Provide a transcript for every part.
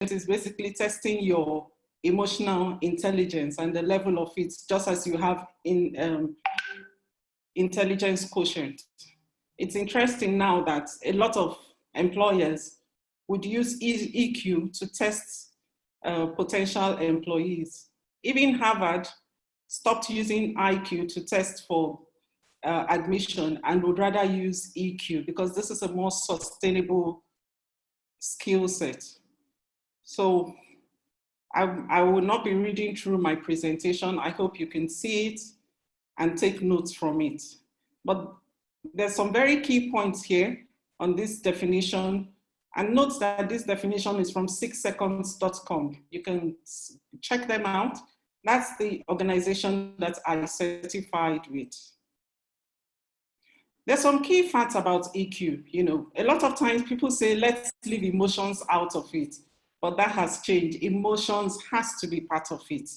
is basically testing your emotional intelligence and the level of it, just as you have in intelligence quotient. It's interesting now that a lot of employers would use EQ to test potential employees. Even Harvard stopped using IQ to test for admission and would rather use EQ because this is a more sustainable skill set. So I will not be reading through my presentation. I hope you can see it and take notes from it. But there's some very key points here on this definition. And note that this definition is from 6seconds.com. You can check them out. That's the organization that I certified with. There's some key facts about EQ. You know, a lot of times people say, let's leave emotions out of it, but that has changed. Emotions has to be part of it.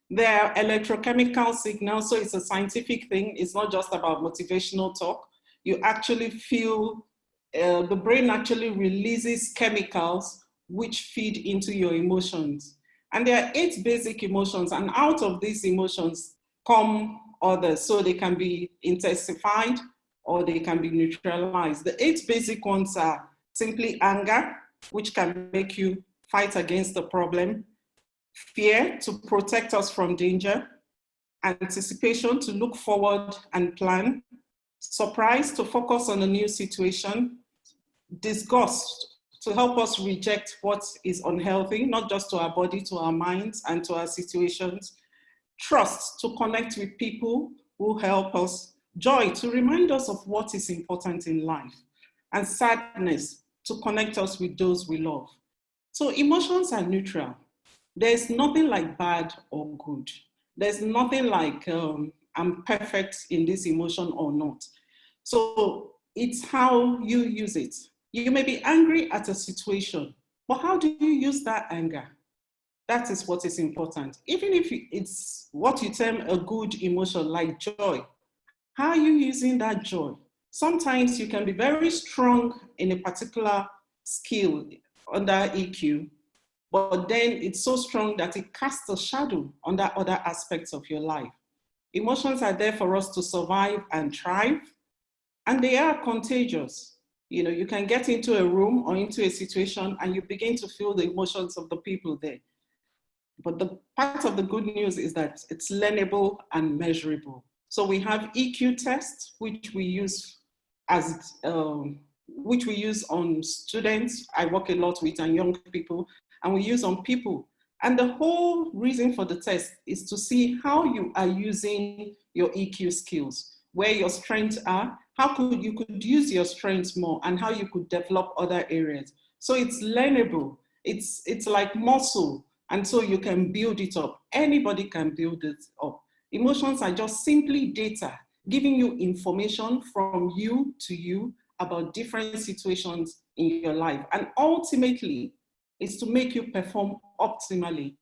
There are electrochemical signals, so it's a scientific thing. It's not just about motivational talk. You actually feel, the brain actually releases chemicals which feed into your emotions. And there are 8 basic emotions, and out of these emotions come others. So they can be intensified or they can be neutralized. The 8 basic ones are simply anger, which can make you fight against the problem; fear, to protect us from danger; anticipation, to look forward and plan; surprise, to focus on a new situation; disgust, to help us reject what is unhealthy, not just to our body, to our minds and to our situations; trust, to connect with people who help us; joy, to remind us of what is important in life; and sadness, to connect us with those we love. So emotions are neutral. There's nothing like bad or good. There's nothing like I'm perfect in this emotion or not. So it's how you use it. You may be angry at a situation, but how do you use that anger? That is what is important. Even if it's what you term a good emotion like joy, how are you using that joy? Sometimes you can be very strong in a particular skill under EQ, but then it's so strong that it casts a shadow on that other aspects of your life. Emotions are there for us to survive and thrive, and they are contagious. You know, you can get into a room or into a situation and you begin to feel the emotions of the people there. But the part of the good news is that it's learnable and measurable. So we have EQ tests, which we use as which we use on students. I work a lot with and young people, and we use on people. And the whole reason for the test is to see how you are using your EQ skills, where your strengths are, how you could use your strengths more, and how you could develop other areas. So it's learnable. It's like muscle, and so you can build it up. Anybody can build it up. Emotions are just simply data, giving you information from you to you about different situations in your life. And ultimately, it's to make you perform optimally,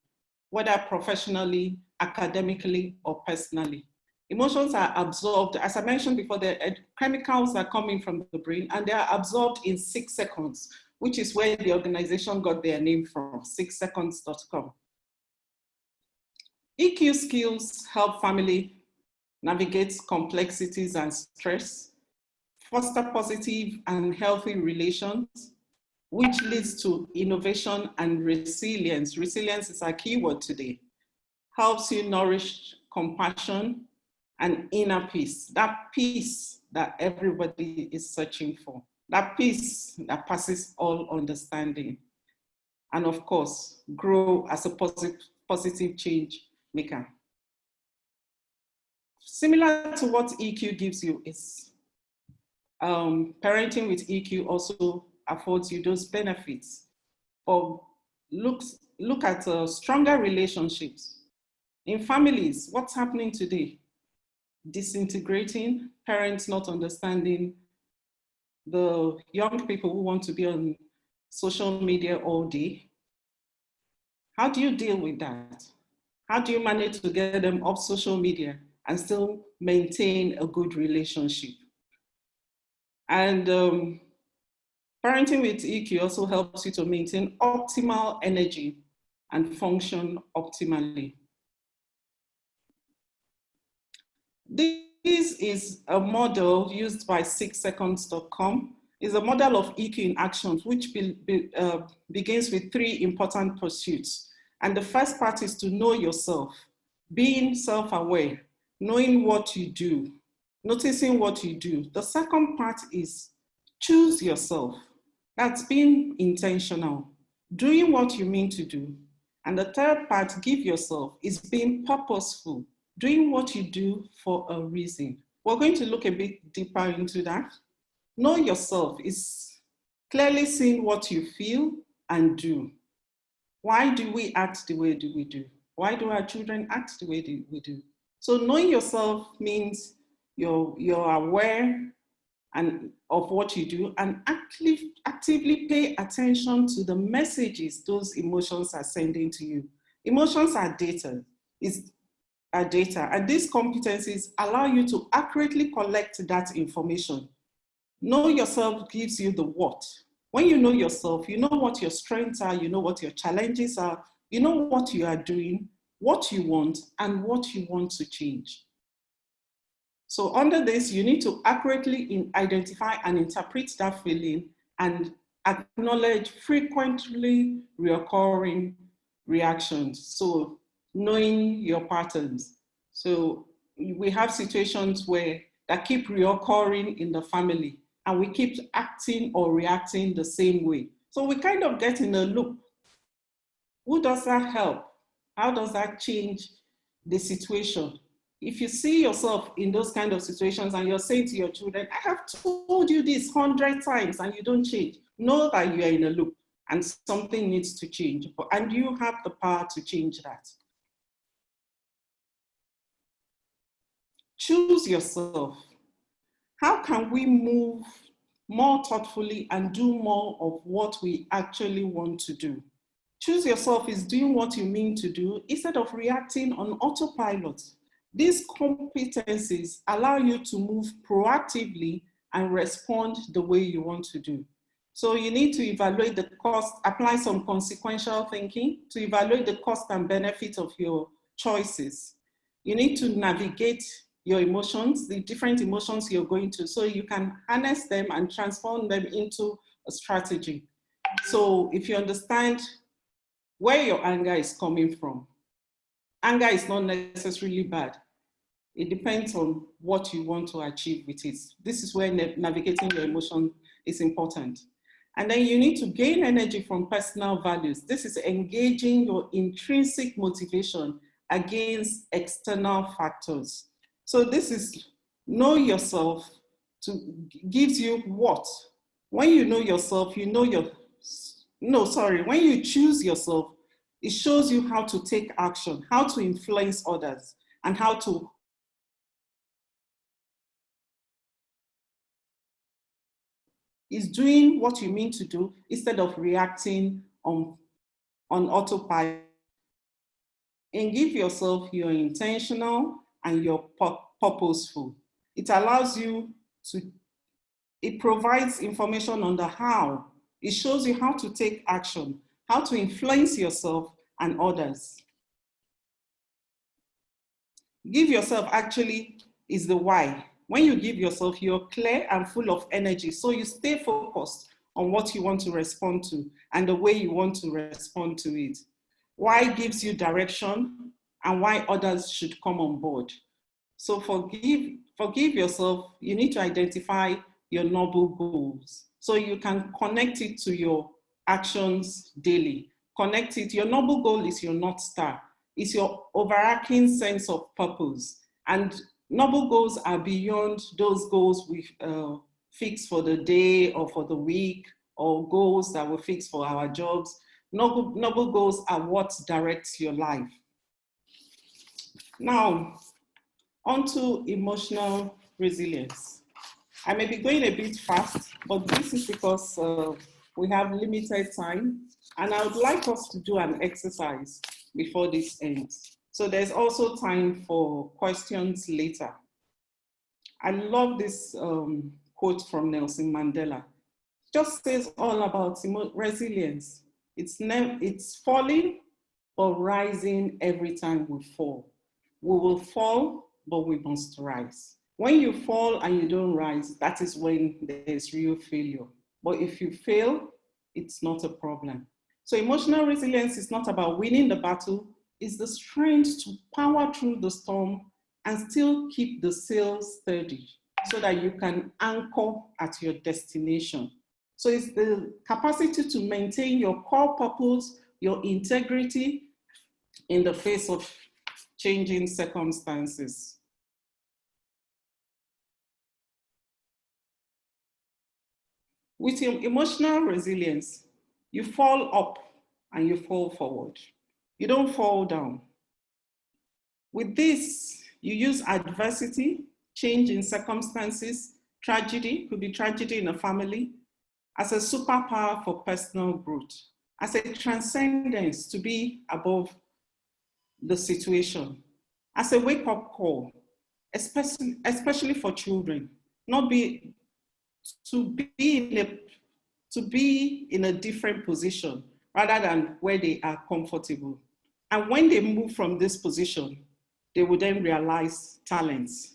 whether professionally, academically, or personally. Emotions are absorbed, as I mentioned before, the chemicals are coming from the brain and they are absorbed in 6 seconds, which is where the organization got their name from, 6seconds.com. EQ skills help family navigate complexities and stress, foster positive and healthy relations, which leads to innovation and resilience. Resilience is our keyword today. Helps you nourish compassion and inner peace that everybody is searching for, that peace that passes all understanding. And of course, grow as a positive change maker. Similar to what EQ gives you is parenting with EQ also affords you those benefits. Or look at stronger relationships. In families, what's happening today? Disintegrating, parents not understanding the young people who want to be on social media all day. How do you deal with that? How do you manage to get them off social media and still maintain a good relationship? And Parenting with EQ also helps you to maintain optimal energy and function optimally. This is a model used by 6seconds.com. It's a model of EQ in action, which begins with 3 important pursuits. And the first part is to know yourself, being self-aware, knowing what you do, noticing what you do. The second part is choose yourself. That's being intentional, doing what you mean to do. And the third part, give yourself, is being purposeful, doing what you do for a reason. We're going to look a bit deeper into that. Know yourself is clearly seeing what you feel and do. Why do we act the way we do? Why do our children act the way we do? So knowing yourself means you're aware of what you do and actively pay attention to the messages those emotions are sending to you. Emotions are data, and these competencies allow you to accurately collect that information. Know yourself gives you the what. When you know yourself, you know what your strengths are, you know what your challenges are, you know what you are doing, what you want, and what you want to change. So under this, you need to accurately identify and interpret that feeling and acknowledge frequently recurring reactions. So knowing your patterns. So we have situations that keep reoccurring in the family and we keep acting or reacting the same way. So we kind of get in a loop. Who does that help? How does that change the situation? If you see yourself in those kind of situations and you're saying to your children, I have told you this 100 times and you don't change, know that you are in a loop and something needs to change. And you have the power to change that. Choose yourself. How can we move more thoughtfully and do more of what we actually want to do? Choose yourself is doing what you mean to do instead of reacting on autopilot. These competencies allow you to move proactively and respond the way you want to do. So you need to evaluate the cost, apply some consequential thinking to evaluate the cost and benefit of your choices. You need to navigate your emotions, the different emotions you're going to, so you can harness them and transform them into a strategy. So if you understand where your anger is coming from, anger is not necessarily bad. It depends on what you want to achieve with it. This is where navigating your emotion is important. And then you need to gain energy from personal values. This is engaging your intrinsic motivation against external factors. So this is know yourself gives you what? When you know yourself, you know when you choose yourself, it shows you how to take action, how to influence others, and how to is doing what you mean to do instead of reacting on autopilot. And give yourself you're intentional and you're purposeful. It allows you it provides information on the how. It shows you how to take action, how to influence yourself and others. Give yourself actually is the why. When you give yourself, you're clear and full of energy. So you stay focused on what you want to respond to and the way you want to respond to it. Why gives you direction and why others should come on board. So forgive yourself. You need to identify your noble goals so you can connect it to your actions daily. Connect it. Your noble goal is your North Star. It's your overarching sense of purpose. And noble goals are beyond those goals we fix for the day or for the week or goals that we fix for our jobs. Noble goals are what directs your life. Now, onto emotional resilience. I may be going a bit fast, but this is because we have limited time, and I would like us to do an exercise before this ends. So there's also time for questions later. I love this quote from Nelson Mandela. just says all about resilience. It's falling but rising every time we fall. We will fall, but we must rise. When you fall and you don't rise, that is when there's real failure. But if you fail, it's not a problem. So emotional resilience is not about winning the battle, it's the strength to power through the storm and still keep the sails steady so that you can anchor at your destination. So it's the capacity to maintain your core purpose, your integrity in the face of changing circumstances. With your emotional resilience, you fall up and you fall forward. You don't fall down. With this, you use adversity, change in circumstances, tragedy, could be tragedy in a family, as a superpower for personal growth, as a transcendence to be above the situation, as a wake-up call, especially for children, to be in a different position rather than where they are comfortable. And when they move from this position, they will then realize talents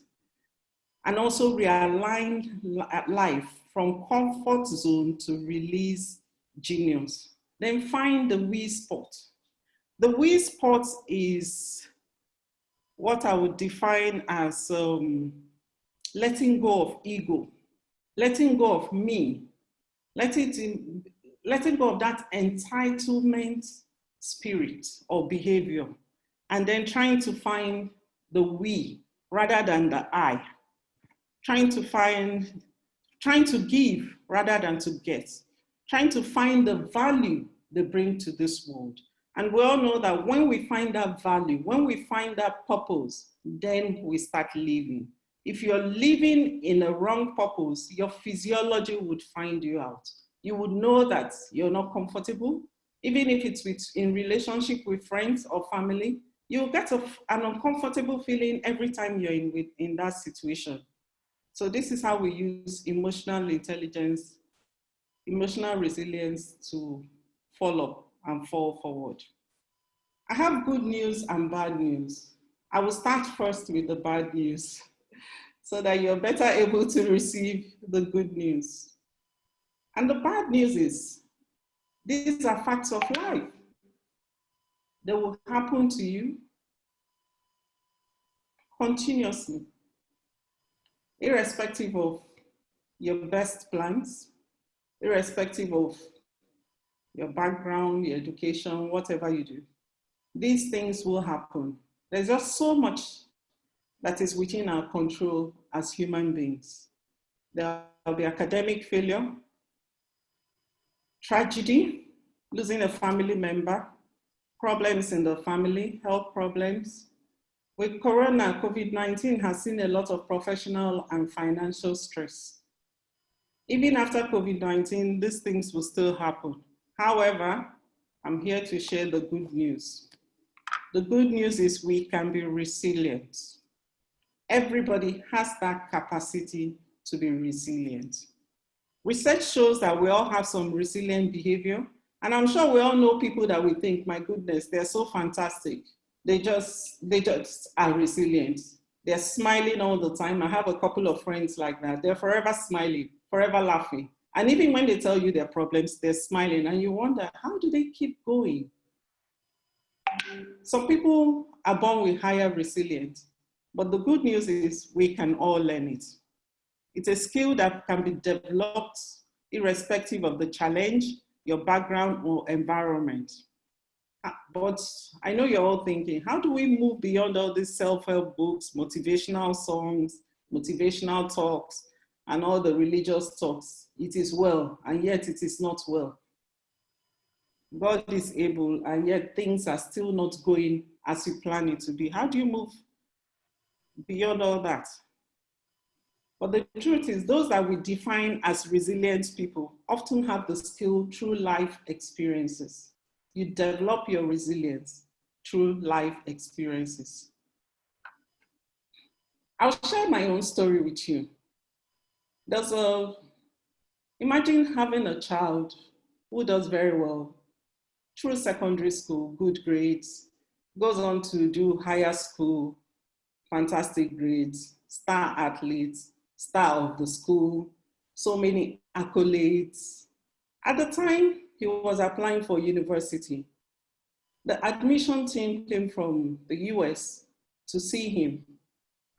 and also realign life from comfort zone to release genius. Then find the weak spot. The weak spot is what I would define as letting go of ego, letting go of me, letting go of that entitlement spirit or behavior, and then trying to find the we rather than the I, trying to give rather than to get, trying to find the value they bring to this world. And we all know that when we find that value, when we find that purpose, then we start living. If you're living in a wrong purpose, your physiology would find you out. You would know that you're not comfortable, even if it's in relationship with friends or family. You'll get an uncomfortable feeling every time you're in that situation. So this is how we use emotional intelligence, emotional resilience to fall up and fall forward. I have good news and bad news. I will start first with the bad news so that you're better able to receive the good news. And the bad news is, these are facts of life. They will happen to you continuously, irrespective of your best plans, irrespective of your background, your education, whatever you do. These things will happen. There's just so much that is within our control as human beings. There will be academic failure, tragedy, losing a family member, problems in the family, health problems. With Corona, COVID-19 has seen a lot of professional and financial stress. Even after COVID-19, these things will still happen. However, I'm here to share the good news. The good news is we can be resilient. Everybody has that capacity to be resilient. Research shows that we all have some resilient behavior, and I'm sure we all know people that we think, my goodness, they're so fantastic. They just are resilient. They're smiling all the time. I have a couple of friends like that. They're forever smiling, forever laughing. And even when they tell you their problems, they're smiling, and you wonder, how do they keep going? Some people are born with higher resilience, but the good news is we can all learn it. It's a skill that can be developed irrespective of the challenge, your background or environment. But I know you're all thinking, how do we move beyond all these self-help books, motivational songs, motivational talks, and all the religious talks? It is well, and yet it is not well. God is able, and yet things are still not going as you plan it to be. How do you move beyond all that? But the truth is, those that we define as resilient people often have the skill through life experiences. You develop your resilience through life experiences. I'll share my own story with you. There's a Imagine having a child who does very well through secondary school, good grades, goes on to do higher school, fantastic grades, star athletes, star of the school, so many accolades. At the time he was applying for university, the admission team came from the US to see him.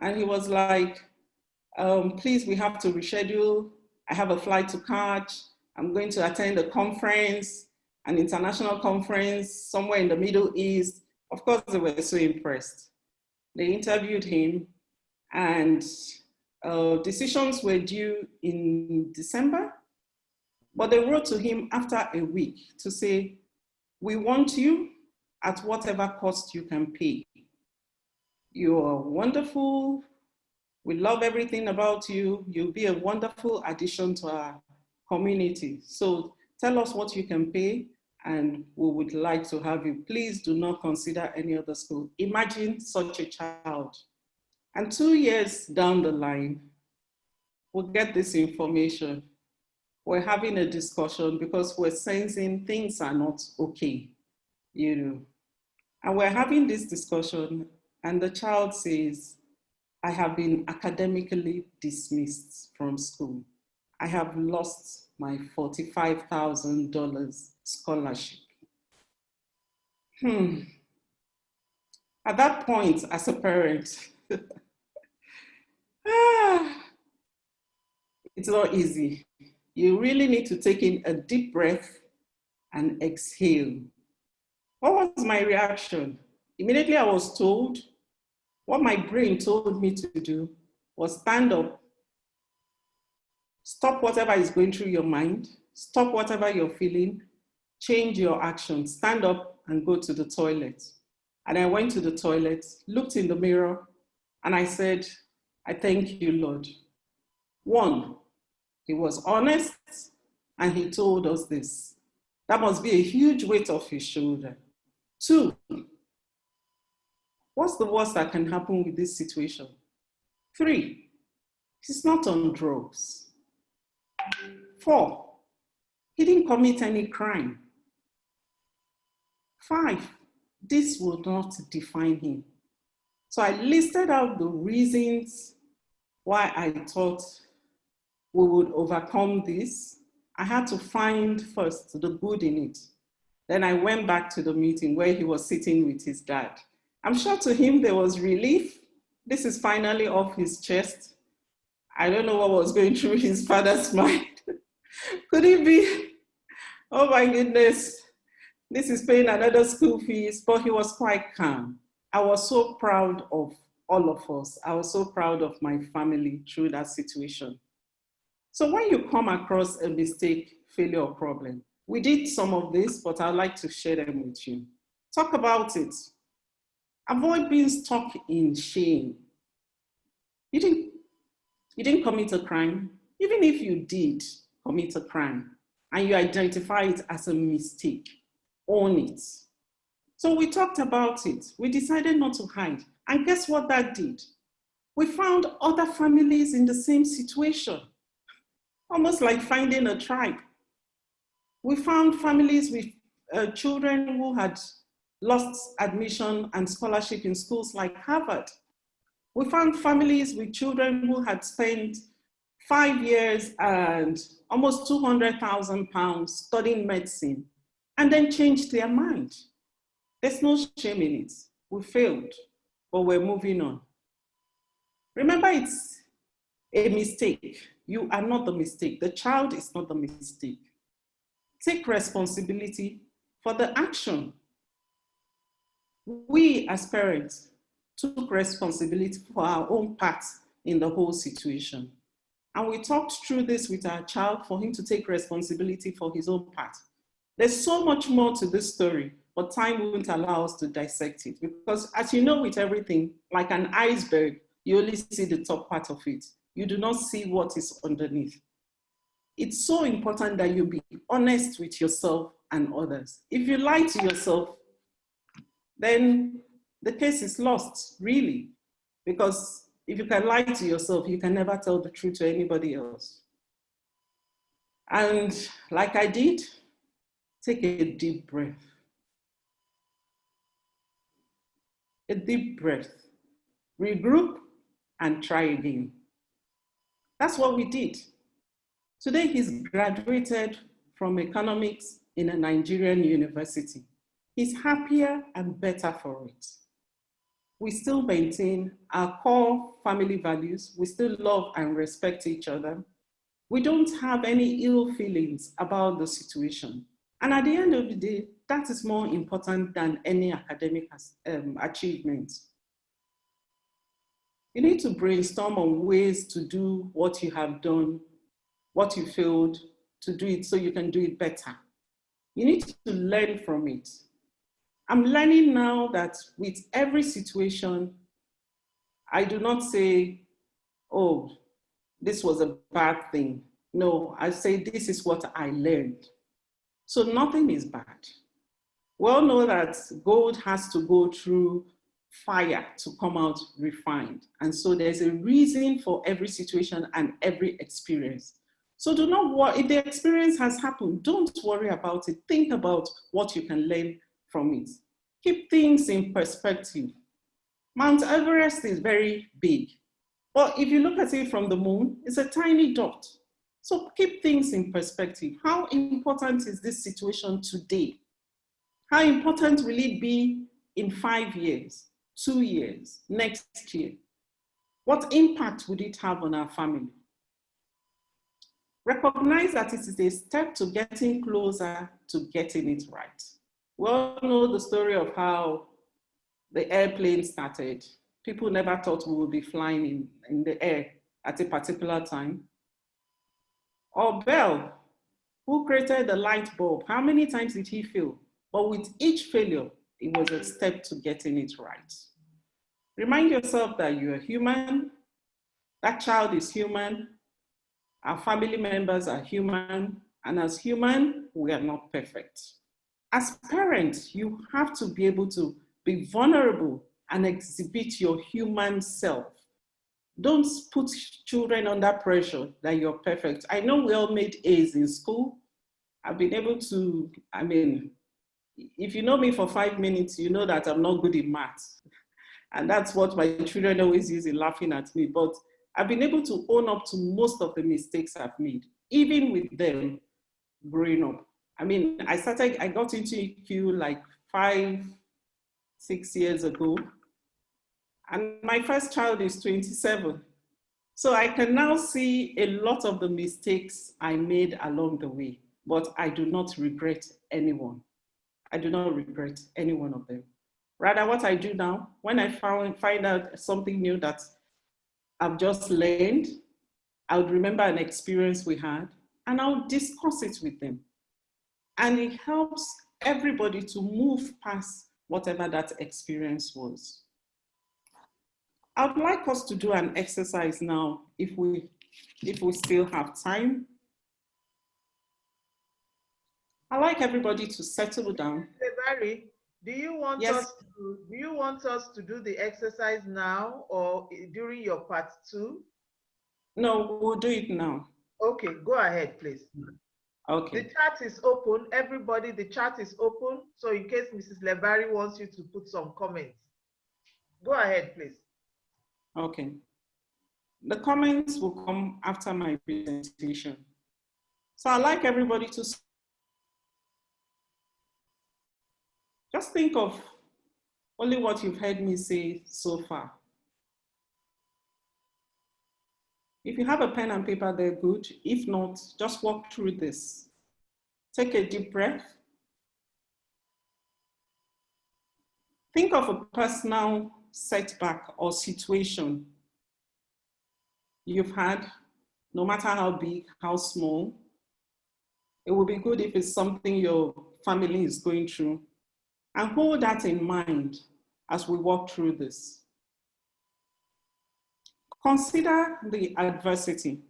And he was like, please, we have to reschedule. I have a flight to catch. I'm going to attend a conference, an international conference somewhere in the Middle East. Of course, they were so impressed. They interviewed him, and decisions were due in December, but they wrote to him after a week to say, we want you at whatever cost you can pay. You are wonderful. We love everything about you. You'll be a wonderful addition to our community. So tell us what you can pay, and we would like to have you. Please do not consider any other school. Imagine such a child. And 2 years down the line, we'll get this information. We're having a discussion because we're sensing things are not okay, you know. And we're having this discussion, and the child says, I have been academically dismissed from school. I have lost my $45,000 scholarship. At that point, as a parent, it's not easy. You really need to take in a deep breath and exhale. What was my reaction? Immediately I was told, what my brain told me to do was stand up, stop whatever is going through your mind, stop whatever you're feeling, change your action, stand up and go to the toilet. And I went to the toilet, looked in the mirror, and I said, I thank you, Lord. One, he was honest, and he told us this. That must be a huge weight off his shoulder. Two, what's the worst that can happen with this situation? Three, he's not on drugs. Four, he didn't commit any crime. Five, this will not define him. So I listed out the reasons why I thought we would overcome this. I had to find first the good in it. Then I went back to the meeting where he was sitting with his dad. I'm sure to him there was relief. This is finally off his chest. I don't know what was going through his father's mind. Could it be, oh my goodness, this is paying another school fees, but he was quite calm. I was so proud of all of us. I was so proud of my family through that situation. So when you come across a mistake, failure, or problem, we did some of this, but I'd like to share them with you. Talk about it. Avoid being stuck in shame. You didn't commit a crime. Even if you did commit a crime and you identify it as a mistake, own it. So we talked about it. We decided not to hide. And guess what that did? We found other families in the same situation, almost like finding a tribe. We found families with children who had lost admission and scholarship in schools like Harvard. We found families with children who had spent 5 years and almost £200,000 studying medicine and then changed their mind. There's no shame in it. We failed, but we're moving on. Remember, it's a mistake. You are not the mistake. The child is not the mistake. Take responsibility for the action. We as parents took responsibility for our own part in the whole situation. And we talked through this with our child for him to take responsibility for his own part. There's so much more to this story, but time won't allow us to dissect it. Because as you know with everything, like an iceberg, you only see the top part of it. You do not see what is underneath. It's so important that you be honest with yourself and others. If you lie to yourself, then the case is lost, really. Because if you can lie to yourself, you can never tell the truth to anybody else. And like I did, take a deep breath. A deep breath. Regroup and try again. That's what we did. Today, he's graduated from economics in a Nigerian university. He's happier and better for it. We still maintain our core family values. We still love and respect each other. We don't have any ill feelings about the situation. And at the end of the day, that is more important than any academic achievement. You need to brainstorm on ways to do what you have done, what you failed, to do it so you can do it better. You need to learn from it. I'm learning now that with every situation, I do not say, oh, this was a bad thing. No, I say, this is what I learned. So nothing is bad. We all know that gold has to go through fire to come out refined. And so there's a reason for every situation and every experience. So do not worry, if the experience has happened, don't worry about it. Think about what you can learn from it. Keep things in perspective. Mount Everest is very big, but if you look at it from the moon, it's a tiny dot. So keep things in perspective. How important is this situation today? How important will it be in 5 years, 2 years, next year? What impact would it have on our family? Recognize that it is a step to getting closer to getting it right. We all know the story of how the airplane started. People never thought we would be flying in the air at a particular time. Or Bell, who created the light bulb, how many times did he fail? But with each failure, it was a step to getting it right. Remind yourself that you are human, that child is human, our family members are human, and as human, we are not perfect. As parents, you have to be able to be vulnerable and exhibit your human self. Don't put children under pressure that you're perfect. I know we all made A's in school. I've been able to, if you know me for 5 minutes, you know that I'm not good in maths. And that's what my children always use in laughing at me. But I've been able to own up to most of the mistakes I've made, even with them growing up. I got into EQ like 5, 6 years ago. And my first child is 27. So I can now see a lot of the mistakes I made along the way, but I do not regret anyone. I do not regret any one of them. Rather, what I do now, when I find out something new that I've just learned, I would remember an experience we had, and I'll discuss it with them. And it helps everybody to move past whatever that experience was. I'd like us to do an exercise now, if we still have time. I'd like everybody to settle down. Lebari, do you want us to do the exercise now or during your part 2? No, we'll do it now. Okay, go ahead, please. Okay. The chat is open. Everybody, the chat is open. So in case Mrs. Lebari wants you to put some comments, go ahead, please. Okay. The comments will come after my presentation. So I'd like everybody to just think of only what you've heard me say so far. If you have a pen and paper, they're good. If not, just walk through this. Take a deep breath. Think of a personal setback or situation you've had, no matter how big, how small. It would be good if it's something your family is going through. And hold that in mind as we walk through this. Consider the adversity.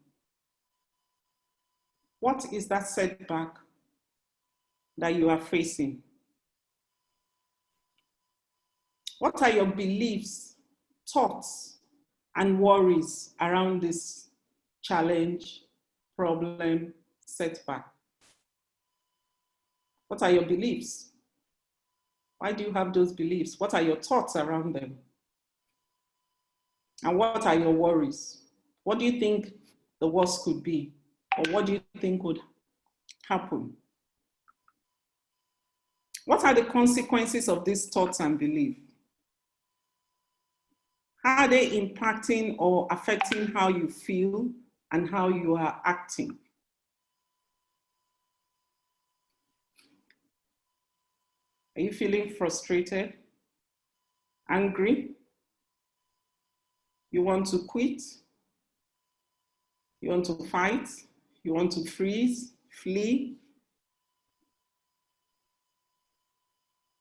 What is that setback that you are facing? What are your beliefs, thoughts, and worries around this challenge, problem, setback? What are your beliefs? Why do you have those beliefs? What are your thoughts around them? And what are your worries? What do you think the worst could be? Or what do you think would happen? What are the consequences of these thoughts and beliefs? How are they impacting or affecting how you feel and how you are acting? Are you feeling frustrated, angry? You want to quit? You want to fight? You want to freeze, flee?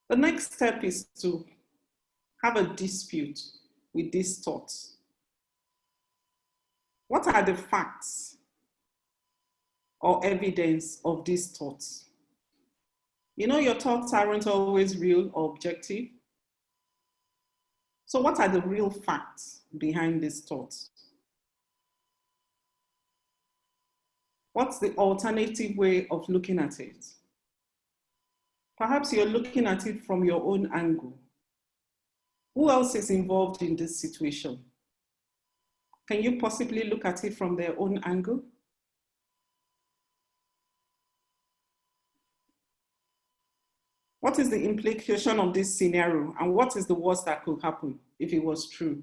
The next step is to have a dispute with these thoughts. What are the facts or evidence of these thoughts? You know, your thoughts aren't always real or objective. So what are the real facts behind these thoughts? What's the alternative way of looking at it? Perhaps you're looking at it from your own angle. Who else is involved in this situation? Can you possibly look at it from their own angle? What is the implication of this scenario, and what is the worst that could happen if it was true?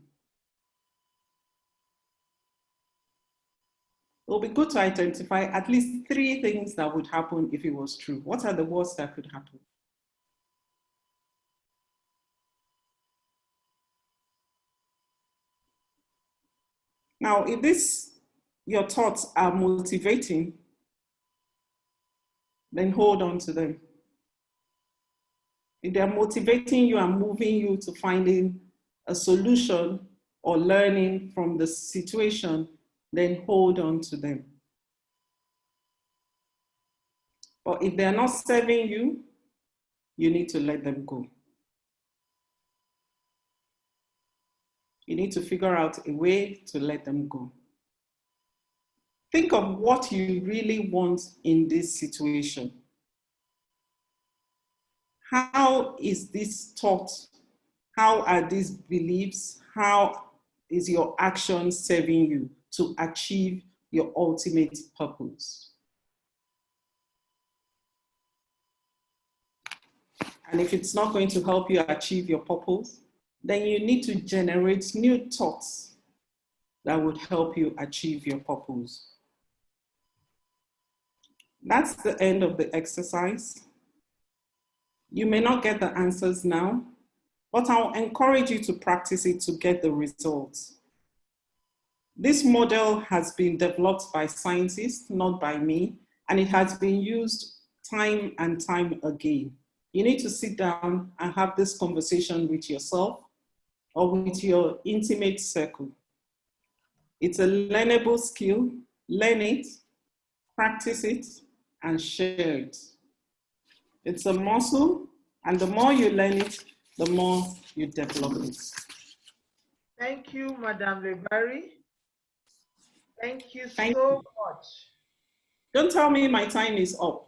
It will be good to identify at least 3 things that would happen if it was true. What are the worst that could happen? Now, if your thoughts are motivating, then hold on to them. If they're motivating you and moving you to finding a solution or learning from the situation, then hold on to them. But if they're not serving you, you need to let them go. You need to figure out a way to let them go. Think of what you really want in this situation. How is this thought? How are these beliefs? How is your action serving you to achieve your ultimate purpose? And if it's not going to help you achieve your purpose, then you need to generate new thoughts that would help you achieve your purpose. That's the end of the exercise. You may not get the answers now, but I'll encourage you to practice it to get the results. This model has been developed by scientists, not by me, and it has been used time and time again. You need to sit down and have this conversation with yourself or with your intimate circle. It's a learnable skill. Learn it, practice it, and share it. It's a muscle, and the more you learn it, the more you develop it. Thank you, Madam Lebari. Thank you so much. Don't tell me my time is up.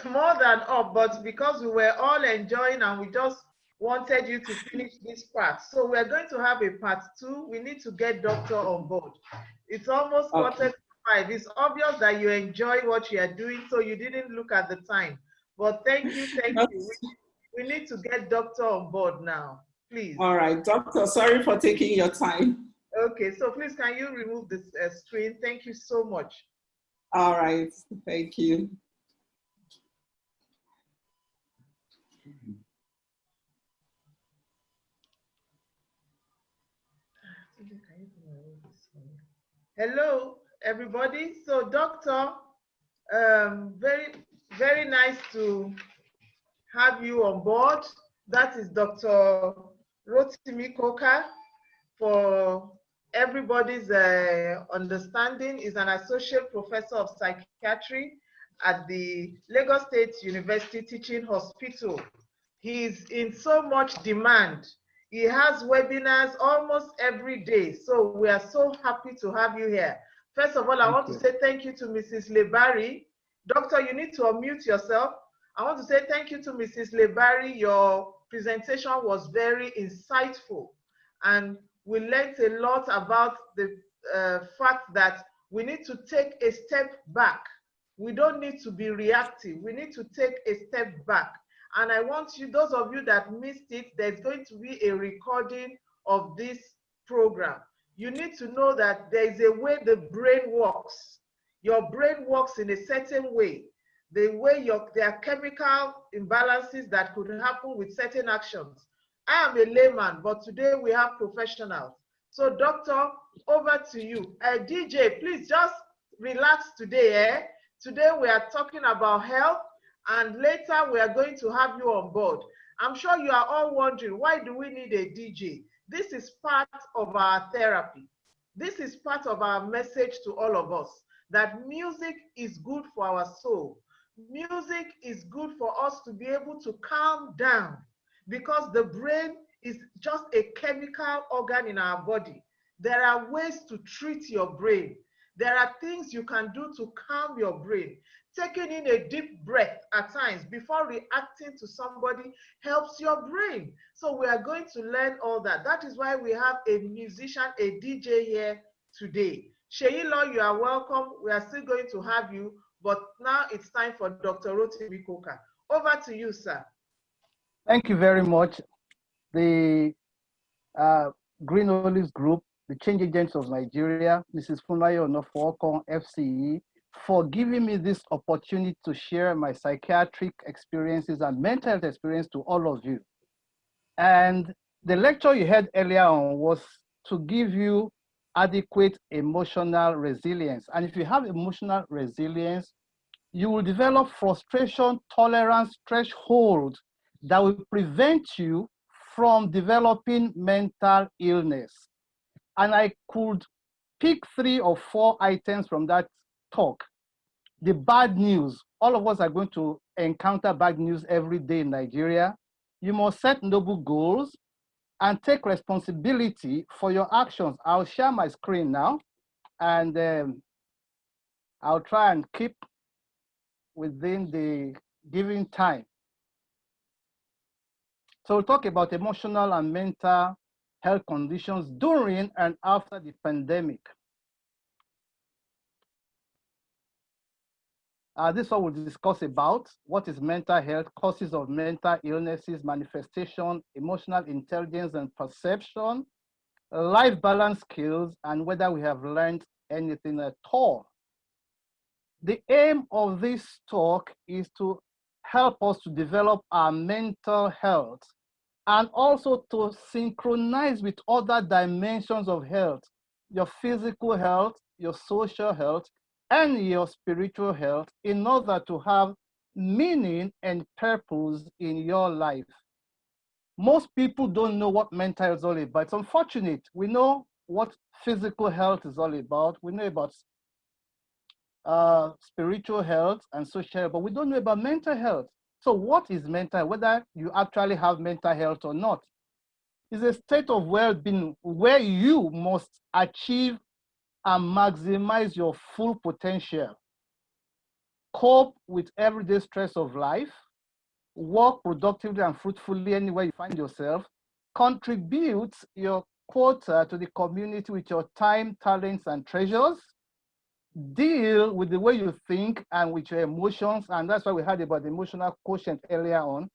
More than up, but because we were all enjoying and we just wanted you to finish this part. So we're going to have a part 2. We need to get Doctor on board. It's almost quarter to 5. It's obvious that you enjoy what you are doing, so you didn't look at the time. But thank you, thank you. We need to get Doctor on board now, please. All right, Doctor, sorry for taking your time. Okay, so please, can you remove this screen? Thank you so much. All right, thank you. Hello, everybody. So, Doctor, very nice to have you on board. That is Dr. Rotimi Coker. For everybody's understanding, is an associate professor of psychiatry at the Lagos State University Teaching Hospital. He is in so much demand. He has webinars almost every day. So we are so happy to have you here. First of all, I want to say thank you to Mrs. Lebari. Doctor, you need to unmute yourself. I want to say thank you to Mrs. Lebari. Your presentation was very insightful, and we learned a lot about the fact that we need to take a step back. We don't need to be reactive. We need to take a step back. And I want you, those of you that missed it, there's going to be a recording of this program. You need to know that there is a way the brain works. Your brain works in a certain way. The way there are chemical imbalances that could happen with certain actions. I am a layman, but today we have professionals. So doctor, over to you. DJ, please just relax today. Today we are talking about health, and later we are going to have you on board. I'm sure you are all wondering, why do we need a DJ? This is part of our therapy. This is part of our message to all of us, that music is good for our soul. Music is good for us to be able to calm down, because the brain is just a chemical organ in our body. There are ways to treat your brain. There are things you can do to calm your brain. Taking in a deep breath at times before reacting to somebody helps your brain. So we are going to learn all that. That is why we have a musician, a DJ here today. Seyi Law, you are welcome. We are still going to have you, but now it's time for Dr. Rotimi Coker. Over to you, sir. Thank you very much. The Green Olives Group, the Change Agents of Nigeria, Mrs. Funmilayo Onafowokan FCA, for giving me this opportunity to share my psychiatric experiences and mental health experience to all of you. And the lecture you heard earlier on was to give you adequate emotional resilience. And if you have emotional resilience, you will develop frustration tolerance threshold that will prevent you from developing mental illness. And I could pick 3 or 4 items from that talk. The bad news. All of us are going to encounter bad news every day in Nigeria. You must set noble goals and take responsibility for your actions. I'll share my screen now, and I'll try and keep within the given time. So we'll talk about emotional and mental health conditions during and after the pandemic. This is what we'll discuss about: what is mental health, causes of mental illnesses, manifestation, emotional intelligence and perception, life balance skills, and whether we have learned anything at all. The aim of this talk is to help us to develop our mental health and also to synchronize with other dimensions of health, your physical health, your social health, and your spiritual health, in order to have meaning and purpose in your life. Most people don't know what mental health is all about. It's unfortunate. We know what physical health is all about. We know about spiritual health and social health, but we don't know about mental health. So what is mental health? Whether you actually have mental health or not, is a state of well-being where you must achieve and maximize your full potential, cope with everyday stress of life, work productively and fruitfully anywhere you find yourself, contribute your quota to the community with your time, talents, and treasures, deal with the way you think and with your emotions, and that's why we heard about the emotional quotient earlier on,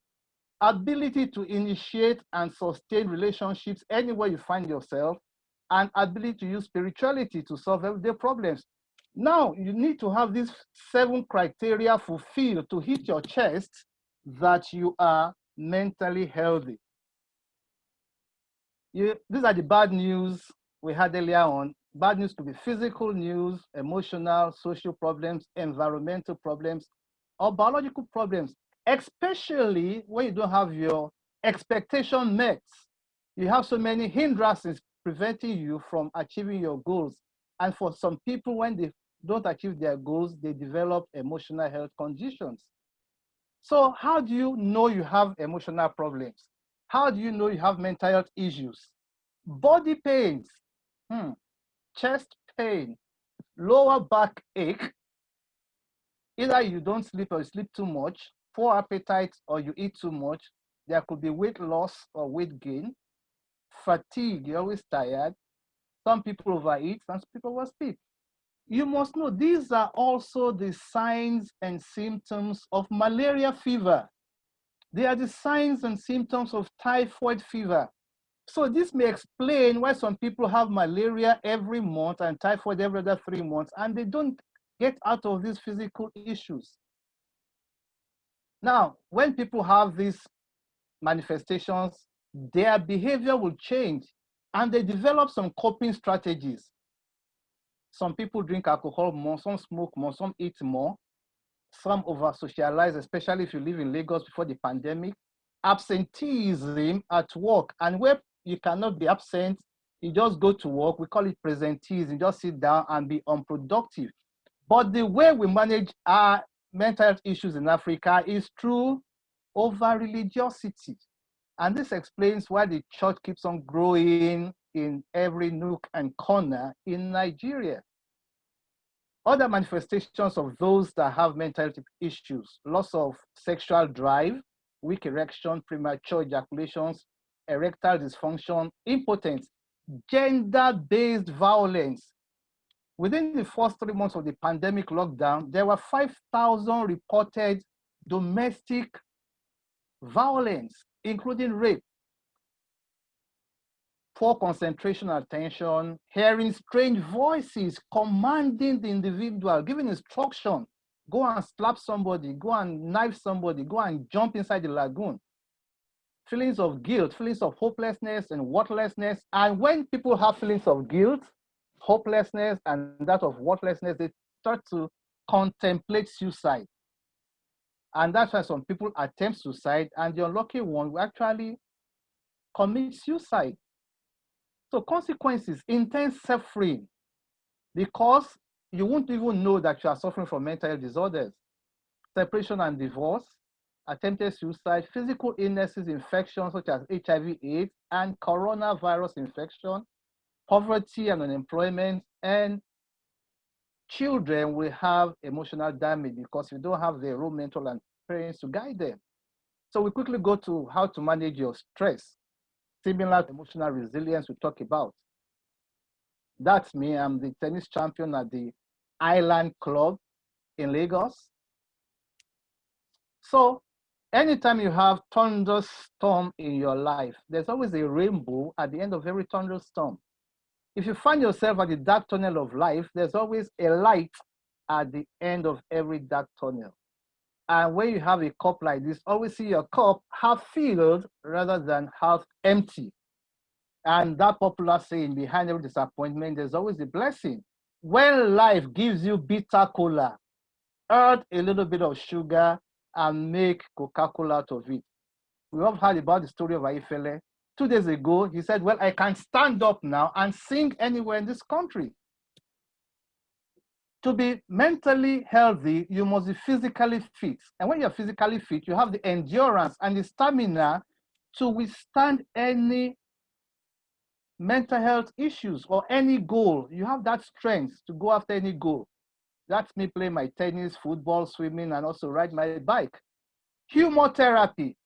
ability to initiate and sustain relationships anywhere you find yourself, and ability to use spirituality to solve everyday problems. Now, you need to have these 7 criteria fulfilled to hit your chest that you are mentally healthy. These are the bad news we had earlier on. Bad news could be physical news, emotional, social problems, environmental problems, or biological problems, especially when you don't have your expectation met. You have so many hindrances preventing you from achieving your goals. And for some people, when they don't achieve their goals, they develop emotional health conditions. So how do you know you have emotional problems? How do you know you have mental health issues? Body pains, chest pain, lower back ache, either you don't sleep or you sleep too much, poor appetite or you eat too much. There could be weight loss or weight gain, fatigue, you're always tired. Some people overeat, some people oversleep. You must know these are also the signs and symptoms of malaria fever. They are the signs and symptoms of typhoid fever. So this may explain why some people have malaria every month and typhoid every other 3 months, and they don't get out of these physical issues. Now, when people have these manifestations, their behavior will change and they develop some coping strategies. Some people drink alcohol more, some smoke more, some eat more, some over socialize, especially if you live in Lagos before the pandemic. Absenteeism at work, and where you cannot be absent, you just go to work. We call it presenteeism. You just sit down and be unproductive. But the way we manage our mental health issues in Africa is through over-religiosity. And this explains why the church keeps on growing in every nook and corner in Nigeria. Other manifestations of those that have mental health issues: loss of sexual drive, weak erection, premature ejaculations, erectile dysfunction, impotence, gender-based violence. Within the first 3 months of the pandemic lockdown, there were 5,000 reported domestic violence, including rape, poor concentration and attention, hearing strange voices commanding the individual, giving instruction, go and slap somebody, go and knife somebody, go and jump inside the lagoon. Feelings of guilt, feelings of hopelessness and worthlessness. And when people have feelings of guilt, hopelessness, and that of worthlessness, they start to contemplate suicide. And that's why some people attempt suicide, and the unlucky one will actually commit suicide. So consequences: intense suffering, because you won't even know that you are suffering from mental health disorders. Separation and divorce, attempted suicide, physical illnesses, infections such as HIV/AIDS and coronavirus infection, poverty and unemployment, and children will have emotional damage because you don't have their role mentor and parents to guide them. So we quickly go to how to manage your stress, similar to emotional resilience we talk about. That's me. I'm the tennis champion at the Island Club in Lagos. So anytime you have thunderstorm in your life, there's always a rainbow at the end of every thunderstorm. If you find yourself at the dark tunnel of life, there's always a light at the end of every dark tunnel. And when you have a cup like this, always see your cup half filled rather than half empty. And that popular saying, behind every disappointment, there's always a blessing. When life gives you bitter cola, add a little bit of sugar and make Coca-Cola out of it. We have heard about the story of Aifele. 2 days ago, he said, well, I can stand up now and sing anywhere in this country. To be mentally healthy, you must be physically fit. And when you're physically fit, you have the endurance and the stamina to withstand any mental health issues or any goal. You have that strength to go after any goal. That's me playing my tennis, football, swimming, and also ride my bike. Humor therapy.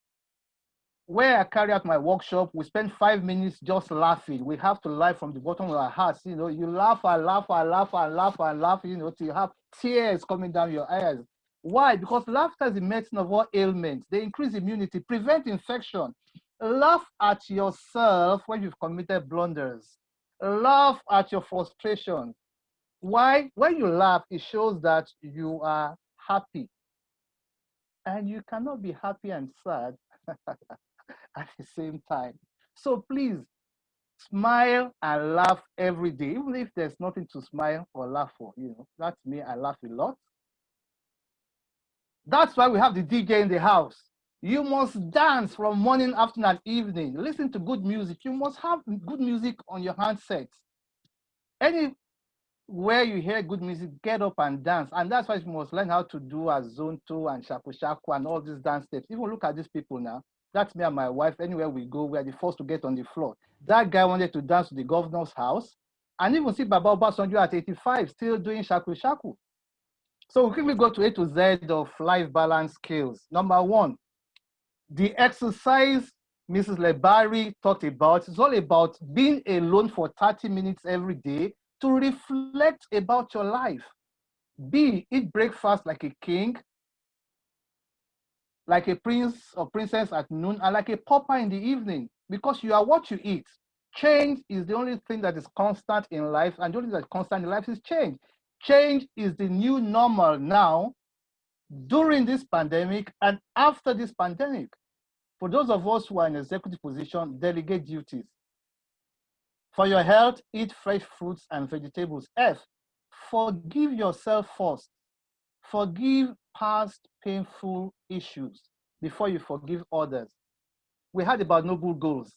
Where I carry out my workshop, we spend 5 minutes just laughing. We have to laugh from the bottom of our hearts. You know, you laugh and laugh and laugh and laugh and laugh, you know, till you have tears coming down your eyes. Why? Because laughter is the medicine of all ailments. They increase immunity, prevent infection. Laugh at yourself when you've committed blunders. Laugh at your frustration. Why? When you laugh, it shows that you are happy. And you cannot be happy and sad at the same time. So please, smile and laugh every day, even if there's nothing to smile or laugh for. You know, that's me. I laugh a lot. That's why we have the DJ in the house. You must dance from morning, afternoon, and evening. Listen to good music. You must have good music on your handsets. Anywhere you hear good music, get up and dance. And that's why you must learn how to do a zonto and shaku shaku and all these dance steps. Even look at these people now. That's me and my wife. Anywhere we go, we are the first to get on the floor. That guy wanted to dance to the governor's house, And even see Baba Obasanjo at 85 still doing shaku shaku. So we quickly go to A to Z of life balance skills. Number one, the exercise Mrs. Lebari talked about is all about being alone for 30 minutes every day to reflect about your life. B, eat breakfast like a king, like a prince or princess at noon, and like a pauper in the evening, because you are what you eat. Change is the only thing that is constant in life, and the only thing that's constant in life is change. Change is the new normal now, during this pandemic and after this pandemic. For those of us who are in executive position, delegate duties. For your health, eat fresh fruits and vegetables. F, forgive yourself first. Forgive past painful issues before you forgive others. We heard about noble goals.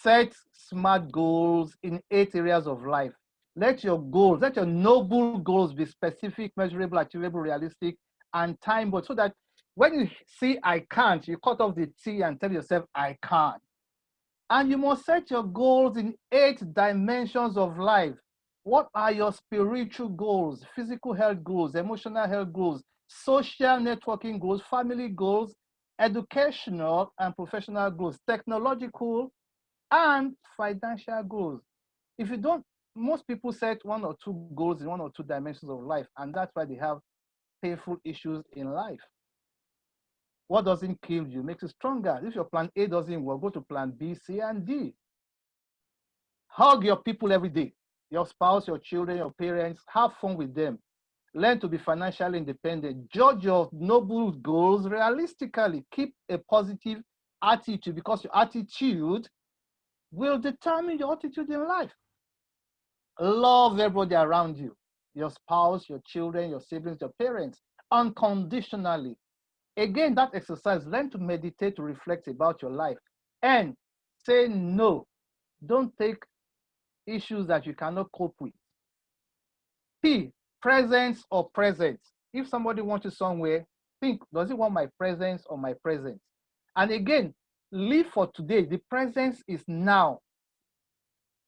Set smart goals in 8 areas of life. Let your goals, let your noble goals be specific, measurable, achievable, realistic, and time-bound, so that when you see I can't, you cut off the T and tell yourself I can't. And you must set your goals in 8 dimensions of life. What are your spiritual goals, physical health goals, emotional health goals, social networking goals, family goals, educational and professional goals, technological and financial goals? If you don't, most people set 1 or 2 goals in 1 or 2 dimensions of life, and that's why they have painful issues in life. What doesn't kill you makes you stronger. If your plan A doesn't work, go to plan B, C, and D. Hug your people every day. Your spouse, your children, your parents, have fun with them. Learn to be financially independent. Judge your noble goals realistically. Keep a positive attitude, because your attitude will determine your attitude in life. Love everybody around you, your spouse, your children, your siblings, your parents, unconditionally. Again, that exercise, learn to meditate, to reflect about your life, and say no. Don't take issues that you cannot cope with. P, presence or presence. If somebody wants you somewhere, think, does he want my presence or my presence? And again, live for today. The presence is now.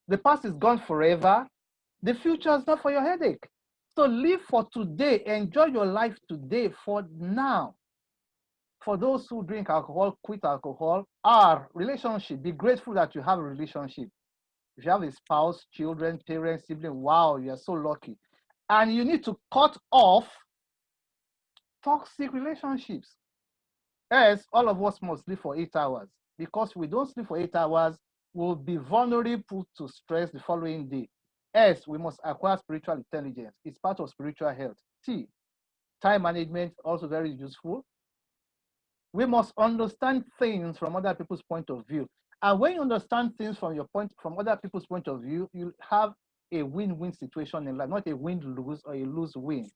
The past is gone forever. The future is not for your headache. So live for today. Enjoy your life today for now. For those who drink alcohol, quit alcohol. R, relationship. Be grateful that you have a relationship. If you have a spouse, children, parents, sibling, wow, you are so lucky. And you need to cut off toxic relationships. Else, all of us must sleep for 8 hours. Because if we don't sleep for 8 hours, we'll be vulnerable to stress the following day. Else, we must acquire spiritual intelligence. It's part of spiritual health. T, time management, also very useful. We must understand things from other people's point of view. And when you understand things from other people's point of view, you have a win-win situation in life, not a win-lose or a lose-win.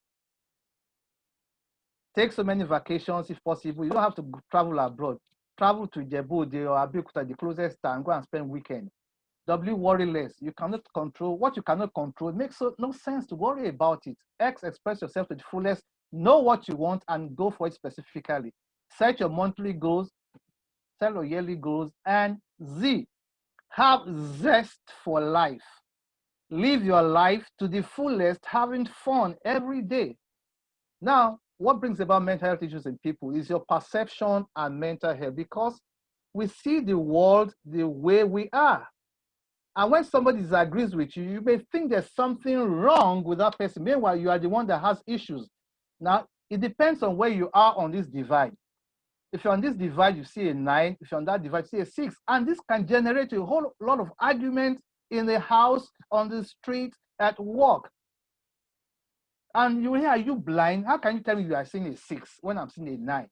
Take so many vacations if possible. You don't have to travel abroad. Travel to Djibouti or Abeokuta, the closest town, go and spend weekend. W, worry less. You cannot control what you cannot control. It makes no sense to worry about it. X, express yourself to the fullest. Know what you want and go for it specifically. Set your monthly goals, set your yearly goals, and Z, have zest for life. Live your life to the fullest, having fun every day. Now, what brings about mental health issues in people is your perception and mental health, because we see the world the way we are. And when somebody disagrees with you, you may think there's something wrong with that person. Meanwhile, you are the one that has issues. Now, it depends on where you are on this divide. If you're on this divide, you see a 9. If you're on that divide, you see a 6. And this can generate a whole lot of arguments in the house, on the street, at work. And you hear, are you blind? How can you tell me you are seeing a 6 when I'm seeing a 9?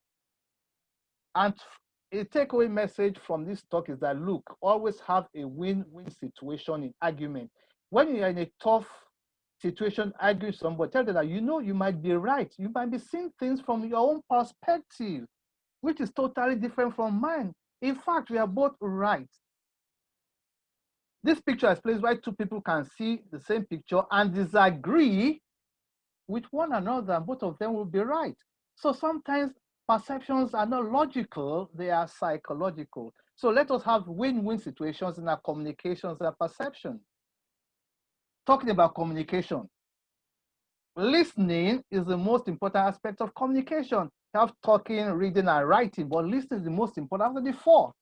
And a takeaway message from this talk is that, look, always have a win-win situation in argument. When you're in a tough situation, arguing with somebody, tell them that you might be right. You might be seeing things from your own perspective, which is totally different from mine. In fact, we are both right. This picture explains why 2 people can see the same picture and disagree with one another, and both of them will be right. So sometimes perceptions are not logical, they are psychological. So let us have win-win situations in our communications and perception. talking about communication. Listening is the most important aspect of communication. You have talking, reading, and writing, but listening is the most important of the four.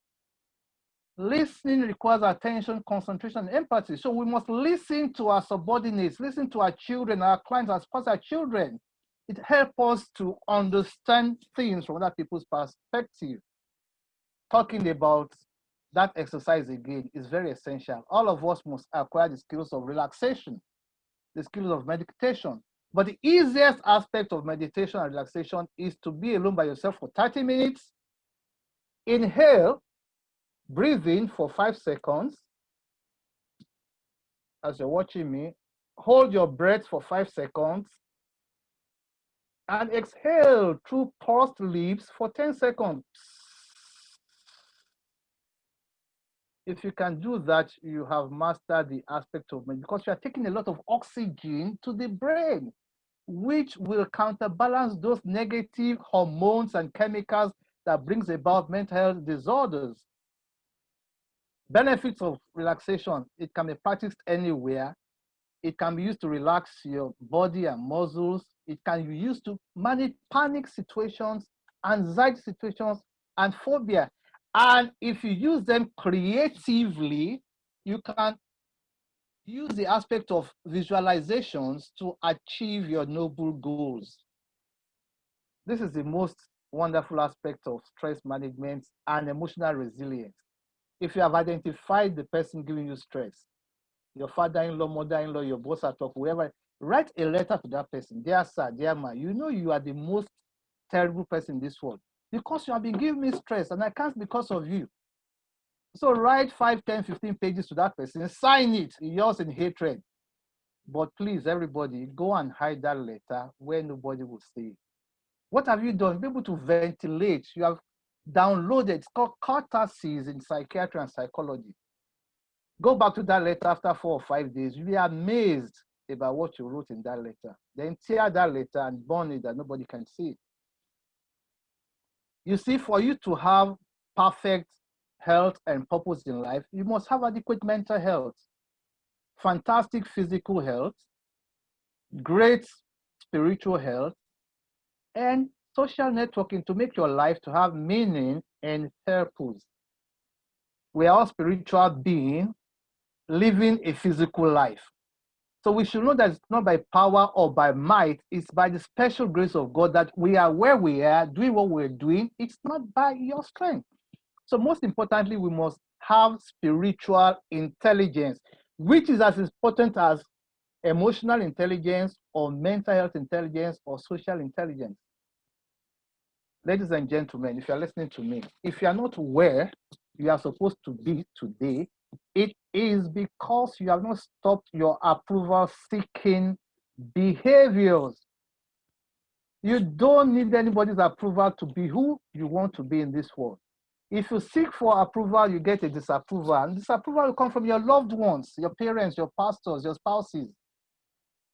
Listening requires attention, concentration, and empathy. So we must listen to our subordinates, listen to our children, our clients, as well as our children. It helps us to understand things from other people's perspective. Talking about that exercise again is very essential. All of us must acquire the skills of relaxation, the skills of meditation. But the easiest aspect of meditation and relaxation is to be alone by yourself for 30 minutes. Inhale, breathe in for 5 seconds. As you're watching me, hold your breath for 5 seconds. And exhale through pursed lips for 10 seconds. If you can do that, you have mastered the aspect of meditation, because you are taking a lot of oxygen to the brain, which will counterbalance those negative hormones and chemicals that brings about mental health disorders. Benefits of relaxation: it can be practiced anywhere. It can be used to relax your body and muscles. It can be used to manage panic situations, anxiety situations, and phobia. And if you use them creatively, you can use the aspect of visualizations to achieve your noble goals. This is the most wonderful aspect of stress management and emotional resilience. If you have identified the person giving you stress, your father-in-law, mother-in-law, your boss at work, whoever, write a letter to that person. Dear sir, dear ma, you know you are the most terrible person in this world because you have been giving me stress and I can't because of you. So write 5, 10, 15 pages to that person, sign it, yours in hatred. But please, everybody, go and hide that letter where nobody will see it. What have you done? Be able to ventilate. You have downloaded, it's called catharsis in psychiatry and psychology. Go back to that letter after 4 or 5 days. You'll be amazed about what you wrote in that letter. Then tear that letter and burn it that nobody can see. You see, for you to have perfect health and purpose in life, you must have adequate mental health, fantastic physical health, great spiritual health, and social networking to make your life to have meaning and purpose. We are all spiritual beings living a physical life. So we should know that it's not by power or by might, it's by the special grace of God that we are where we are, doing what we're doing. It's not by your strength. So most importantly, we must have spiritual intelligence, which is as important as emotional intelligence or mental health intelligence or social intelligence. Ladies and gentlemen, if you're listening to me, if you're not where you are supposed to be today, it is because you have not stopped your approval-seeking behaviors. You don't need anybody's approval to be who you want to be in this world. If you seek for approval, you get a disapproval. And disapproval will come from your loved ones, your parents, your pastors, your spouses.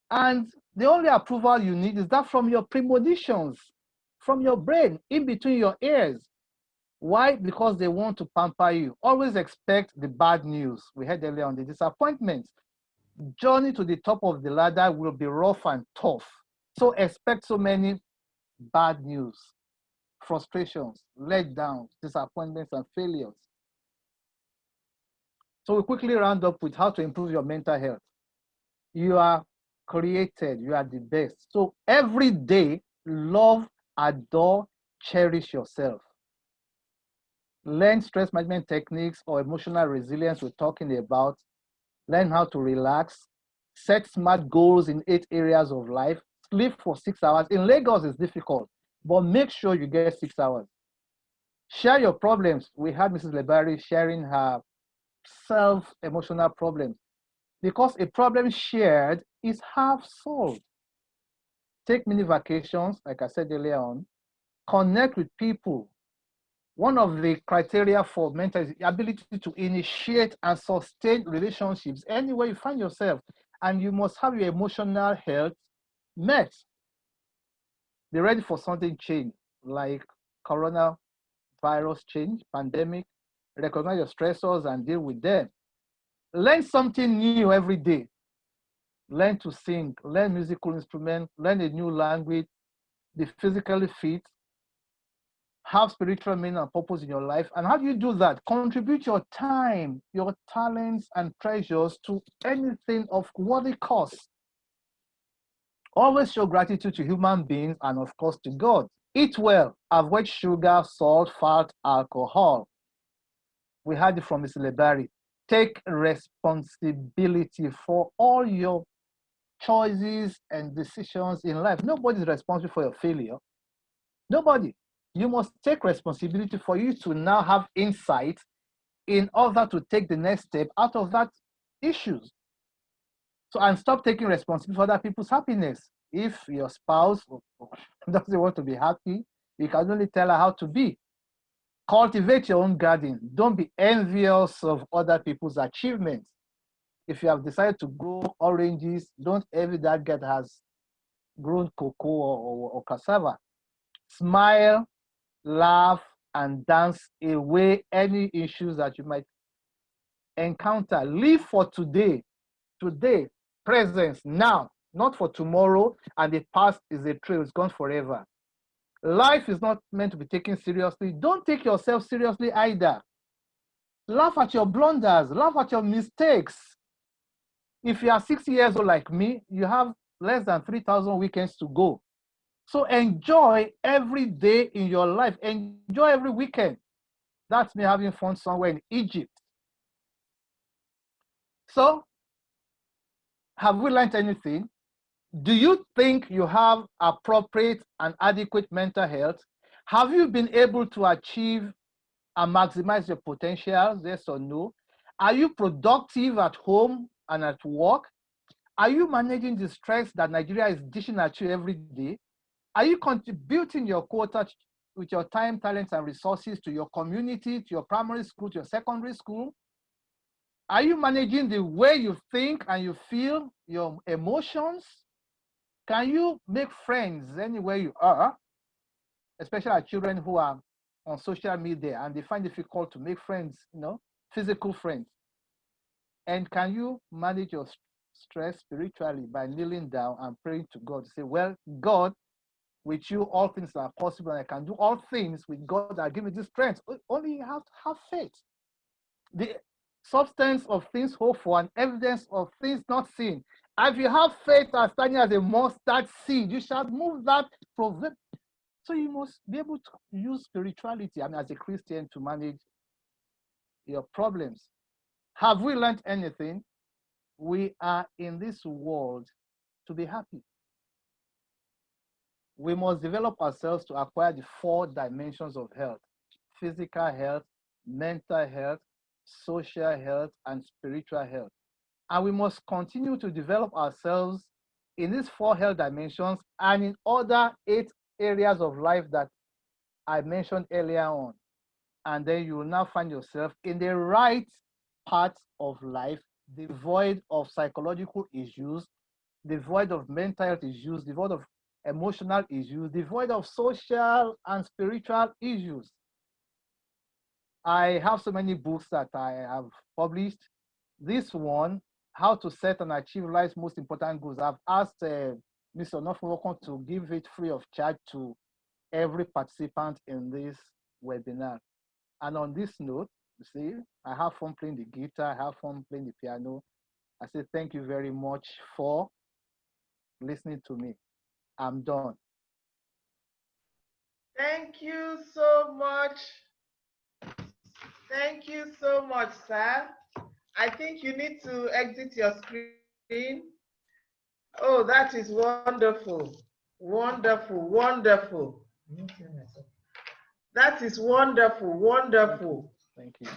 And the only approval you need is that from your premonitions, from your brain, in between your ears. Why? Because they want to pamper you. Always expect the bad news. We heard earlier on the disappointments. Journey to the top of the ladder will be rough and tough. So expect so many bad news, frustrations, letdowns, disappointments, and failures. So we quickly round up with how to improve your mental health. You are created, you are the best. So every day, love, adore, cherish yourself. Learn stress management techniques or emotional resilience we're talking about. Learn how to relax. Set smart goals in 8 areas of life. Sleep for 6 hours. In Lagos, it's difficult, but make sure you get 6 hours. Share your problems. We had Mrs. Lebari sharing her self-emotional problems, because a problem shared is half solved. Take mini vacations, like I said earlier on. Connect with people. One of the criteria for mental is the ability to initiate and sustain relationships anywhere you find yourself. And you must have your emotional health met. Be ready for something change, like coronavirus change, pandemic. Recognize your stressors and deal with them. Learn something new every day. learn to sing, learn musical instrument, learn a new language, be physically fit, have spiritual meaning and purpose in your life. And how do you do that? Contribute your time, your talents, and treasures to anything of worthy cost. Always show gratitude to human beings and, of course, to God. Eat well, avoid sugar, salt, fat, alcohol. We heard it from Mr. Lebari. Take responsibility for all your choices and decisions in life. Nobody is responsible for your failure. Nobody. You must take responsibility for you to now have insight in order to take the next step out of that issues. So, and stop taking responsibility for other people's happiness. If your spouse doesn't want to be happy, you can only tell her how to be. Cultivate your own garden. Don't be envious of other people's achievements. If you have decided to grow oranges, don't envy that guy that has grown cocoa or cassava. Smile, laugh, and dance away any issues that you might encounter. Live for today. Today, presence, now, not for tomorrow, and the past is a trail, it's gone forever. Life is not meant to be taken seriously. Don't take yourself seriously either. Laugh at your blunders, laugh at your mistakes. If you are 60 years old like me, you have less than 3,000 weekends to go. So enjoy every day in your life. Enjoy every weekend. That's me having fun somewhere in Egypt. So, have we learned anything? Do you think you have appropriate and adequate mental health? Have you been able to achieve and maximize your potentials? Yes or no? Are you productive at home and at work? Are you managing the stress that Nigeria is dishing at you every day? Are you contributing your quota with your time, talents, and resources to your community, to your primary school, to your secondary school? Are you managing the way you think and you feel, your emotions? Can you make friends anywhere you are, especially our children who are on social media and they find it difficult to make friends, physical friends? And can you manage your stress spiritually by kneeling down and praying to God to say, well, God, with you all things are possible and I can do all things with God that give me this strength. Only you have to have faith. The substance of things hoped for and evidence of things not seen. If you have faith as tiny as a mustard seed, you shall move that proverb. So you must be able to use spirituality, as a Christian, to manage your problems. Have we learned anything? We are in this world to be happy. We must develop ourselves to acquire the 4 dimensions of health: physical health, mental health, social health, and spiritual health. And we must continue to develop ourselves in these 4 health dimensions and in other 8 areas of life that I mentioned earlier on. And then you will now find yourself in the right part of life, devoid of psychological issues, devoid of mental health issues, devoid of emotional issues, devoid of social and spiritual issues. I have so many books that I have published. This one, How to Set and Achieve Life's Most Important Goals. I've asked Mr. Onafowokan to give it free of charge to every participant in this webinar. And on this note, you see, I have fun playing the guitar, I have fun playing the piano. I say thank you very much for listening to me. I'm done. Thank you so much. Thank you so much, sir. I think you need to exit your screen. Oh, that is wonderful. Wonderful, wonderful. That is wonderful, wonderful. Thank you.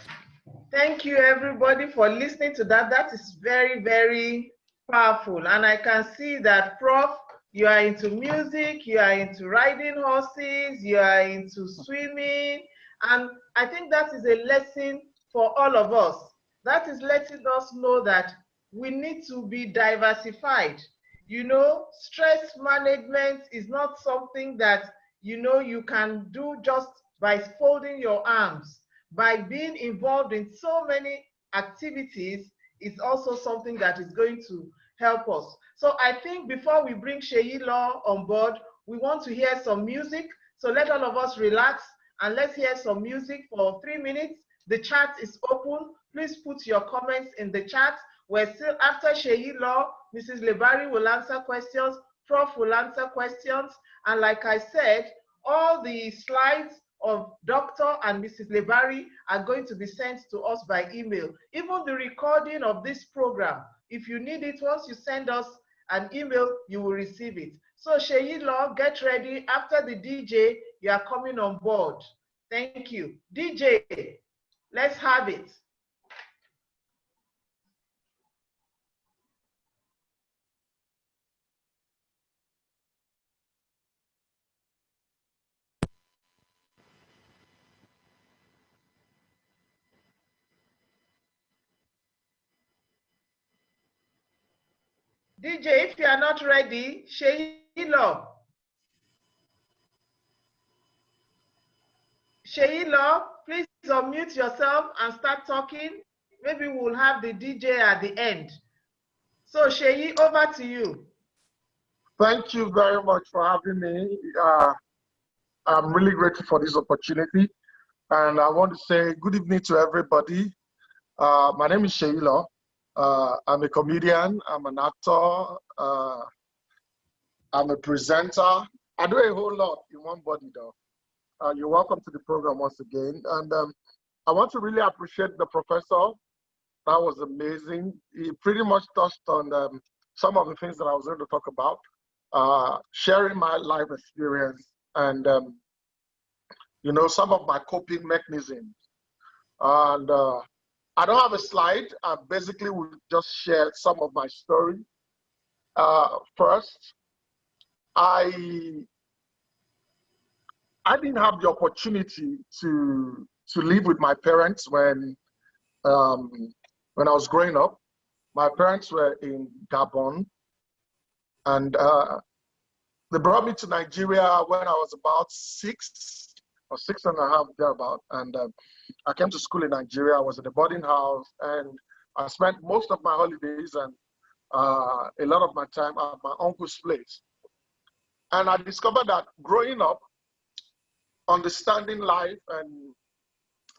Thank you, everybody, for listening to that. That is very, very powerful. And I can see that, Prof, you are into music, you are into riding horses, you are into swimming. And I think that is a lesson for all of us. That is letting us know that we need to be diversified. Stress management is not something that, you can do just by folding your arms. By being involved in so many activities is also something that is going to help us. So I think before we bring Seyi Law on board, we want to hear some music. So let all of us relax and let's hear some music for 3 minutes. The chat is open. Please put your comments in the chat. We're still after Seyi Law. Mrs. Lebari will answer questions. Prof will answer questions. And like I said, all the slides of Dr. and Mrs. Lebari are going to be sent to us by email. Even the recording of this program, if you need it, once you send us an email, you will receive it. So Seyi Law, get ready. After the DJ, you are coming on board. Thank you. DJ, let's have it. DJ, if you are not ready, Seyi Law. Seyi Law, please unmute yourself and start talking. Maybe we'll have the DJ at the end. So Seyi, over to you. Thank you very much for having me. I'm really grateful for this opportunity. And I want to say good evening to everybody. My name is Seyi Law. I'm a comedian, I'm an actor, I'm a presenter. I do a whole lot in one body though. You're welcome to the program once again. And I want to really appreciate the professor. That was amazing. He pretty much touched on some of the things that I was going to talk about, sharing my life experience and, you know, some of my coping mechanisms. And I don't have a slide. I basically will just share some of my story. First, I didn't have the opportunity to live with my parents when I was growing up. My parents were in Gabon, and they brought me to Nigeria when I was about 6 or 6.5 thereabout, and I came to school in Nigeria. I was in a boarding house, and I spent most of my holidays and a lot of my time at my uncle's place. And I discovered that growing up, understanding life and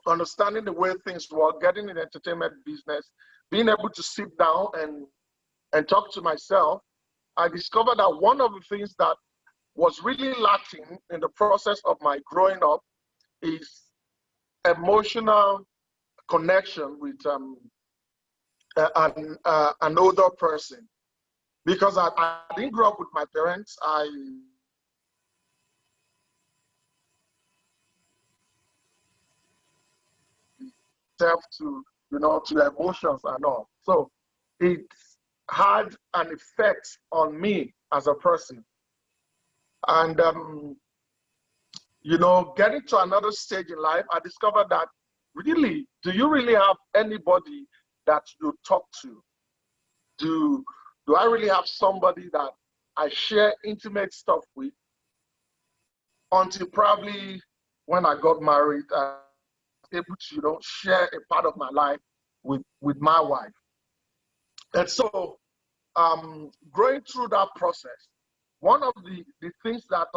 understanding the way things work, getting in the entertainment business, being able to sit down and talk to myself, I discovered that one of the things that was really lacking in the process of my growing up is emotional connection with an older person. Because I didn't grow up with my parents. To, you know, to emotions and all. So it had an effect on me as a person. And, you know, getting to another stage in life, I discovered that really, do you really have anybody that you talk to? Do I really have somebody that I share intimate stuff with? Until probably when I got married, I was able to, you know, share a part of my life with my wife. And so going through that process, one of the things that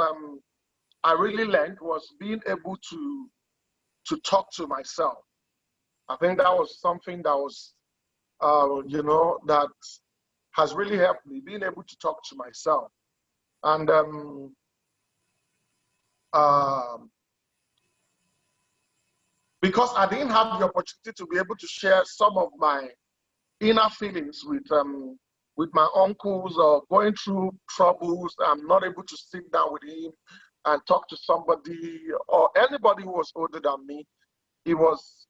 I really learned was being able to talk to myself. I think that was something that was, you know, that has really helped me, being able to talk to myself. And because I didn't have the opportunity to be able to share some of my inner feelings with my uncles or going through troubles, I'm not able to sit down with him and talk to somebody or anybody who was older than me. It was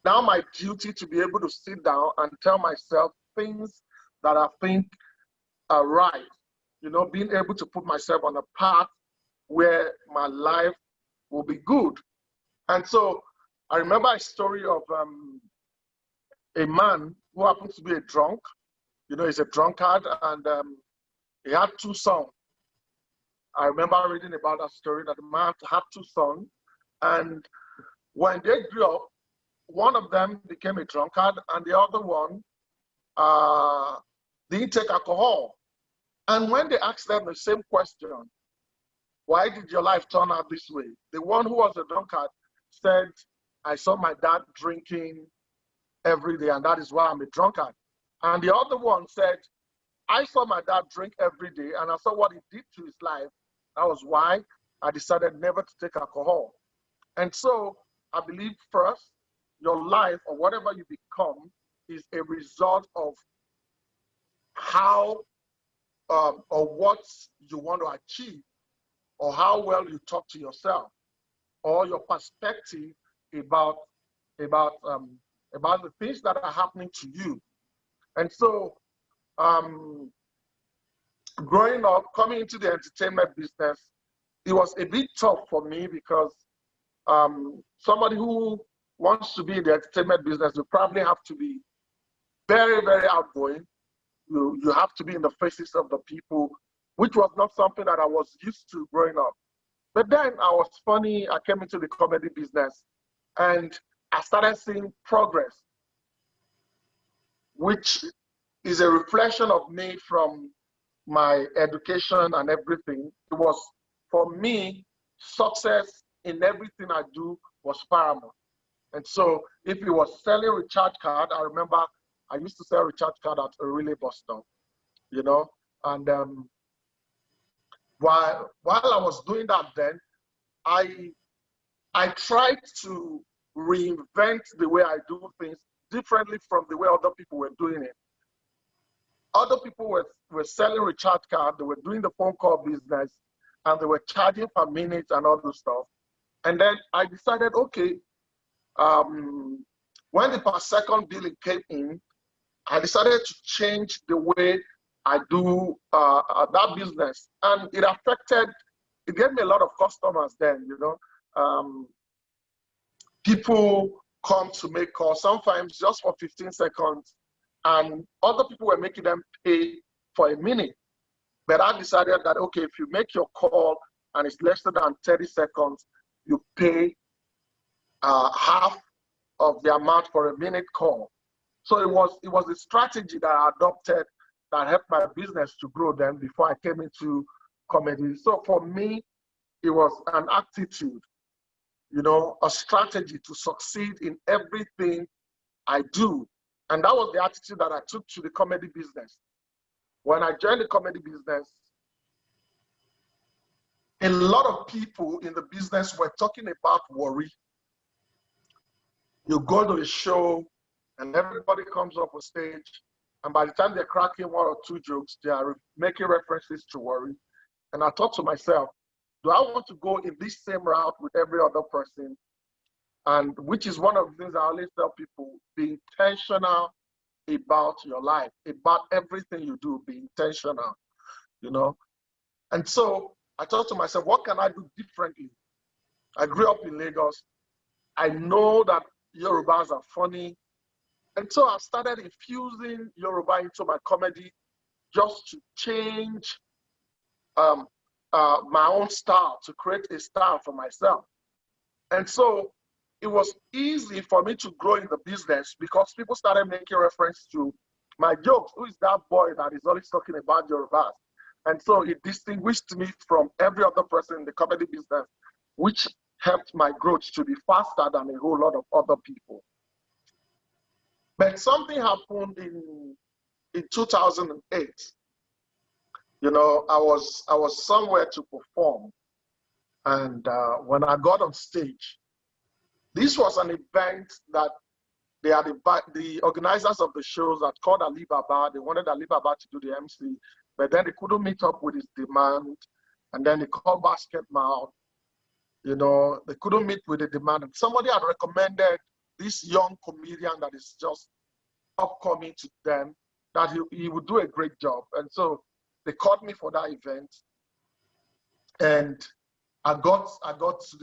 now my duty to be able to sit down and tell myself things that I think are right. You know, being able to put myself on a path where my life will be good. And so I remember a story of a man who happens to be a drunk. You know, he's a drunkard, and he had 2 sons. I remember reading about that story, that the man had 2 sons, and when they grew up, one of them became a drunkard, and the other one, didn't take alcohol. And when they asked them the same question, why did your life turn out this way? The one who was a drunkard said, I saw my dad drinking every day, and that is why I'm a drunkard. And the other one said, I saw my dad drink every day, and I saw what he did to his life. That was why I decided never to take alcohol. And so I believe first, your life or whatever you become is a result of how or what you want to achieve, or how well you talk to yourself, or your perspective about the things that are happening to you. And so growing up, coming into the entertainment business, it was a bit tough for me because somebody who wants to be in the entertainment business, you probably have to be very, very outgoing. You have to be in the faces of the people, which was not something that I was used to growing up. But then I was funny, I came into the comedy business and I started seeing progress, which is a reflection of me from my education and everything. It was, for me, success in everything I do was paramount. And so if it was selling recharge card, I remember I used to sell recharge card at a relay bus stop, you know, and while I was doing that then, I tried to reinvent the way I do things differently from the way other people were doing it. Other people were selling recharge card, they were doing the phone call business, and they were charging per minute and all this stuff. And then I decided, okay, when the per second billing came in, I decided to change the way I do that business. And it gave me a lot of customers then, you know. People come to make calls, sometimes just for 15 seconds, and other people were making them pay for a minute. But I decided that, okay, if you make your call and it's less than 30 seconds, you pay half of the amount for a minute call. So it was a strategy that I adopted that helped my business to grow then before I came into comedy. So for me, it was an attitude, you know, a strategy to succeed in everything I do. And that was the attitude that I took to the comedy business. When I joined the comedy business, a lot of people in the business were talking about worry. You go to the show and everybody comes up on stage, and by the time they're cracking one or two jokes, they are making references to worry. And I thought to myself, do I want to go in this same route with every other person? And which is one of the things I always tell people, be intentional about your life, about everything you do, be intentional, you know? And so I thought to myself, what can I do differently? I grew up in Lagos. I know that Yorubas are funny. And so I started infusing Yoruba into my comedy just to change my own style, to create a style for myself. And so it was easy for me to grow in the business because people started making reference to my jokes. Who is that boy that is always talking about Yorubas? And so it distinguished me from every other person in the comedy business, which helped my growth to be faster than a whole lot of other people. But something happened in 2008. You know, I was somewhere to perform, and when I got on stage, this was an event that the organizers of the shows had called Ali Baba. They wanted Ali Baba to do the MC, but then they couldn't meet up with his demand, and then they called Basket Mouth. You know, they couldn't meet with the demand, and somebody had recommended this young comedian that is just upcoming to them, that he would do a great job. And so they called me for that event, and I got to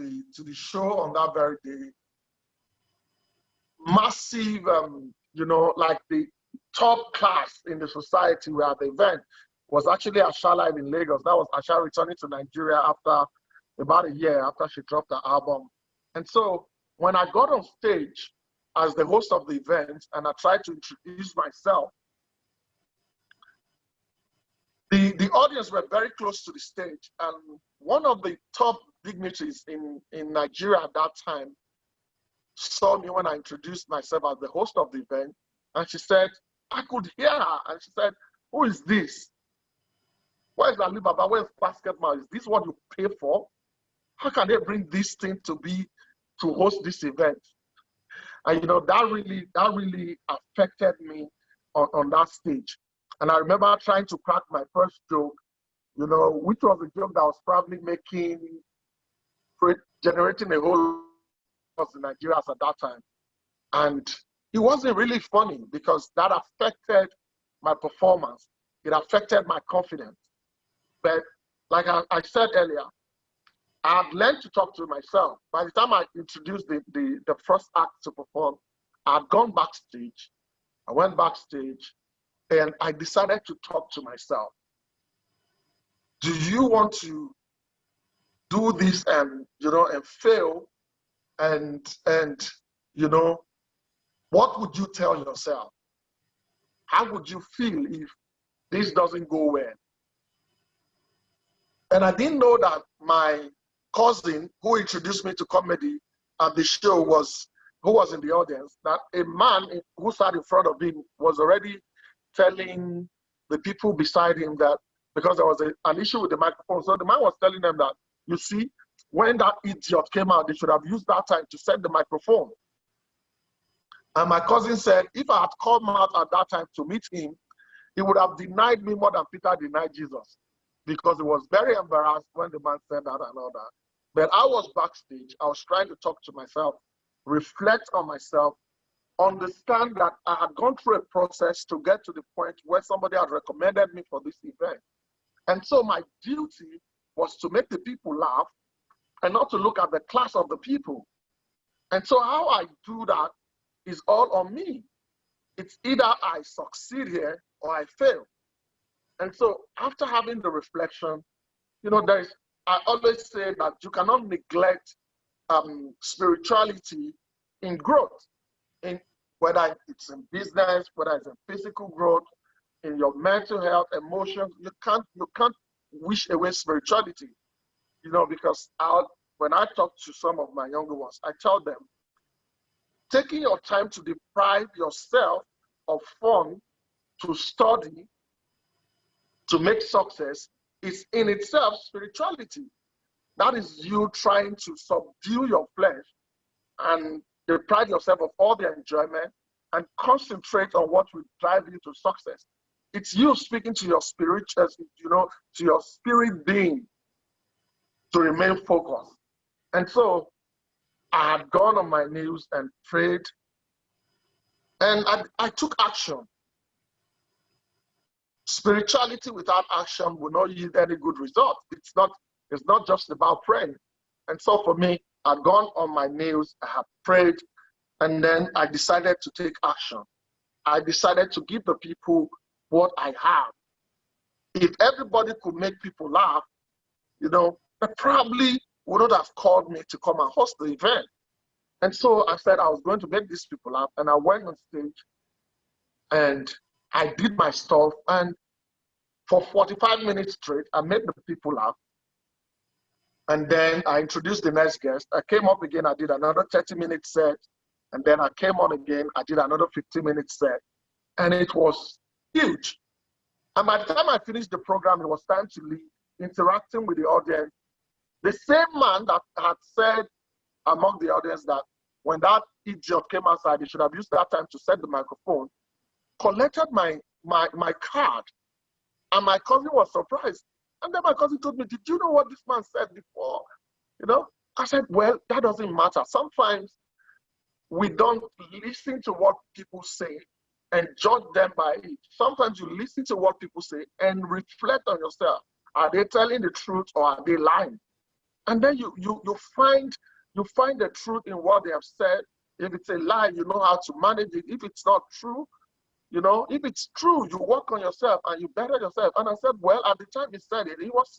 the show on that very day. Massive, you know, like the top class in the society where the event was actually Asha live in Lagos. That was Asha returning to Nigeria after about a year after she dropped her album. And so when I got on stage as the host of the event and I tried to introduce myself, the audience were very close to the stage, and one of the top dignitaries in Nigeria at that time saw me when I introduced myself as the host of the event, and she said, I could hear her, and she said, who is this? Where's Ali Baba? Where's basketball? Is this what you pay for? How can they bring this thing to host this event? And that really affected me on that stage. And I remember trying to crack my first joke, which was a joke that was probably generating a whole lot in Nigeria at that time. And it wasn't really funny because that affected my performance. It affected my confidence. But like I said earlier, I had learned to talk to myself. By the time I introduced the first act to perform, I had gone backstage. I went backstage and I decided to talk to myself. Do you want to do this and fail? And what would you tell yourself? How would you feel if this doesn't go well? And I didn't know that my cousin who introduced me to comedy at the show who was in the audience, that a man who sat in front of him was already telling the people beside him that, because there was an issue with the microphone. So the man was telling them that, you see, when that idiot came out, they should have used that time to set the microphone. And my cousin said, if I had come out at that time to meet him, he would have denied me more than Peter denied Jesus, because he was very embarrassed when the man said that and all that. But I was backstage. I was trying to talk to myself, reflect on myself, understand that I had gone through a process to get to the point where somebody had recommended me for this event. And so my duty was to make the people laugh and not to look at the class of the people. And so how I do that is all on me. It's either I succeed here or I fail. And so after having the reflection, I always say that you cannot neglect spirituality in growth, whether it's in business, whether it's in physical growth, in your mental health, emotions. You can't wish away spirituality, because when I talk to some of my younger ones, I tell them, taking your time to deprive yourself of fun, to study, to make success, is in itself spirituality. That is you trying to subdue your flesh and deprive yourself of all the enjoyment and concentrate on what will drive you to success. It's you speaking to your spirit, to your spirit being to remain focused. And so I had gone on my knees and prayed, and I took action. Spirituality without action will not yield any good result. It's not just about praying. And so for me, I'd gone on my knees, I had prayed, and then I decided to take action. I decided to give the people what I have. If everybody could make people laugh, they probably would not have called me to come and host the event. And so I said I was going to make these people laugh, and I went on stage and I did my stuff, and for 45 minutes straight, I made the people laugh. And then I introduced the next guest. I came up again, I did another 30-minute set. And then I came on again, I did another 15-minute set. And it was huge. And by the time I finished the program, it was time to leave, interacting with the audience. The same man that had said among the audience that when that idiot came outside, he should have used that time to set the microphone, collected my card. And my cousin was surprised. And then my cousin told me, did you know what this man said before? I said, well, that doesn't matter. Sometimes we don't listen to what people say and judge them by it. Sometimes you listen to what people say and reflect on yourself. Are they telling the truth or are they lying? And then you find the truth in what they have said. If it's a lie, you know how to manage it. If it's not true, if it's true, you work on yourself and you better yourself. And I said, well, at the time he said it, he was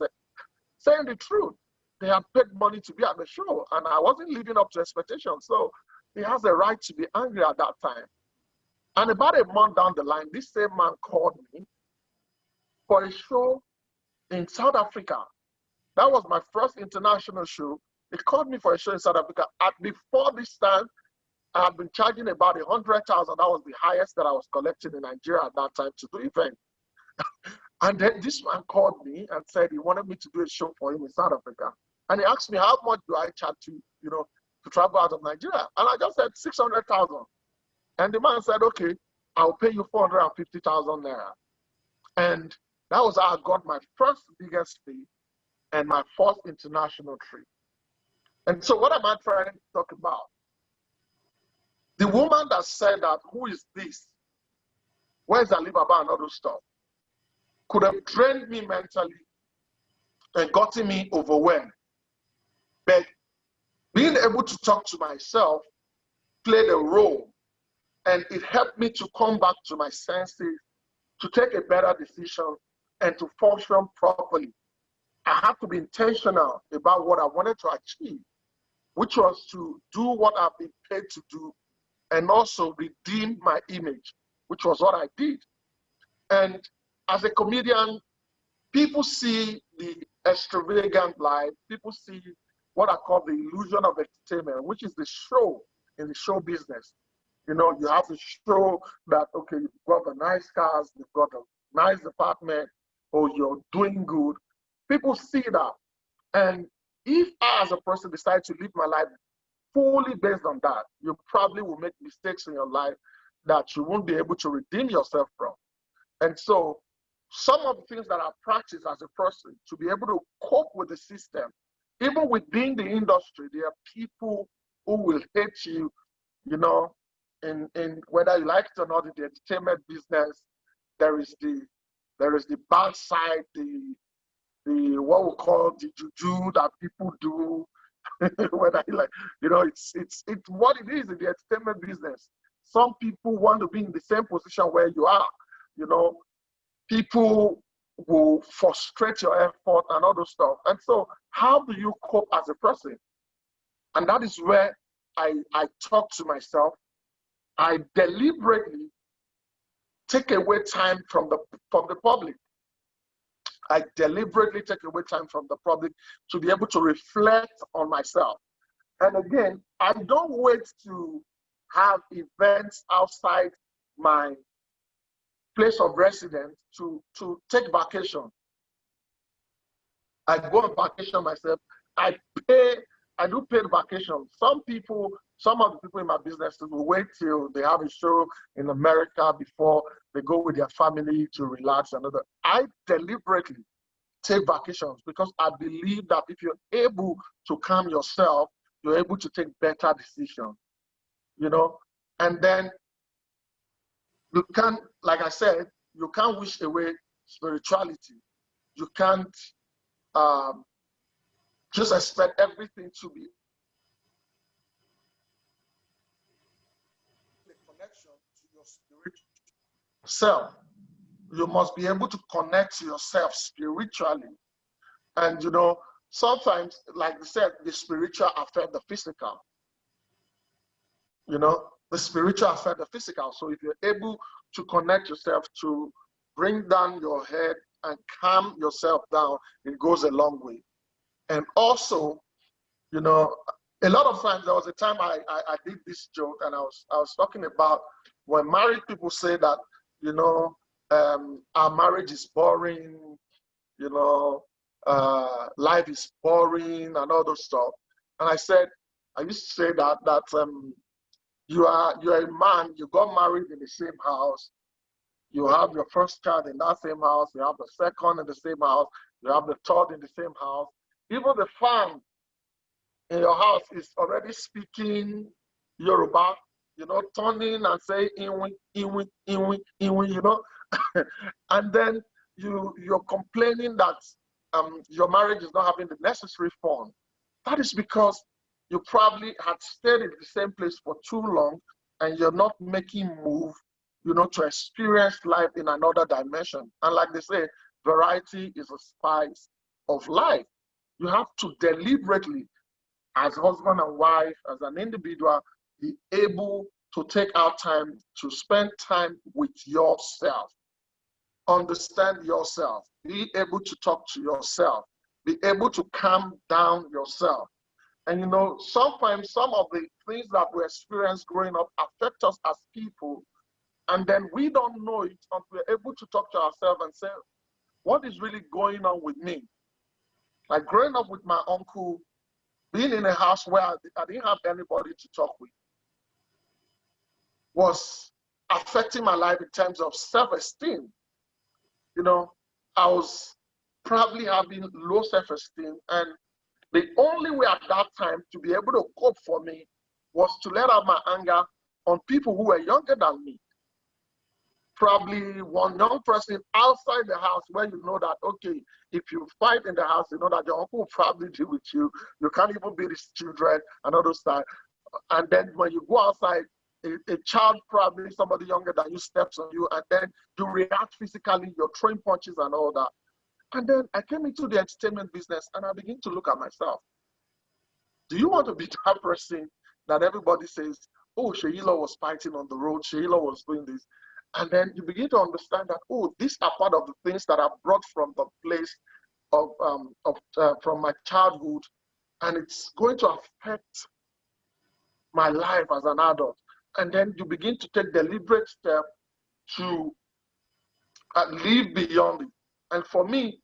saying the truth. They had paid money to be at the show, and I wasn't living up to expectations. So he has a right to be angry at that time. And about a month down the line, this same man called me for a show in South Africa. That was my first international show. They called me for a show in South Africa. Before this time, I had been charging about 100,000. That was the highest that I was collecting in Nigeria at that time to do events. And then this man called me and said he wanted me to do a show for him in South Africa. And he asked me, how much do I charge to, to travel out of Nigeria? And I just said 600,000. And the man said, okay, I'll pay you 450,000 naira. And that was how I got my first biggest fee and my first international trip. And so what am I trying to talk about? The woman that said that, who is this? Where's Alibaba and all those stuff? Could have drained me mentally and gotten me overwhelmed. But being able to talk to myself played a role, and it helped me to come back to my senses, to take a better decision, and to function properly. I had to be intentional about what I wanted to achieve, which was to do what I've been paid to do, and also redeem my image, which was what I did. And as a comedian, people see the extravagant life, people see what I call the illusion of entertainment, which is the show in the show business. You have to show that, okay, you've got the nice cars, you've got a nice apartment, or you're doing good. People see that. And if I, as a person, decide to live my life fully based on that, you probably will make mistakes in your life that you won't be able to redeem yourself from. And so some of the things that I practice as a person to be able to cope with the system, even within the industry, there are people who will hate you, in whether you like it or not, in the entertainment business, there is the bad side, the what we call the juju that people do, whether you like, it's what it is in the entertainment business. Some people want to be in the same position where you are, people will frustrate your effort and all those stuff. And so how do you cope as a person? And that is where I talk to myself. I deliberately take away time from the public. I deliberately take away time from the public to be able to reflect on myself. And again, I don't wait to have events outside my place of residence to take vacation. I go on vacation myself. I do paid vacation. Some of the people in my business will wait till they have a show in America before they go with their family to relax and other. I deliberately take vacations because I believe that if you're able to calm yourself, you're able to take better decisions, and then you can't, like I said, you can't wish away spirituality. You can't just expect everything to be a connection to your spiritual self. You must be able to connect to yourself spiritually. And sometimes, like I said, the spiritual affect the physical. The spiritual affect the physical. So if you're able to connect yourself, to bring down your head and calm yourself down, it goes a long way. And also, a lot of times there was a time I did this joke, and I was talking about when married people say that, our marriage is boring, life is boring and all those stuff. And I used to say that you're a man, you got married in the same house, you have your first child in that same house, you have the second in the same house, you have the third in the same house. Even the fan in your house is already speaking Yoruba, turning and saying iwi, iwi, iwi, iwi, and then you're complaining that your marriage is not having the necessary fun. That is because you probably had stayed in the same place for too long and you're not making move, to experience life in another dimension. And like they say, variety is a spice of life. You have to deliberately, as husband and wife, as an individual, be able to take out time to spend time with yourself. understand yourself, be able to talk to yourself, be able to calm down yourself. And you know, sometimes some of the things that we experience growing up affect us as people, and then we don't know it until we're able to talk to ourselves and say, what is really going on with me? Like growing up with my uncle, being in a house where I didn't have anybody to talk with was affecting my life in terms of self-esteem. You know, I was probably having low self-esteem, and the only way at that time to be able to cope for me was to let out my anger on people who were younger than me. Probably one young person outside the house where you know that, okay, if you fight in the house, you know that your uncle will probably deal with you. You can't even beat his children and all those stuff. And then when you go outside, a child, probably somebody younger than you, steps on you, and then you react physically, you're throwing punches and all that. And then I came into the entertainment business and I begin to look at myself. Do you want to be that person that everybody says, oh, Seyi Law was fighting on the road, Seyi Law was doing this? And then you begin to understand that, oh, these are part of the things that are brought from the place from my childhood, and it's going to affect my life as an adult. And then you begin to take deliberate steps to live beyond it. And for me,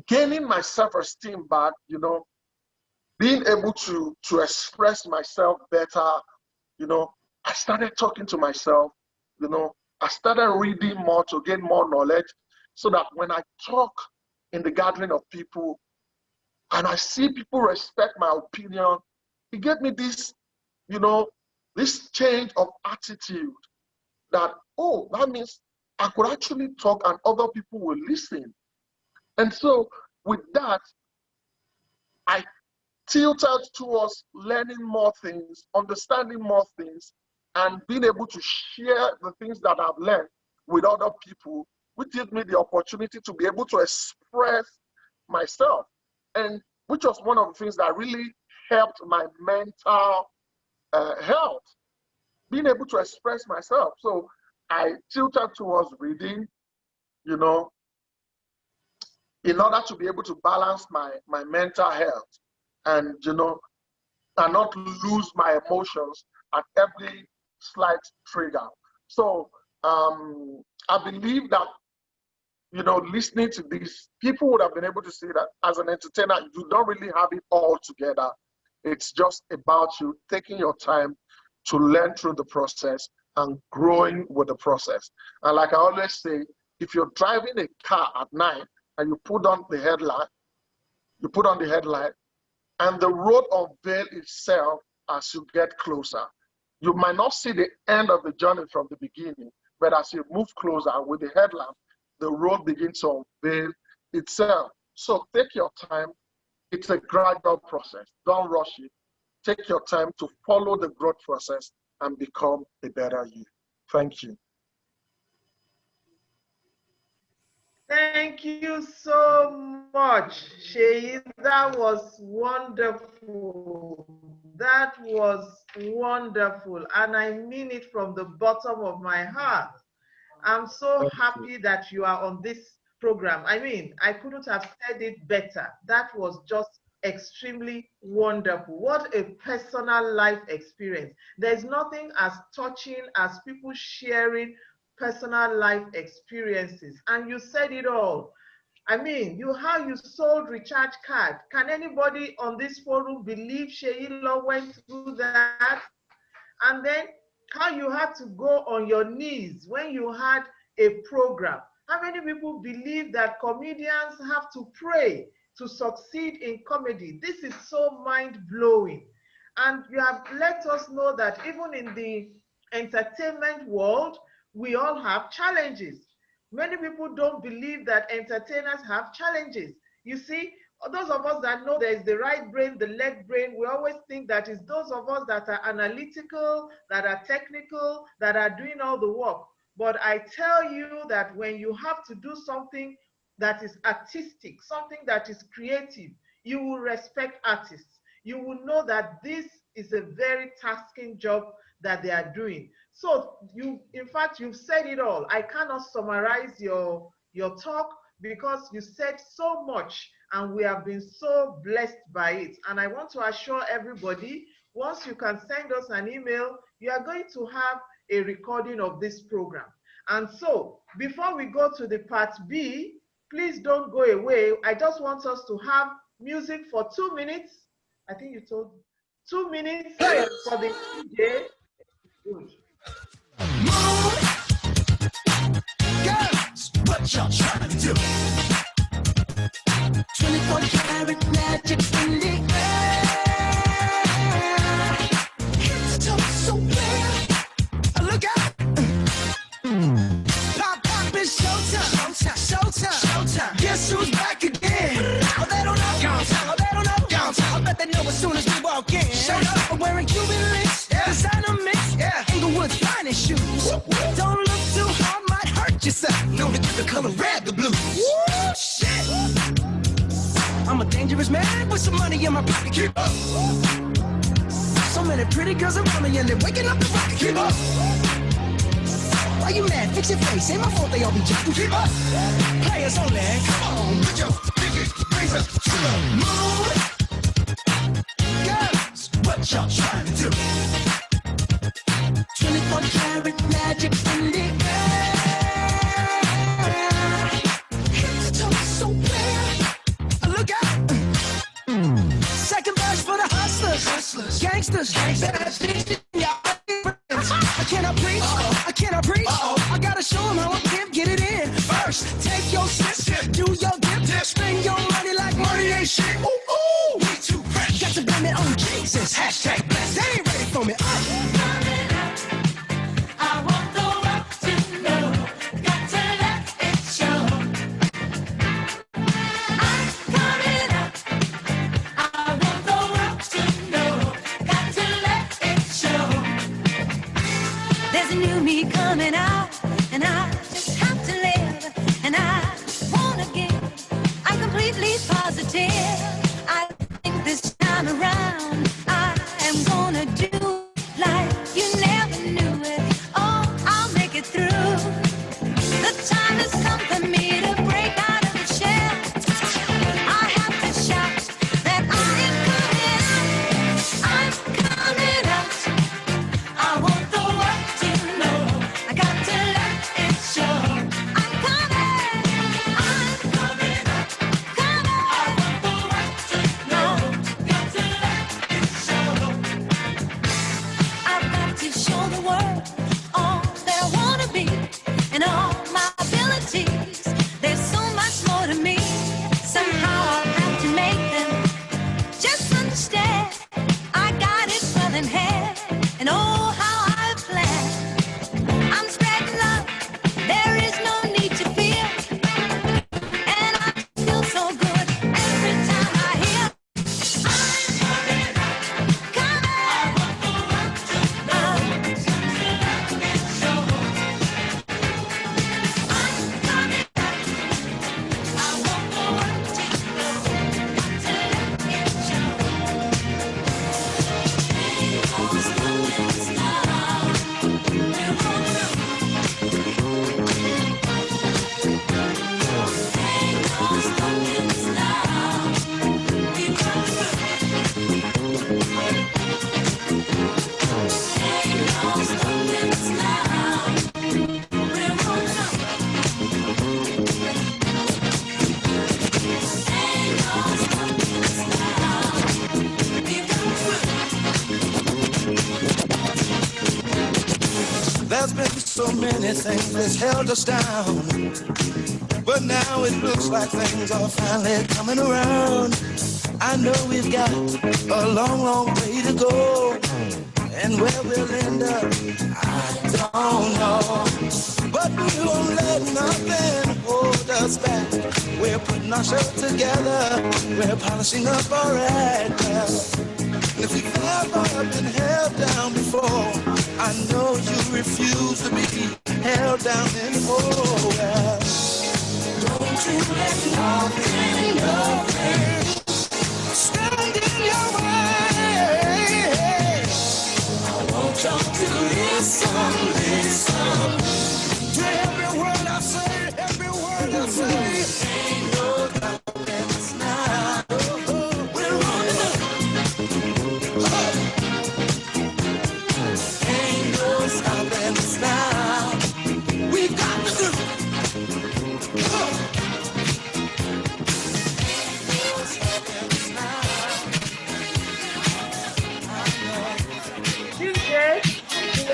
gaining my self-esteem back, you know, being able to express myself better, you know, I started talking to myself, you know, I started reading more to gain more knowledge, so that when I talk in the gathering of people and I see people respect my opinion, it gave me this, you know, this change of attitude that, oh, that means I could actually talk and other people will listen. And so with that, I tilted towards learning more things, understanding more things, and being able to share the things that I've learned with other people, which gives me the opportunity to be able to express myself. And which was one of the things that really helped my mental health, being able to express myself. So I tilted towards reading, you know, in order to be able to balance my mental health and, you know, and not lose my emotions at every slight trigger. So I believe that, you know, listening to this, people would have been able to see that as an entertainer, you don't really have it all together. It's just about you taking your time to learn through the process and growing with the process. And like I always say, if you're driving a car at night and you put on the headlight, and the road unveils itself as you get closer. You might not see the end of the journey from the beginning, but as you move closer with the headlamp, the road begins to unveil itself. So take your time. It's a gradual process. Don't rush it. Take your time to follow the growth process and become a better you. Thank you. Thank you so much, Seyi. That was wonderful. That was wonderful. And I mean it from the bottom of my heart. I'm so happy that you are on this program. I mean, I couldn't have said it better. That was just extremely wonderful. What a personal life experience. There's nothing as touching as people sharing personal life experiences. And you said it all. I mean, how you sold recharge card. Can anybody on this forum believe Seyi Law went through that? And then how you had to go on your knees when you had a program. How many people believe that comedians have to pray to succeed in comedy? This is so mind-blowing. And you have let us know that even in the entertainment world, we all have challenges. Many people don't believe that entertainers have challenges. You see, those of us that know there is the right brain, the left brain, we always think that it's those of us that are analytical, that are technical, that are doing all the work. But I tell you that when you have to do something that is artistic, something that is creative, you will respect artists. You will know that this is a very tasking job that they are doing. So in fact, you've said it all. I cannot summarize your talk because you said so much and we have been so blessed by it. And I want to assure everybody, once you can send us an email, you are going to have a recording of this program. And so before we go to the part B, please don't go away. I just want us to have music for 2 minutes. I think you told 2 minutes for the DJ. Good. Girls, what y'all trying to do? 24 karat magic in the air. It's so clear. Look out. Pop, it's showtime. Guess who's back again? Oh, they don't know. I bet they know as soon as we walk in. Showed up, I'm wearing Cuban links, designer mix, Inglewood's finest shoes. Don't look too hard, might hurt yourself. Known to get the color red, the blue. Shit. I'm a dangerous man with some money in my pocket. Keep up. So many pretty girls around me and they're waking up the rocket. Keep up. Why you mad? Fix your face. Ain't my fault they all be jacking. Keep up. Players only. Come on, put your pinky rings up to the moon. Girls, what y'all trying to do? 24 karat magic in the air. It's so clear. Look out. Second verse for the hustlers. Gangsters. Bad bitches. I cannot preach. I gotta show them how a pimp get it in. First, take your sip, do your dip, spend your money like money ain't shit. Ooh, we too fresh. Got to blame it on Jesus. Hashtag blessed. They ain't ready for me. Coming out, I want the world to know. Got to let it show. I'm coming out, I want the world to know. Got to let it show. There's a new me coming out, and I just have to live, and I wanna give. I'm completely positive. I think this time around I am gonna do like you never knew it. Oh, I'll make it through. The time has come for me to break out of the shell. I have to shout that I'm coming out. I want the world to know. I got to let it show. I'm coming out. I want the world to know. Got to let it show. I've got to show the world all that I want to be and all my abilities. There's so much more to me. Somehow I'll have to make them just understand. I got it well in hand, and oh, how I plan. I'm spreading love. There is no need to fear, and I feel so good every time I hear. I'm coming out. I want the world to know. Got to let it show. I'm coming out. I want the world to know. Got to let it show. Ain't no stopping us now. We're rolling up. Ain't no stopping us now. We're rolling up. Ain't no stopping us now. We're rolling up. Ain't no stopping us now. We're rolling up. There's been so many things that's held us down, but now it looks like things are finally coming around. I know we've got a long, long way to go, and where we'll end up, I don't know. But we won't let nothing hold us back. We're putting ourselves together, we're polishing up our act now. If you've ever been held down before, I know you refuse to be held down anymore. Well, don't you let nothing stand in your way. I want y'all to live. someday, some. To every word I say, every word I say, ain't no doubt that it's now. We're rolling up. Ain't no stopping us now. We got the groove. DJ, DJ.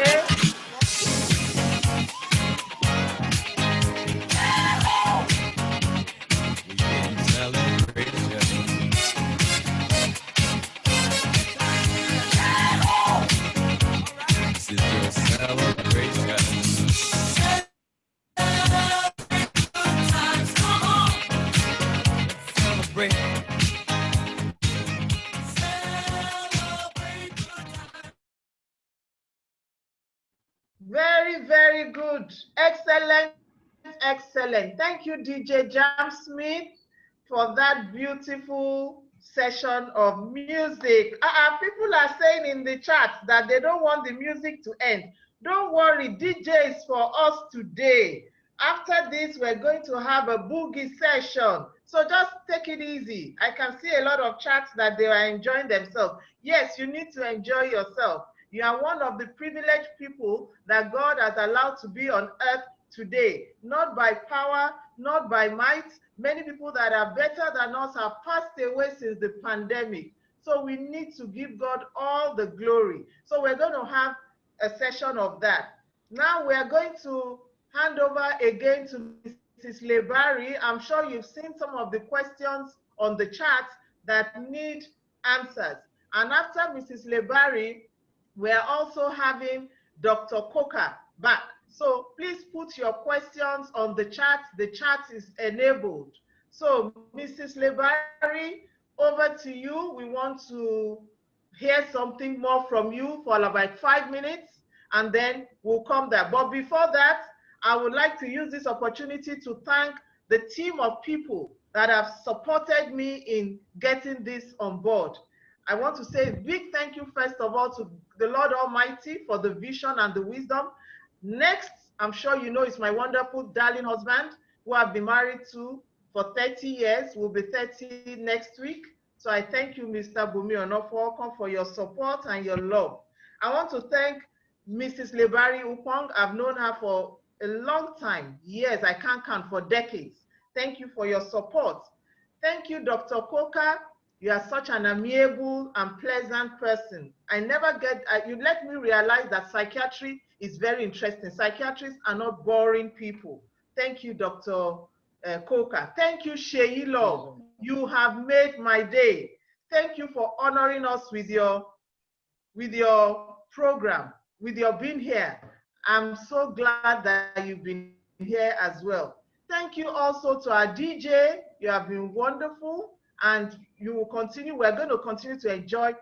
This is your celebration. Celebrate. Very, very good. Excellent, excellent. Thank you, DJ Jam Smith, for that beautiful session of music. People are saying in the chat that they don't want the music to end. Don't worry, DJ is for us today. After this, we're going to have a boogie session. So just take it easy. I can see a lot of chats that they are enjoying themselves. Yes, you need to enjoy yourself. You are one of the privileged people that God has allowed to be on earth today. Not by power, not by might. Many people that are better than us have passed away since the pandemic. So we need to give God all the glory. So we're going to have a session of that. Now we are going to hand over again to Mrs. Lebari. I'm sure you've seen some of the questions on the chat that need answers. And after Mrs. Lebari, we're also having Dr. Coker back. So please put your questions on the chat. The chat is enabled. So Mrs. Lebari, over to you. We want to hear something more from you for about 5 minutes, and then we'll come there. But before that, I would like to use this opportunity to thank the team of people that have supported me in getting this on board. I want to say a big thank you, first of all, to the Lord Almighty for the vision and the wisdom. Next, I'm sure you know, is my wonderful, darling husband, who I've been married to for 30 years. We'll be 30 next week. So I thank you, Mr. Rotimi Onafowokan, for your support and your love. I want to thank Mrs. Lebari Edo-Ukpong. I've known her for a long time, years, I can't count, for decades. Thank you for your support. Thank you, Dr. Coker. You are such an amiable and pleasant person. I never get, you let me realize that psychiatry is very interesting. Psychiatrists are not boring people. Thank you, Dr. Coker. Thank you, Seyi Law. You have made my day. Thank you for honoring us with your program, with your being here. I'm so glad that you've been here as well. Thank you also to our DJ. You have been wonderful, and you will continue. We're going to continue to enjoy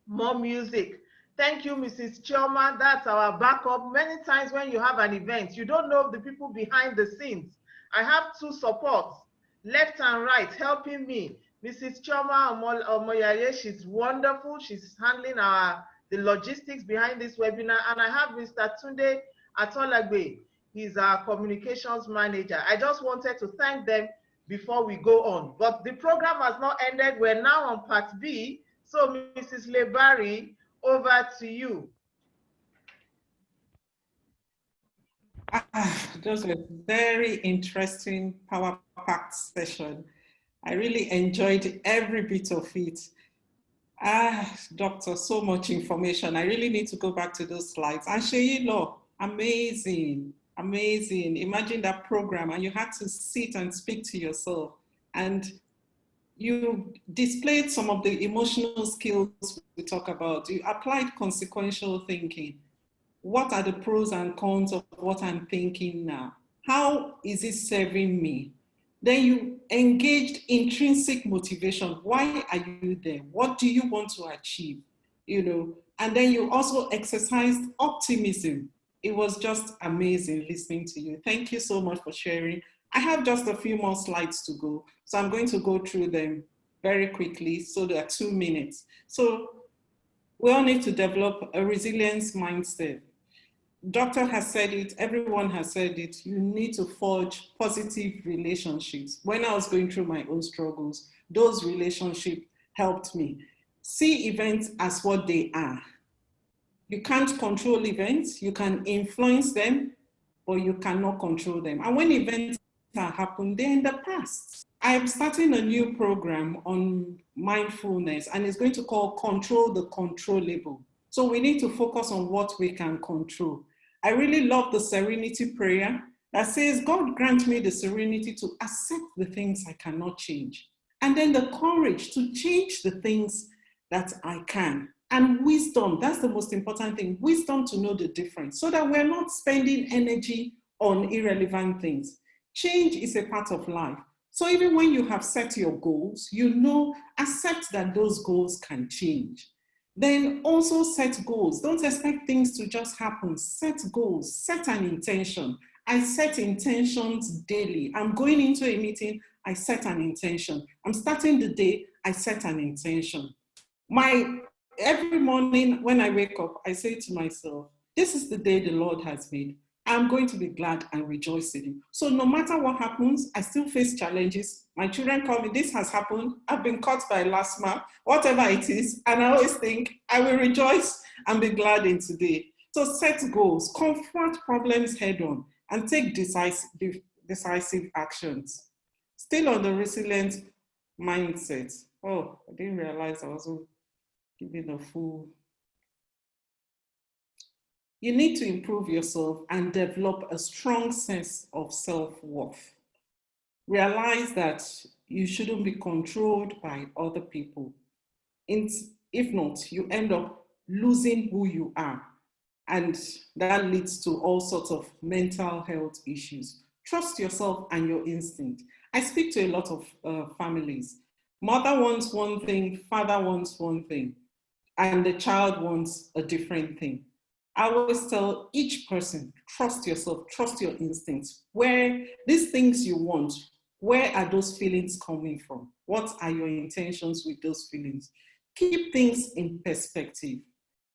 more music. Thank you, Mrs. Chioma. That's our backup. Many times when you have an event, you don't know the people behind the scenes. I have two supports, left and right, helping me. Mrs. Chioma Omoyaye, she's wonderful. She's handling the logistics behind this webinar. And I have Mr. Tunde Atolagbe. He's our communications manager. I just wanted to thank them before we go on. But the program has not ended. We're now on part B. So Mrs. Lebari, over to you. Just a very interesting, power-packed session. I really enjoyed every bit of it. Doctor, so much information. I really need to go back to those slides. And Seyi Law, amazing, amazing. Imagine that program, and you had to sit and speak to yourself. And you displayed some of the emotional skills we talk about. You applied consequential thinking. What are the pros and cons of what I'm thinking now? How is it serving me? Then you engaged intrinsic motivation. Why are you there? What do you want to achieve? You know, and then you also exercised optimism. It was just amazing listening to you. Thank you so much for sharing. I have just a few more slides to go, so I'm going to go through them very quickly. So there are 2 minutes. So we all need to develop a resilience mindset. Doctor has said it, everyone has said it, you need to forge positive relationships. When I was going through my own struggles, those relationships helped me. See events as what they are. You can't control events, you can influence them, but you cannot control them. And when events are happening, they're in the past. I am starting a new program on mindfulness, and it's going to call Control the Controllable. So we need to focus on what we can control. I really love the serenity prayer that says, God grant me the serenity to accept the things I cannot change, and then the courage to change the things that I can. And wisdom, that's the most important thing, wisdom to know the difference so that we're not spending energy on irrelevant things. Change is a part of life. So even when you have set your goals, you know, accept that those goals can change. Then also set goals. Don't expect things to just happen. Set goals, set an intention. I set intentions daily. I'm going into a meeting, I set an intention. I'm starting the day, I set an intention. Every morning when I wake up, I say to myself, this is the day the Lord has made. I'm going to be glad and rejoice in it. So no matter what happens, I still face challenges. My children call me, this has happened. I've been caught by last month, whatever it is. And I always think I will rejoice and be glad in today. So set goals, confront problems head on, and take decisive actions. Still on the resilient mindset. Oh, I didn't realize I was giving a full. You need to improve yourself and develop a strong sense of self-worth. Realize that you shouldn't be controlled by other people. If not, you end up losing who you are. And that leads to all sorts of mental health issues. Trust yourself and your instinct. I speak to a lot of families. Mother wants one thing, father wants one thing, and the child wants a different thing. I always tell each person, trust yourself, trust your instincts. Where these things you want, where are those feelings coming from? What are your intentions with those feelings? Keep things in perspective.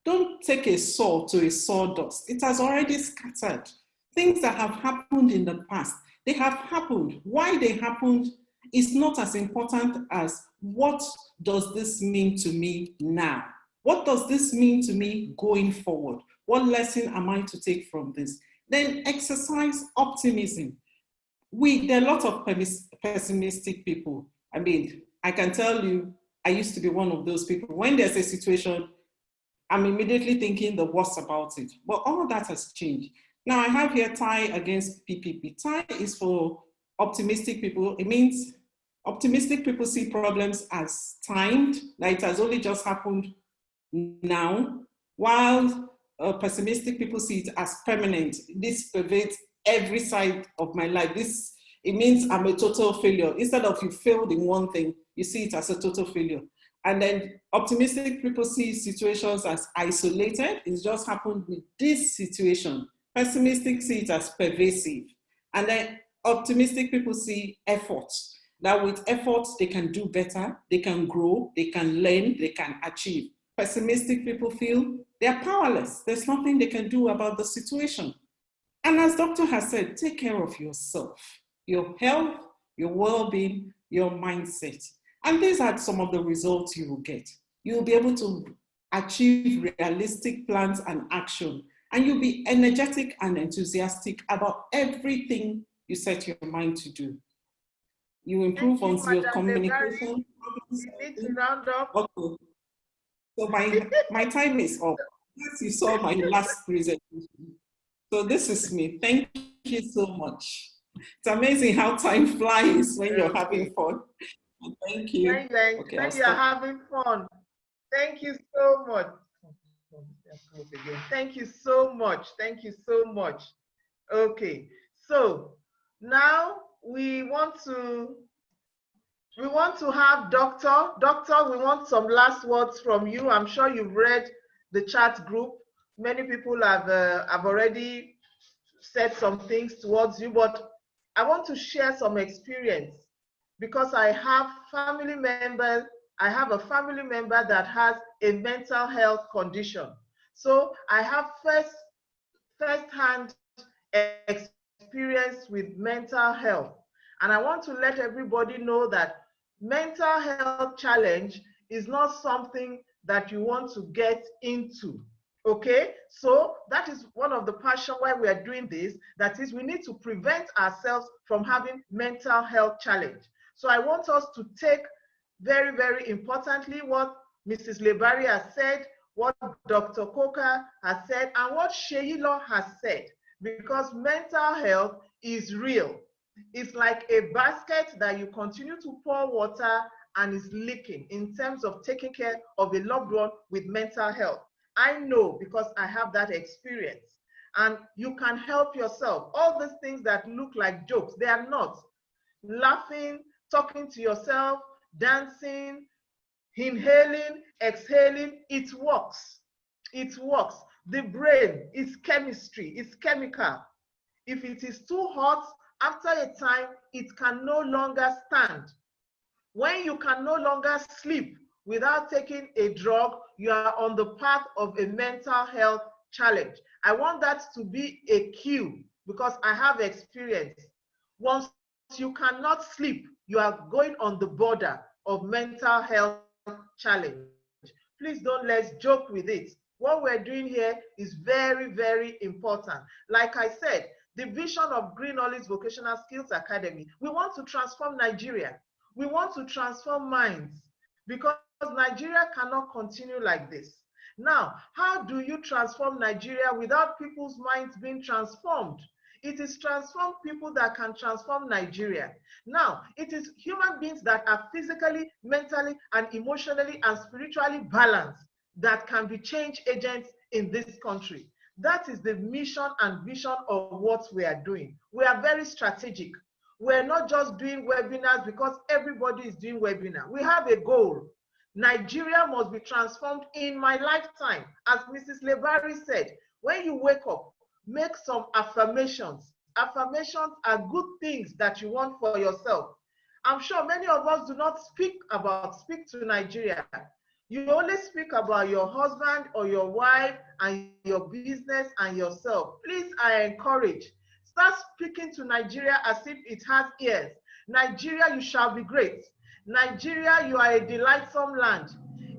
Don't take a saw to a sawdust. It has already scattered. Things that have happened in the past, they have happened. Why they happened is not as important as what does this mean to me now? What does this mean to me going forward? What lesson am I to take from this? Then exercise optimism. There are a lot of pessimistic people. I mean, I can tell you, I used to be one of those people. When there's a situation, I'm immediately thinking the worst about it. But all that has changed. Now I have here TIE against PPP. TIE is for optimistic people. It means optimistic people see problems as timed, that it has only just happened now, while pessimistic people see it as permanent. This pervades every side of my life. It means I'm a total failure. Instead of you failed in one thing, you see it as a total failure. And then optimistic people see situations as isolated. It's just happened with this situation. Pessimistic see it as pervasive. And then optimistic people see effort. That with effort, they can do better, they can grow, they can learn, they can achieve. Pessimistic people feel they're powerless. There's nothing they can do about the situation. And as Doctor has said, take care of yourself, your health, your well-being, your mindset. And these are some of the results you will get. You'll be able to achieve realistic plans and action, and you'll be energetic and enthusiastic about everything you set your mind to do. You improve on your communication. You need to round up. Okay. So my time is up. Yes, you saw my last presentation. So this is me. Thank you so much. It's amazing how time flies when you're having fun. Thank you. When you're having fun. Thank you so much. Thank you so much. Thank you so much. Okay, so now we want to have Doctor. Doctor, we want some last words from you. I'm sure you've read the chat group. Many people have already said some things towards you, but I want to share some experience because I have family members. I have a family member that has a mental health condition. So I have first-hand experience with mental health. And I want to let everybody know that mental health challenge is not something that you want to get into. Okay, so that is one of the passion why we are doing this. That is, we need to prevent ourselves from having mental health challenge. So I want us to take very, very importantly what Mrs. Lebari has said, what Dr. Coker has said, and what Seyi Law has said, because mental health is real. It's like a basket that you continue to pour water and is leaking in terms of taking care of a loved one with mental health. I know because I have that experience. And you can help yourself. All these things that look like jokes, they are not. Laughing, talking to yourself, dancing, inhaling, exhaling, it works. It works. The brain is chemistry, it's chemical. If it is too hot, after a time, it can no longer stand. When you can no longer sleep without taking a drug, you are on the path of a mental health challenge. I want that to be a cue because I have experience. Once you cannot sleep, you are going on the border of mental health challenge. Please don't let's joke with it. What we're doing here is very, very important. Like I said, the vision of Green Olives Vocational Skills Academy, we want to transform Nigeria. We want to transform minds because Nigeria cannot continue like this. Now, how do you transform Nigeria without people's minds being transformed? It is transform people that can transform Nigeria. Now, it is human beings that are physically, mentally, and emotionally and spiritually balanced that can be change agents in this country. That is the mission and vision of what we are doing. We are very strategic. We're not just doing webinars because everybody is doing webinar. We have a goal. Nigeria must be transformed in my lifetime. As Mrs. Lebari said, when you wake up, make some affirmations. Affirmations are good things that you want for yourself. I'm sure many of us do not speak to Nigeria. You only speak about your husband or your wife and your business and yourself. Please, I encourage. Start speaking to Nigeria as if it has ears. Nigeria, you shall be great. Nigeria, you are a delightsome land.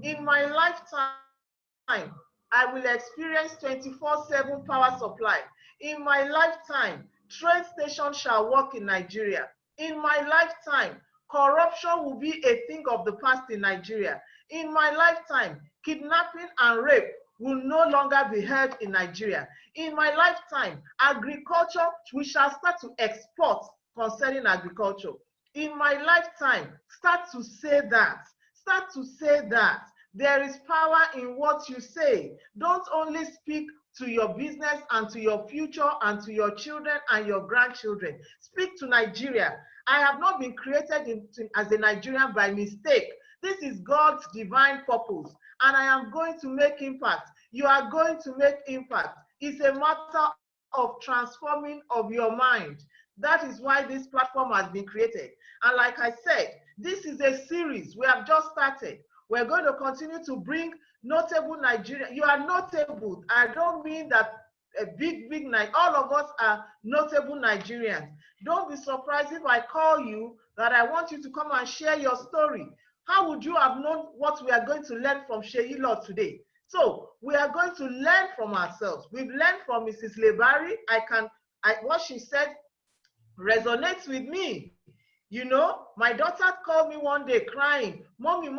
In my lifetime, I will experience 24/7 power supply. In my lifetime, train stations shall work in Nigeria. In my lifetime, corruption will be a thing of the past in Nigeria. In my lifetime, kidnapping and rape will no longer be held in Nigeria. In my lifetime, agriculture, we shall start to export concerning agriculture. In my lifetime, start to say that. Start to say that. There is power in what you say. Don't only speak to your business and to your future and to your children and your grandchildren. Speak to Nigeria. I have not been created as a Nigerian by mistake. This is God's divine purpose, and I am going to make impact. You are going to make impact. It's a matter of transforming of your mind. That is why this platform has been created. And like I said, this is a series. We have just started. We're going to continue to bring notable Nigerians. You are notable. I don't mean that a big night. All of us are notable Nigerians. Don't be surprised if I call you that I want you to come and share your story. How would you have known what we are going to learn from Seyi Law today? So we are going to learn from ourselves. We've learned from Mrs. Lebari. What she said resonates with me. You know, my daughter called me one day crying, mommy,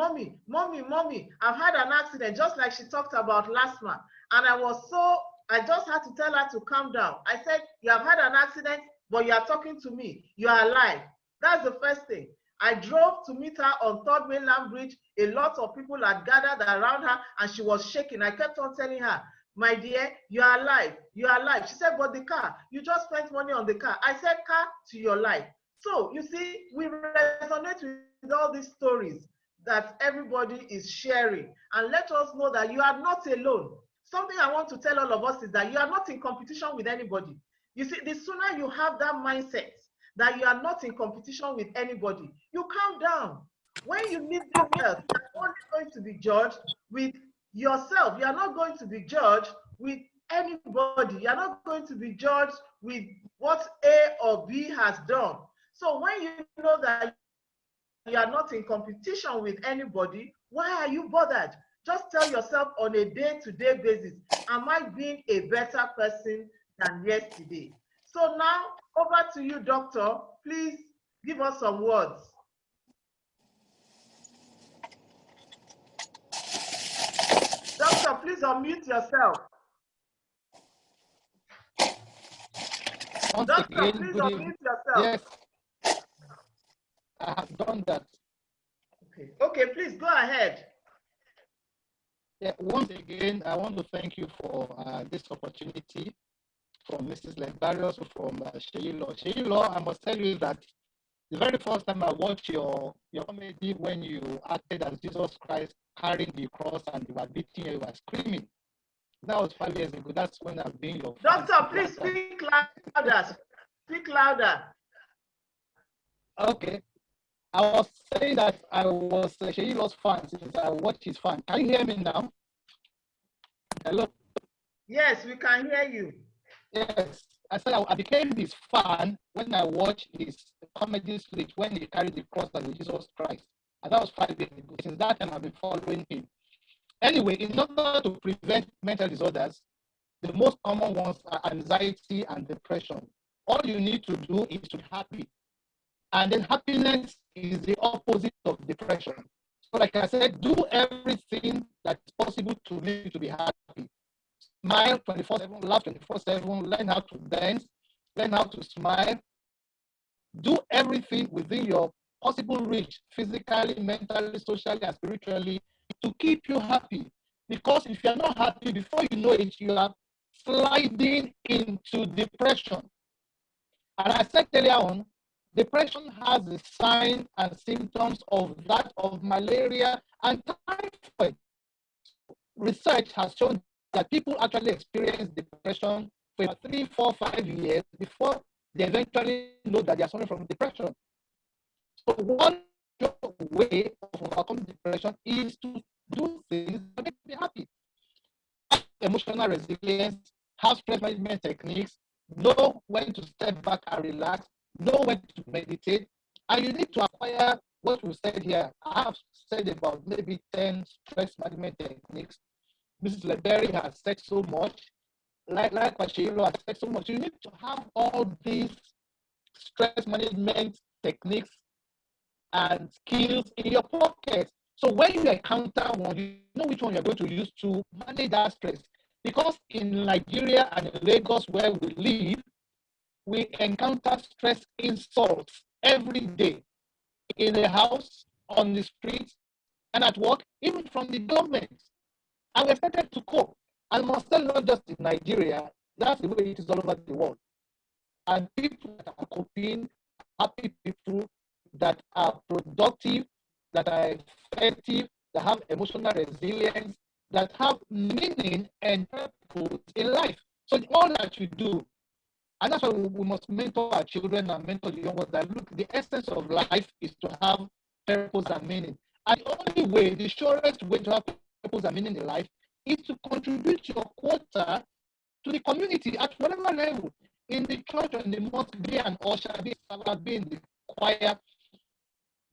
I've had an accident, just like she talked about last month. And I just had to tell her to calm down. I said, you have had an accident, but you are talking to me. You are alive. That's the first thing. I drove to meet her on 3rd Mainland Bridge. A lot of people had gathered around her and she was shaking. I kept on telling her, my dear, you are alive. You are alive. She said, but the car, you just spent money on the car. I said, car to your life. So you see, we resonate with all these stories that everybody is sharing. And let us know that you are not alone. Something I want to tell all of us is that you are not in competition with anybody. You see, the sooner you have that mindset that you are not in competition with anybody, you calm down. When you leave this earth, you are only going to be judged with yourself. You are not going to be judged with anybody. You're not going to be judged with what A or B has done. So when you know that you are not in competition with anybody, why are you bothered? Just tell yourself on a day-to-day basis, am I being a better person than yesterday? So now, over to you, doctor. Please give us some words. Doctor, please unmute yourself. Once Doctor, again, please good evening. unmute yourself. Yes, I have done that. Okay. Okay, please go ahead. Yeah, once again, I want to thank you for this opportunity from Mrs. Lebari, also from Seyi Law. Seyi Law, I must tell you that the very first time I watched your comedy when you acted as Jesus Christ carrying the cross and you were beating you were screaming. That was 5 years ago. That's when I've been your fan. Doctor, please speak louder. Speak louder. Okay. I was saying that I was Seyi Law's fan since I watched his fan. Can you hear me now? Hello? Yes, we can hear you. Yes. I said I became his fan when I watched his comedy skit when he carried the cross of Jesus Christ. And that was 5 years ago. Since that time, I've been following him. Anyway, in order to prevent mental disorders, the most common ones are anxiety and depression. All you need to do is to be happy. And then happiness is the opposite of depression. So like I said, do everything that's possible to make you to be happy. Smile 24/7, laugh 24/7, learn how to dance, learn how to smile. Do everything within your possible reach, physically, mentally, socially, and spiritually, to keep you happy. Because if you're not happy, before you know it, you are sliding into depression. And I said earlier on, depression has the signs and symptoms of that of malaria and typhoid. Research has shown that people actually experience depression for about 3, 4, 5 years before they eventually know that they are suffering from depression. So one way of overcoming depression is to do things that make you happy. Have emotional resilience, have stress management techniques, know when to step back and relax, know when to meditate, and you need to acquire what we said here. I have said about maybe 10 stress management techniques. Mrs. Lebari has said so much. Like what Seyi Law has said so much. You need to have all these stress management techniques and skills in your pocket. So when you encounter one, you know which one you're going to use to manage that stress. Because in Nigeria and in Lagos where we live, we encounter stress insults every day in the house, on the streets, and at work, even from the government. And we expected to cope. And must tell not just in Nigeria, that's the way it is all over the world. And people that are coping, happy people that are productive, that are effective, that have emotional resilience, that have meaning and purpose in life. So all that you do, and that's why we must mentor our children and mentor the young ones that look, the essence of life is to have purpose and meaning. And the only way, the surest way to have purpose and meaning in life is to contribute your quota to the community at whatever level. In the church or in the mosque, be an usher, be a servant, be in the choir,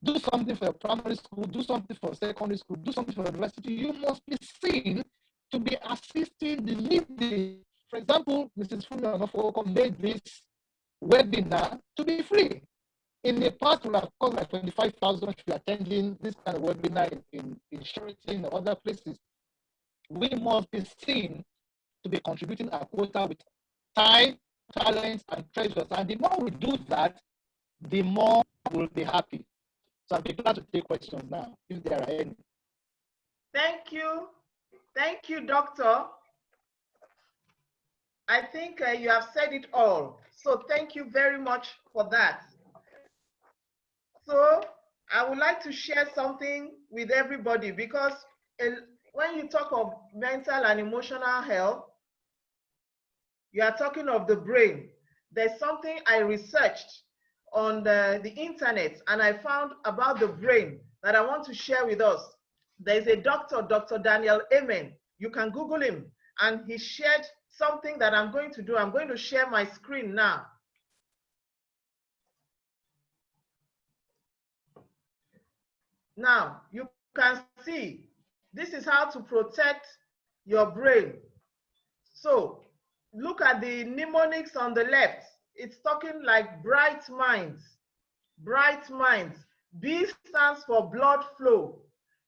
do something for primary school, do something for secondary school, do something for university. You must be seen to be assisting the needy. For example, Mrs. Funmilayo Onafowokan made this webinar to be free. In the past, it would have cost like 25,000 if you're attending this kind of webinar in charity and other places. We must be seen to be contributing our quota with time, talents, and treasures. And the more we do that, the more we'll be happy. So I'll be glad to take questions now, if there are any. Thank you. Thank you, doctor. I think you have said it all. So thank you very much for that. So I would like to share something with everybody because when you talk of mental and emotional health, you are talking of the brain. There's something I researched on the internet and I found about the brain that I want to share with us. There's a doctor, Dr. Daniel Amen. You can Google him, and he shared something that I'm going to do. I'm going to share my screen now. Now, you can see, this is how to protect your brain. So, look at the mnemonics on the left. It's talking like bright minds. Bright minds. B stands for blood flow.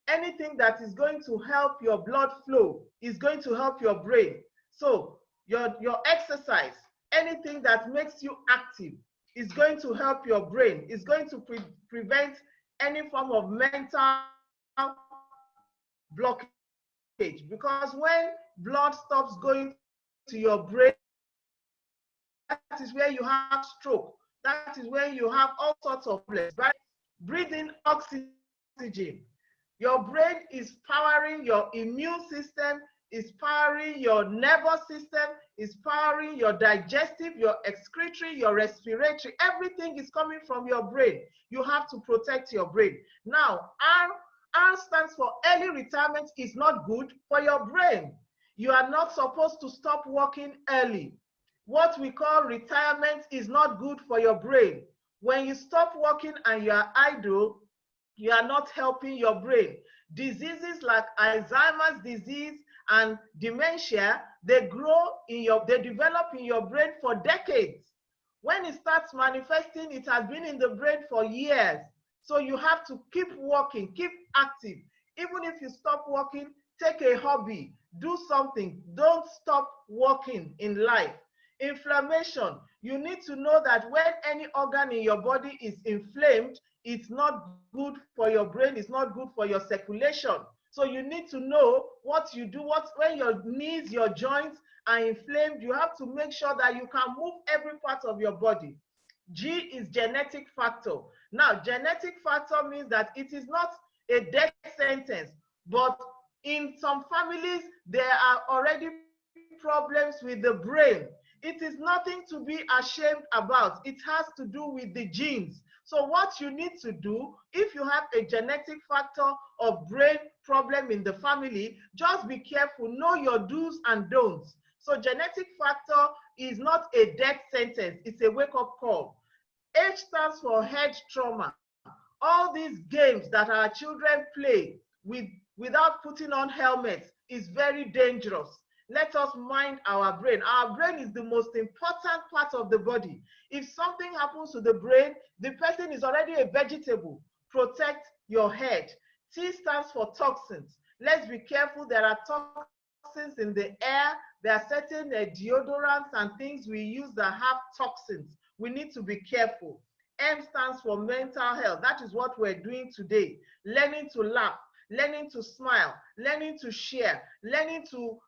Anything that is going to help your blood flow is going to help your brain. So, your exercise, anything that makes you active is going to help your brain. It's going to prevent any form of mental blockage, because when blood stops going to your brain, that is where you have stroke. That is where you have all sorts of problems. Right? Breathe in oxygen. Your brain is powering your immune system, is powering your nervous system, is powering your digestive, your excretory, your respiratory. Everything is coming from your brain. You have to protect your brain. Now, R stands for early retirement is not good for your brain. You are not supposed to stop working early. What we call retirement is not good for your brain. When you stop working and you are idle, you are not helping your brain. Diseases like Alzheimer's disease and dementia, they develop in your brain for decades. When it starts manifesting, it has been in the brain for years. So you have to keep working, keep active. Even if you stop working, take a hobby, do something. Don't stop working in life. Inflammation, you need to know that when any organ in your body is inflamed, it's not good for your brain, it's not good for your circulation. So you need to know what you do. When your knees, your joints are inflamed, you have to make sure that you can move every part of your body. G is genetic factor. Now, genetic factor means that it is not a death sentence, but in some families, there are already problems with the brain. It is nothing to be ashamed about. It has to do with the genes. So what you need to do, if you have a genetic factor of brain problem in the family, just be careful, know your do's and don'ts. So genetic factor is not a death sentence, it's a wake-up call. H stands for head trauma. All these games that our children play without putting on helmets is very dangerous. Let us mind our brain. Our brain is the most important part of the body. If something happens to the brain, the person is already a vegetable. Protect your head. T stands for toxins. Let's be careful. There are toxins in the air. There are certain deodorants and things we use that have toxins. We need to be careful. M stands for mental health. That is what we're doing today. Learning to laugh, learning to smile, learning to share, learning to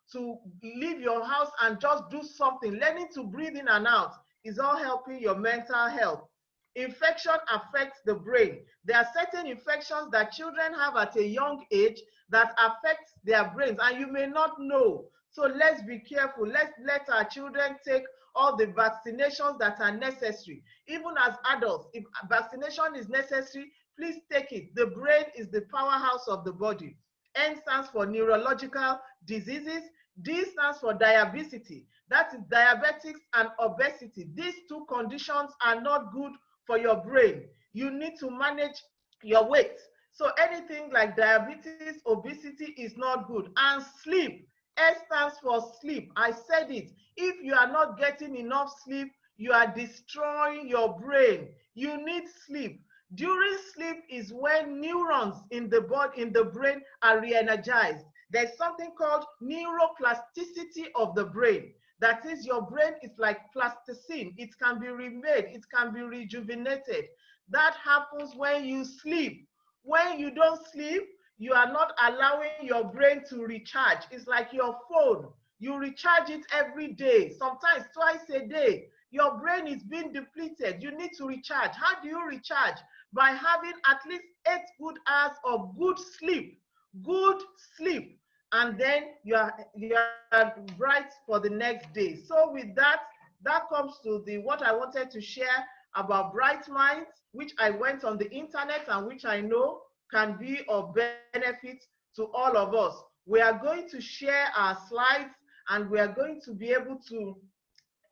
leave your house and just do something, learning to breathe in and out is all helping your mental health. Infection affects the brain. There are certain infections that children have at a young age that affects their brains, and you may not know. So let's be careful. Let's let our children take all the vaccinations that are necessary. Even as adults, if vaccination is necessary, please take it. The brain is the powerhouse of the body. N stands for neurological diseases. D stands for diabetes. That is diabetics and obesity. These two conditions are not good for your brain. You need to manage your weight. So anything like diabetes, obesity is not good. And sleep. S stands for sleep. I said it. If you are not getting enough sleep, you are destroying your brain. You need sleep. During sleep is when neurons in the body, in the brain, are re-energized. There's something called neuroplasticity of the brain. That is, your brain is like plasticine. It can be remade. It can be rejuvenated. That happens when you sleep. When you don't sleep, you are not allowing your brain to recharge. It's like your phone. You recharge it every day, sometimes twice a day. Your brain is being depleted. You need to recharge. How do you recharge? By having at least 8 good hours of good sleep. Good sleep. And then you are bright for the next day. So with that, that comes to what I wanted to share about bright minds, which I went on the internet and which I know can be of benefit to all of us. We are going to share our slides and we are going to be able to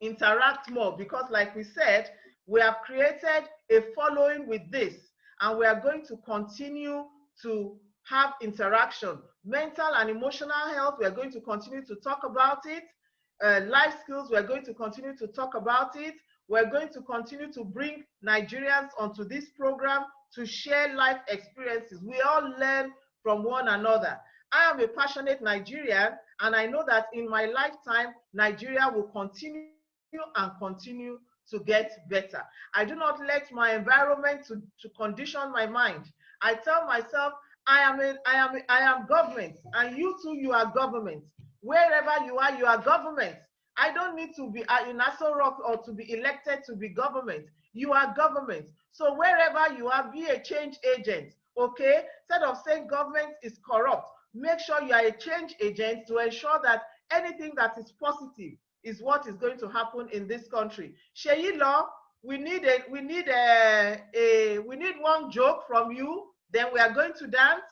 interact more, because like we said, we have created a following with this, and we are going to continue to have interaction. Mental and emotional health, we are going to continue to talk about it. Life skills, we're going to continue to talk about it. We're going to continue to bring Nigerians onto this program to share life experiences. We all learn from one another. I am a passionate Nigerian, and I know that in my lifetime, Nigeria will continue and continue to get better. I do not let my environment to condition my mind. I tell myself, I am government, and you too, you are government. Wherever you are government. I don't need to be in Aso Rock or to be elected to be government. You are government. So wherever you are, be a change agent, okay? Instead of saying government is corrupt, make sure you are a change agent to ensure that anything that is positive is what is going to happen in this country. Seyi Law, we need one joke from you, then we are going to dance,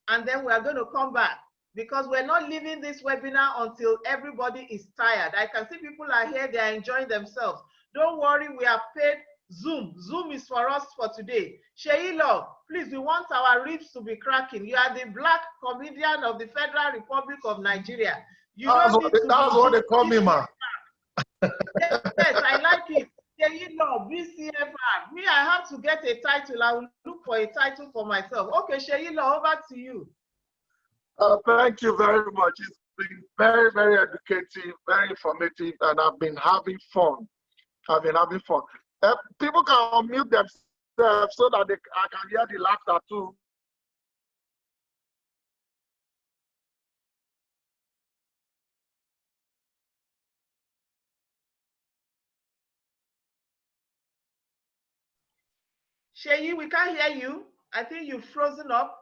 and then we are going to come back, because we're not leaving this webinar until everybody is tired. I can see people are here, they are enjoying themselves. Don't worry, we have paid Zoom. Zoom is for us for today. Seyi Law, please, we want our ribs to be cracking. You are the black comedian of the Federal Republic of Nigeria. You That's what they call me, ma. Yes, I like it. Seyi Law, BCFR. Me, I have to get a title. I will look for a title for myself. Okay, Seyi Law, over to you. Thank you very much. It's been very, very educative, very informative, and I've been having fun. People can unmute themselves so that I can hear the laughter too. Seyi, we can't hear you. I think you've frozen up.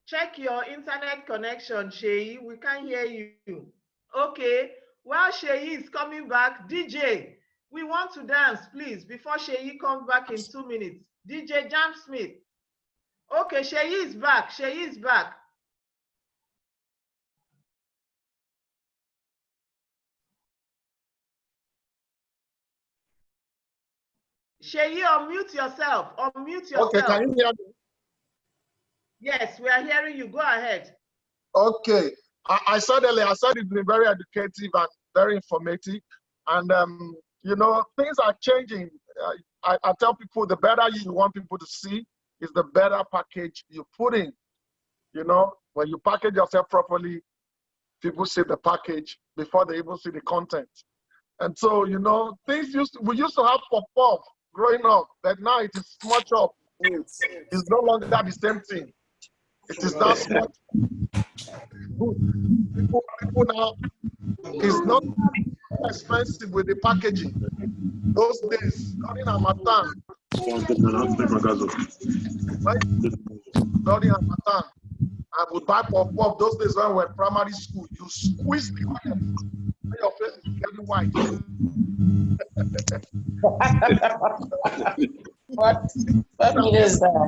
Check your internet connection, Seyi. We can't hear you. Okay, while Seyi is coming back, DJ, we want to dance, please, before Seyi comes back in 2 minutes. DJ Jam Smith. Okay, Seyi is back. Seyi is back. Seyi, unmute yourself. Unmute yourself. Okay, can you hear me? Yes, we are hearing you. Go ahead. Okay. I said earlier, it's been very educative and very informative. And, you know, things are changing. I tell people the better you want people to see is the better package you put in. You know, when you package yourself properly, people see the package before they even see the content. And so, you know, we used to have pop-up growing up, but now it is much up. It's no longer the same thing. It is that much. People now, it's not expensive with the packaging. Those days, during Hamatan, I would buy pop-up. Those days when we were in primary school, you squeeze the oil, your face is getting white. What is that?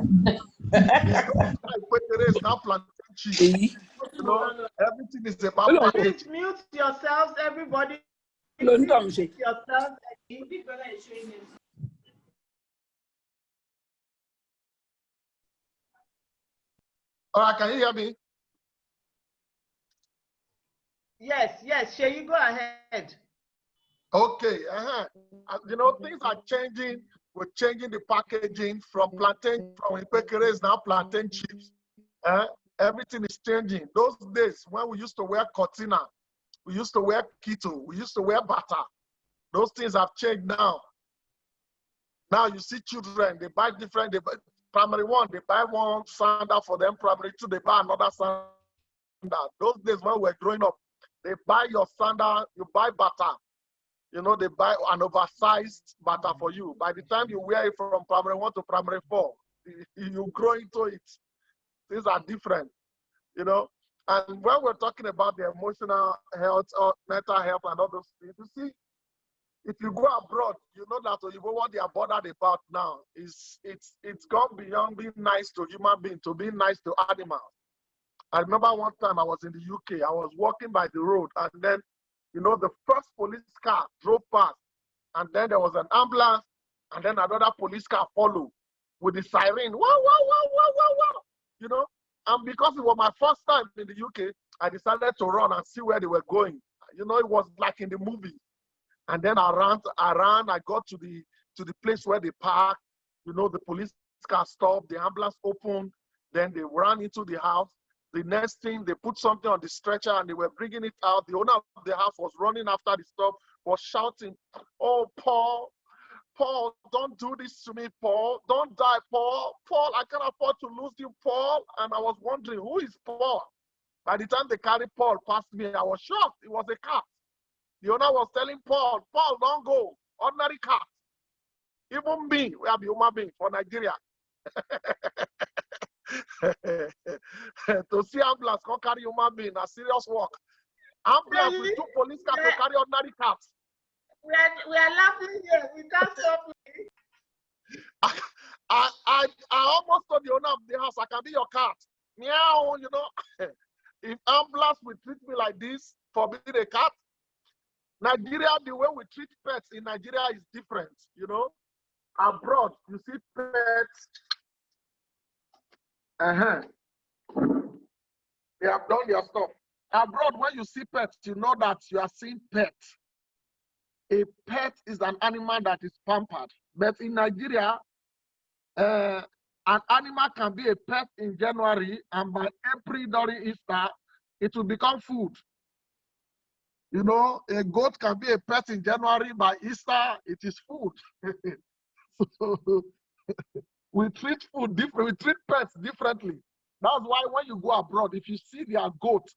It's now plantain cheese. You know, everything is about package. Mute yourselves, everybody. Hello, Mute yourselves. All right, can you hear me? Yes, Seyi, go ahead. Okay, you know, things are changing. We're changing the packaging from plantain, from Ipekere is now plantain chips. Everything is changing. Those days when we used to wear cortina, we used to wear keto, we used to wear bata. Those things have changed now. Now you see children, they buy different, primary one, they buy one sandal for them, primary two, they buy another sandal. Those days when we were growing up, they buy your sandal, you buy bata. You know, they buy an oversized bata for you. By the time you wear it from primary 1 to primary 4, you grow into it. Things are different, you know. And when we're talking about the emotional health or mental health and all those things, you see, if you go abroad, you know that what they are bothered about now is it's gone beyond being nice to human beings to being nice to animals. I remember one time I was in the UK, I was walking by the road, and then You know, the first police car drove past, and then there was an ambulance, and then another police car followed with the siren. Wow, wow, wow, wow, wow, wow. You know, and because it was my first time in the UK, I decided to run and see where they were going. You know, it was like in the movie. And then I got to the place where they parked. You know, the police car stopped, the ambulance opened, then they ran into the house. The next thing, they put something on the stretcher and they were bringing it out. The owner of the house was running after the stop, was shouting, "Oh, Paul, Paul, don't do this to me, Paul. Don't die, Paul. Paul, I can't afford to lose you, Paul." And I was wondering, who is Paul? By the time they carried Paul past me, I was shocked. It was a cat. The owner was telling Paul, "Paul, don't go. Ordinary cat. Even me, we are the human being for Nigeria." To see ambulance come carry human being, a serious work. Ambulance with 2 police cars to carry ordinary cats. We are laughing here. We can't stop. I almost told the owner of the house, "I can be your cat." Meow, you know. If ambulance will treat me like this for being a cat, Nigeria, the way we treat pets in Nigeria is different, you know. Abroad, you see pets. They have done their stuff. Abroad, when you see pets, you know that you are seeing pets. A pet is an animal that is pampered. But in Nigeria, an animal can be a pet in January, and by April during Easter, it will become food. You know, a goat can be a pet in January, by Easter, it is food. So we treat food different, we treat pets differently. That's why when you go abroad, if you see their goat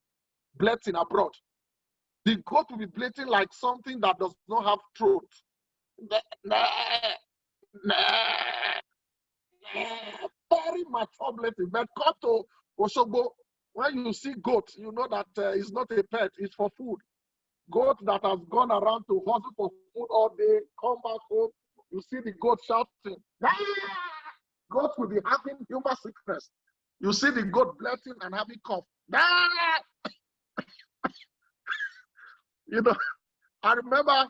bleating abroad, the goat will be bleating like something that does not have throat. Very mature bleating. But come to Osogbo, when you see goat, you know that it's not a pet, it's for food. Goat that has gone around to hustle for food all day, come back home, you see the goat shouting. Goat will be having human sickness. You see the goat bleating and having cough. You know, I remember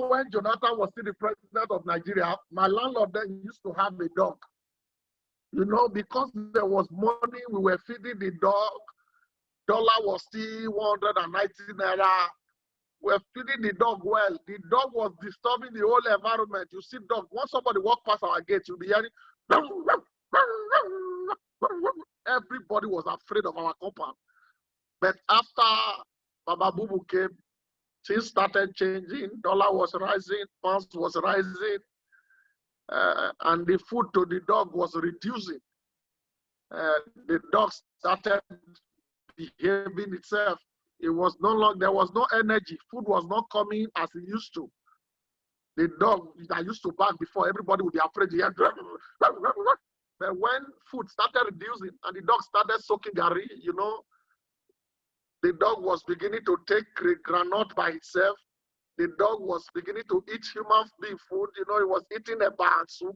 when Jonathan was still the president of Nigeria, my landlord then used to have a dog. You know, because there was money, we were feeding the dog. Dollar was still 190 naira. We were feeding the dog well. The dog was disturbing the whole environment. You see dog, once somebody walk past our gate, you'll be hearing. Everybody was afraid of our compound. But after Baba Bubu came, things started changing. Dollar was rising, pounds was rising, and the food to the dog was reducing. The dog started behaving itself. It was no longer, there was no energy. Food was not coming as it used to. The dog that used to bark before, everybody would be afraid. But when food started reducing and the dog started soaking gari, you know, the dog was beginning to take granite by itself. The dog was beginning to eat human being food. You know, it was eating eba and soup.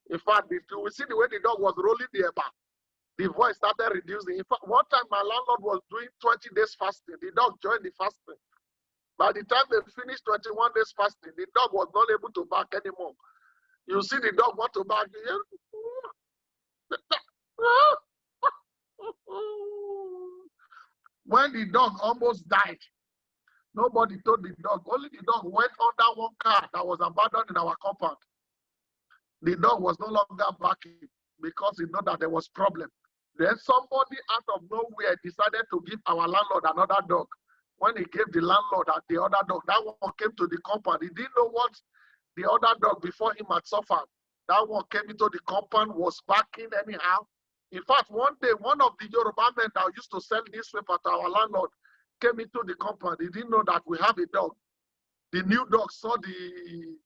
In fact, we see the way the dog was rolling the eba. The voice started reducing. In fact, one time my landlord was doing 20 days fasting. The dog joined the fasting. By the time they finished 21 days fasting, the dog was not able to bark anymore. You see the dog want to bark. When the dog almost died, nobody told the dog. Only the dog went under one car that was abandoned in our compound. The dog was no longer barking because he knew that there was problem. Then somebody out of nowhere decided to give our landlord another dog. When he gave the landlord the other dog, that one came to the compound. He didn't know what the other dog before him had suffered. That one came into the compound, was barking anyhow. In fact, one day, one of the Yoruba men that used to sell newspaper to our landlord came into the compound. He didn't know that we have a dog. The new dog saw the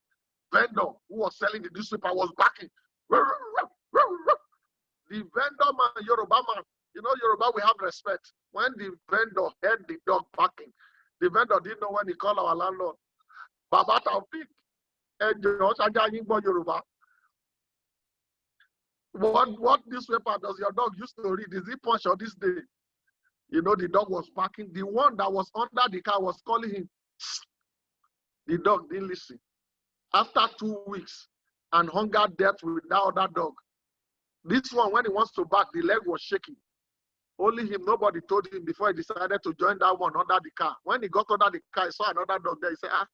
vendor who was selling the newspaper was barking. The vendor man, Yoruba man, you know, Yoruba, we have respect. When the vendor heard the dog barking, the vendor didn't know when he called our landlord. Baba Taufik, Yoruba. What newspaper does your dog used to read? Is it Punch or This Day? You know, the dog was barking. The one that was under the car was calling him. The dog didn't listen. After 2 weeks, and hunger death with that other dog. This one, when he wants to bark, the leg was shaking. Only him, nobody told him before he decided to join that one under the car. When he got under the car, he saw another dog there. He said, ah,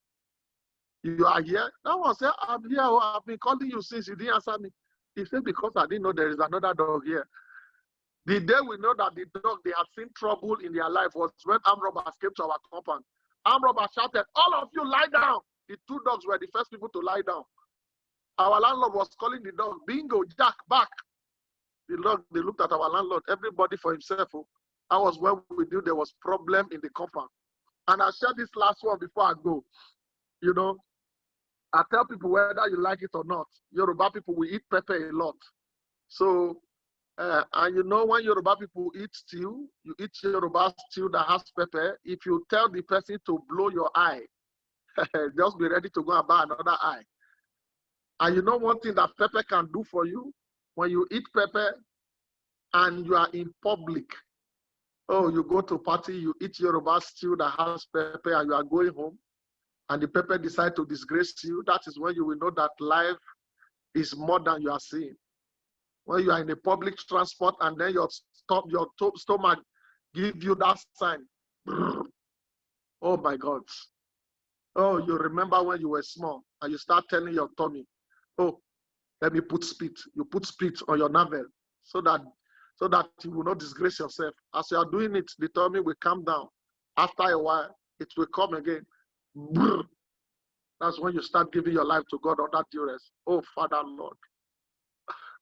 you are here? That one said, I'm here. Oh, I've been calling you since you didn't answer me. He said, because I didn't know there is another dog here. The day we know that the dog, they had seen trouble in their life was when armed robbers came to our compound. Armed robbers shouted, all of you lie down. The 2 dogs were the first people to lie down. Our landlord was calling the dog, bingo, Jack, back. The dog, they looked at our landlord, everybody for himself. That was when we knew there was problem in the compound. And I share this last one before I go. You know, I tell people whether you like it or not, Yoruba people, we eat pepper a lot. So, and you know, when Yoruba people eat stew, you eat Yoruba stew that has pepper. If you tell the person to blow your eye, just be ready to go and buy another eye. And you know one thing that pepper can do for you? When you eat pepper and you are in public, oh, you go to party, you eat Yoruba stew that has pepper and you are going home, and the pepper decide to disgrace you, that is when you will know that life is more than you are seeing. When you are in a public transport and then your stomach give you that sign. Oh my God. Oh, you remember when you were small and you start telling your tummy, oh, let me put spit. You put spit on your navel so that you will not disgrace yourself. As you are doing it, the tummy will calm down. After a while, it will come again. That's when you start giving your life to God under duress. Oh, Father, Lord,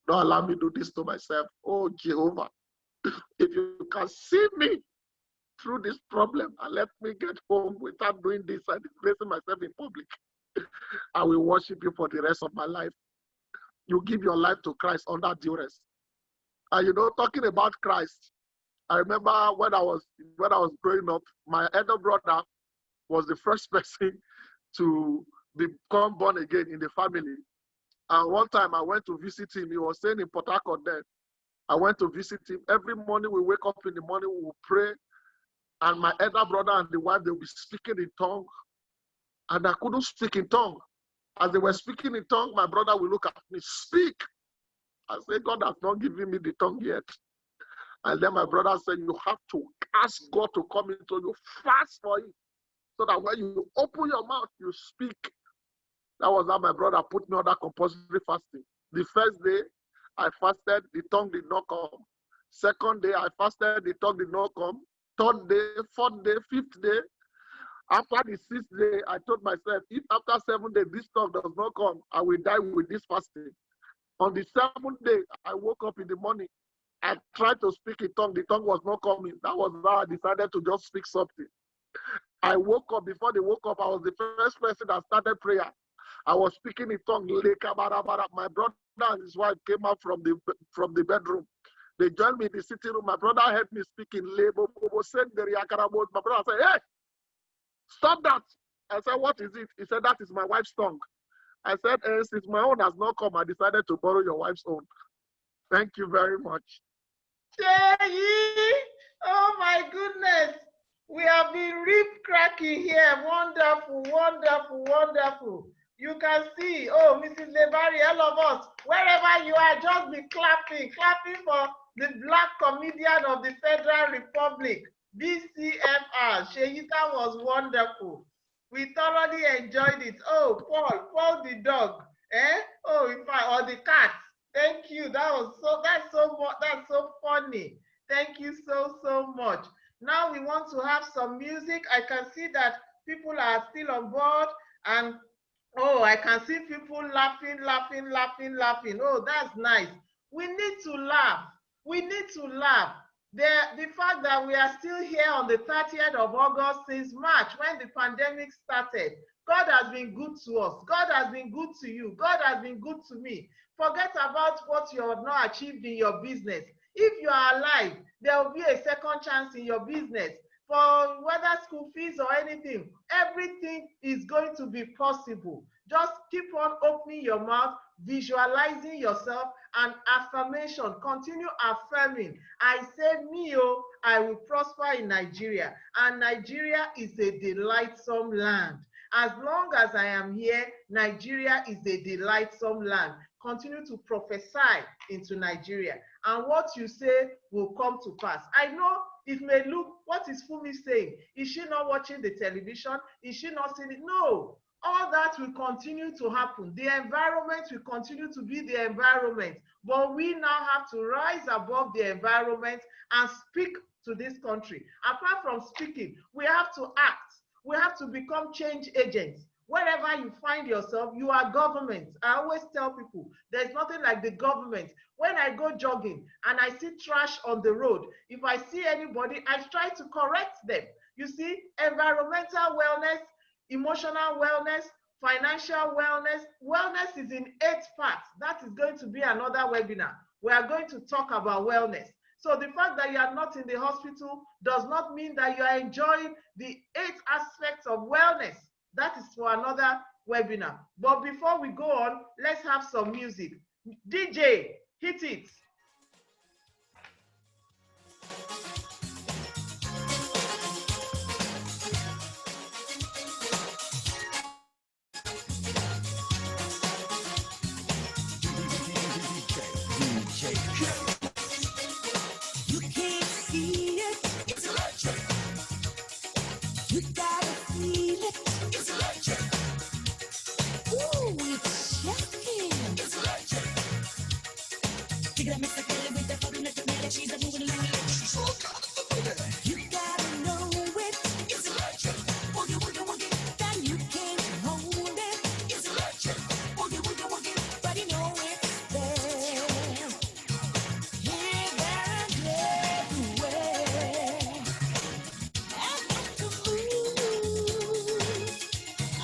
don't allow me to do this to myself. Oh, Jehovah, if you can see me through this problem and let me get home without doing this and disgracing myself in public, I will worship you for the rest of my life. You give your life to Christ under duress. And you know, talking about Christ, I remember when I was growing up, my elder brother was the first person to become born again in the family. And one time I went to visit him. He was staying in Port Harcourt then. I went to visit him. Every morning we wake up in the morning, we will pray. And my elder brother and the wife, they will be speaking in tongue. And I couldn't speak in tongue. As they were speaking in tongue, my brother will look at me, speak. I said, God has not given me the tongue yet. And then my brother said, you have to ask God to come into you, fast for it, so that when you open your mouth, you speak. That was how my brother put me under compulsory fasting. The first day I fasted, the tongue did not come. Second day I fasted, the tongue did not come. Third day, fourth day, fifth day. After the 6th day, I told myself, if after 7 days this tongue does not come, I will die with this fasting. On the 7th day, I woke up in the morning. I tried to speak in tongue. The tongue was not coming. That was how I decided to just speak something. I woke up. Before they woke up, I was the first person that started prayer. I was speaking in tongue. My brother and his wife came out from the bedroom. They joined me in the sitting room. My brother heard me speaking. My brother said, hey, stop that. I said, what is it? He said, that is my wife's tongue. I said, since my own has not come, I decided to borrow your wife's own. Thank you very much. Seyi, oh my goodness. We have been rib cracking here. Wonderful, wonderful, wonderful. You can see, oh, Mrs. Lebari, all of us, wherever you are, just be clapping for the Black comedian of the Federal Republic, BCFR. Sheyita was wonderful. We thoroughly enjoyed it. Oh, Paul the dog, Oh, in fact, or the cat. Thank you. That's so funny. Thank you so much. Now we want to have some music. I can see that people are still on board, and oh, I can see people laughing. Oh, that's nice. We need to laugh. We need to laugh. The fact that we are still here on the 30th of August since March, when the pandemic started, God has been good to us. God has been good to you. God has been good to me. Forget about what you have not achieved in your business. If you are alive, there will be a second chance in your business. For whether school fees or anything, everything is going to be possible. Just keep on opening your mouth, visualizing yourself, and affirmation. Continue affirming. I say me, oh, I will prosper in Nigeria. And Nigeria is a delightsome land. As long as I am here, Nigeria is a delightsome land. Continue to prophesy into Nigeria, and what you say will come to pass. I know it may look, what is Fumi saying? Is she not watching the television? Is she not seeing it? No. All that will continue to happen. The environment will continue to be the environment, but we now have to rise above the environment and speak to this country. Apart from speaking, we have to act. We have to become change agents. Wherever you find yourself, you are government. I always tell people, there's nothing like the government. When I go jogging and I see trash on the road, if I see anybody, I try to correct them. You see, environmental wellness, emotional wellness, financial wellness. Wellness is in 8 parts. That is going to be another webinar. We are going to talk about wellness. So the fact that you are not in the hospital does not mean that you are enjoying the 8 aspects of wellness. That is for another webinar. But before we go on, let's have some music. DJ, hit it. You can't see it. It's electric. You gotta feel it. It's electric. Ooh, it's shocking. It's electric. Dig that Mr. Kelly with the fucking at the minute. She's a moving along. She's all kind of the You gotta know it. It's electric. Woogie, woogie, woogie. Then you can't hold it. It's electric. Woogie, woogie, woogie. But you know it's there. Here, there, and everywhere. And got to move.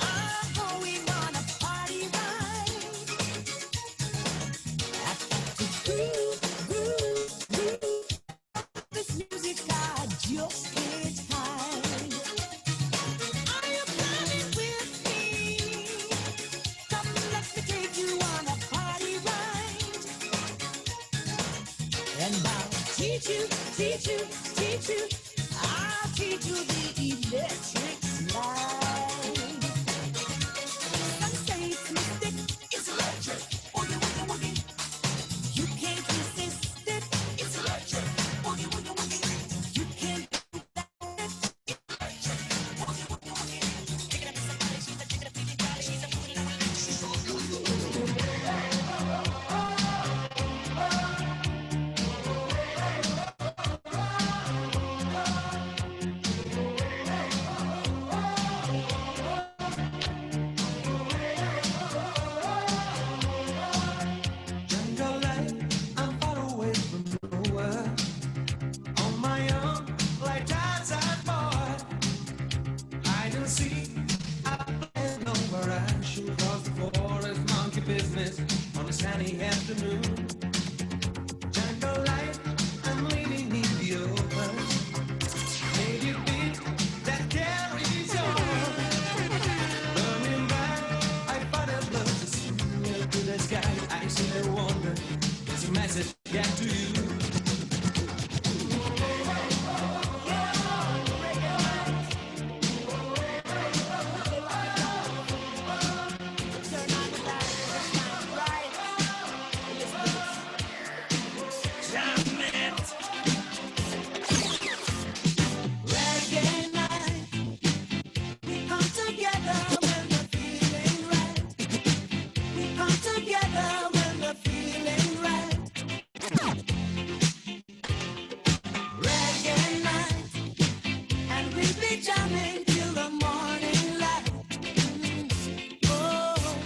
I'm going on a party ride. I've got to groove, groove, groove. This music I just can't hide. Are you coming with me? Come, let me take you on a party ride. And I'll teach you, teach you, teach you. I'll teach you the electric slide. Some say it's mystic. It's electric. Woogie, woogie, woogie. You can't resist it. It's electric. Woogie, woogie, woogie. You can't do that. It's electric. Woogie, woogie, woogie. Take it up to somebody. She's a take it up to somebody. She's a moving around. She's all Jungle life, I'm far away from nowhere. On my own, like Tarzan boy. Hide and seek, I play nowhere. I shoot across the forest, monkey business on a sunny afternoon. Jungle life, I'm living in the open. Native beat that carries on. Burning back, I find a love to see up to the sky. I see a wonder. It's a message get to you. reggae night. We come together when we're feeling right. We come together when we're feeling right. Reggae night, and we'll be jamming till the morning light. Oh,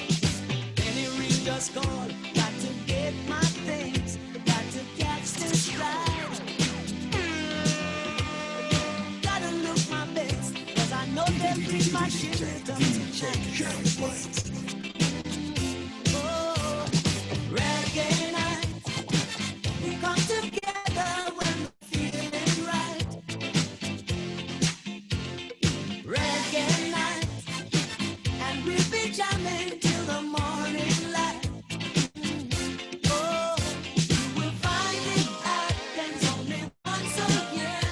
any ring just call. Got to get my things. Got to catch this ride. Gotta look my best, 'cause I know they'll be my shit tonight. Oh, reggae night. We come together when we're feeling right. Reggae night, and we'll be jamming till the morning light. Oh, you will find it happens only once a year.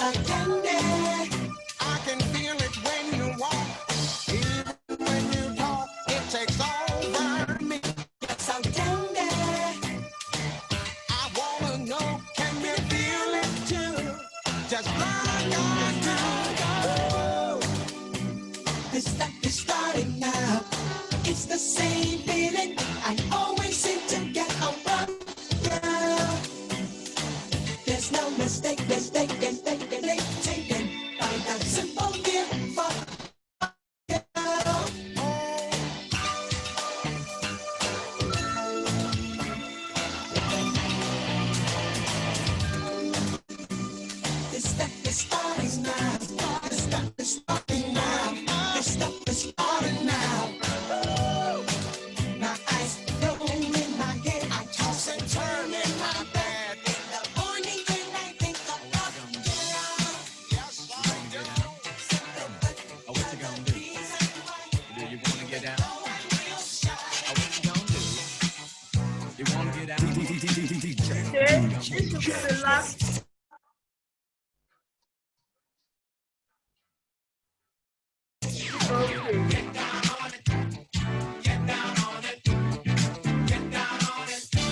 like candy. I can feel it when you walk, even when you talk, it takes over me. You're so candy. I wanna know, can you feel it too? Just like I do. Oh, this stuff is starting now. It's the same feeling I always seem to get around. There's no mistake, taken by that simple fear for you. This stuff is starting now. This stuff is starting now. This stuff is starting now. My eyes roll in my head. I toss and turn in my bed. In the morning when I think about you. Yes, I do. Oh, what you gonna do? Do you wanna get down? Oh, what you gonna do? You wanna get down? Okay, this will be the last. Okay.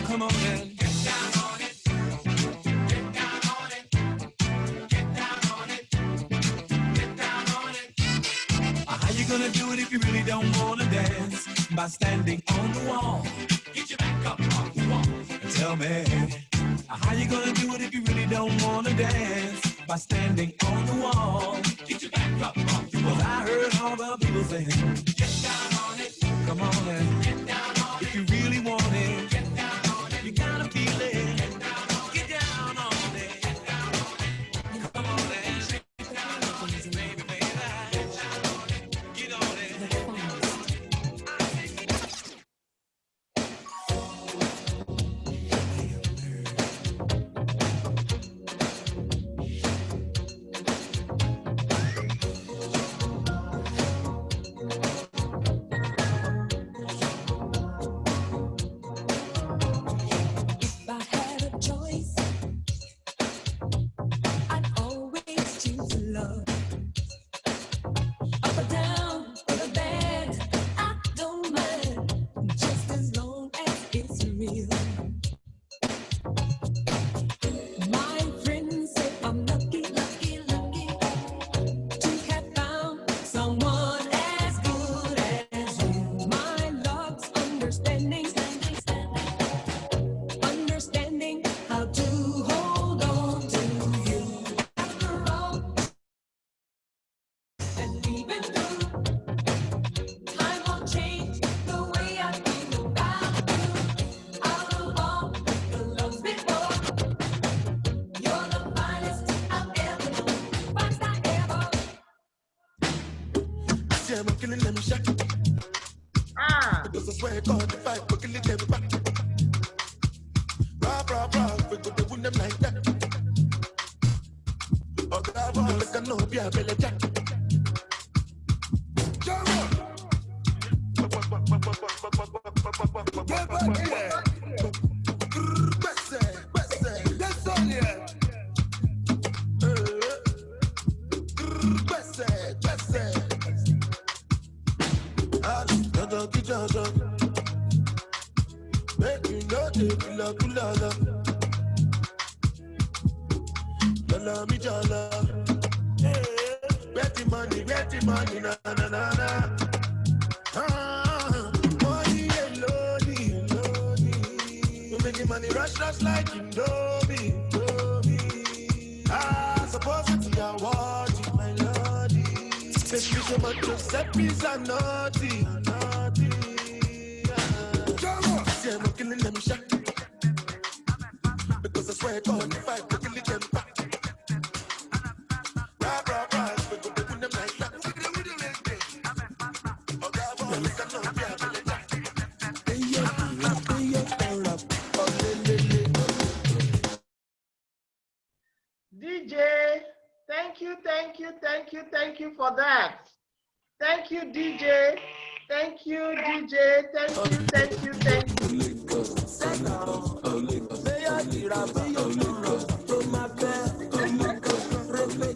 Come on then. How you gonna do it if you really don't wanna dance? By standing on the wall. Get your back up off the wall. Tell me, how you gonna do it if you really don't wanna dance? By standing on the wall. Get your back up off the wall. 'Cause I heard all the people saying, get down on it. Come on and get down on it. If you really want it, get down on it. You gotta feel it. Get down on it. Get down on it. Get down on it. Come on and get down on it, baby, baby. Get down on it. Get on it. If I had a choice, I'd always choose love. Up or down, good or bad, I don't mind, just as long as it's real. My friends say I'm lucky, lucky, lucky to have found someone as good as you. My love's understanding, understanding how to hold on to you. After all, and even though time won't change the way I feel about you. Out of all the loves before, you're the finest I've ever known, finest I ever. See, I'm killing them shot. Ah, Because I swear God, if I could kill it, them back. Rob, we could win them like that. Oh, God, like I know, be a belly jack. Make you know the kula. Jala mi jala. Betty money, na. Money alone. You making money rush like Indomie. I suppose it's your watch, my lordy. Make me so much Giuseppe's are naughty. See, I'm killing them shot. Because I swear God, if I could kill it, them back. Rob, we could win them like that. Oh, God, like I know, be a belly jack. DJ, thank you for that. Thank you, DJ. Thank you, DJ. Thank you.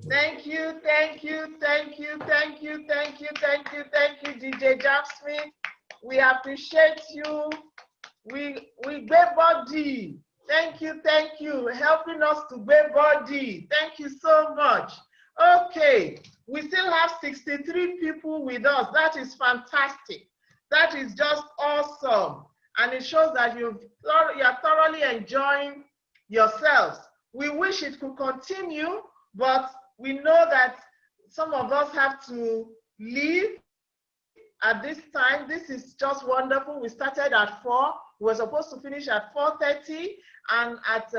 Thank you, thank you, thank you, thank you, thank you, thank you, thank you, DJ Jack Smith. We appreciate you. We gave body. Thank you, helping us to give body. Thank you so much. Okay, we still have 63 people with us. That is fantastic. That is just awesome. And it shows that you are thoroughly enjoying yourselves. We wish it could continue, but we know that some of us have to leave at this time. This is just wonderful. We started at 4. We were supposed to finish at 4:30, and at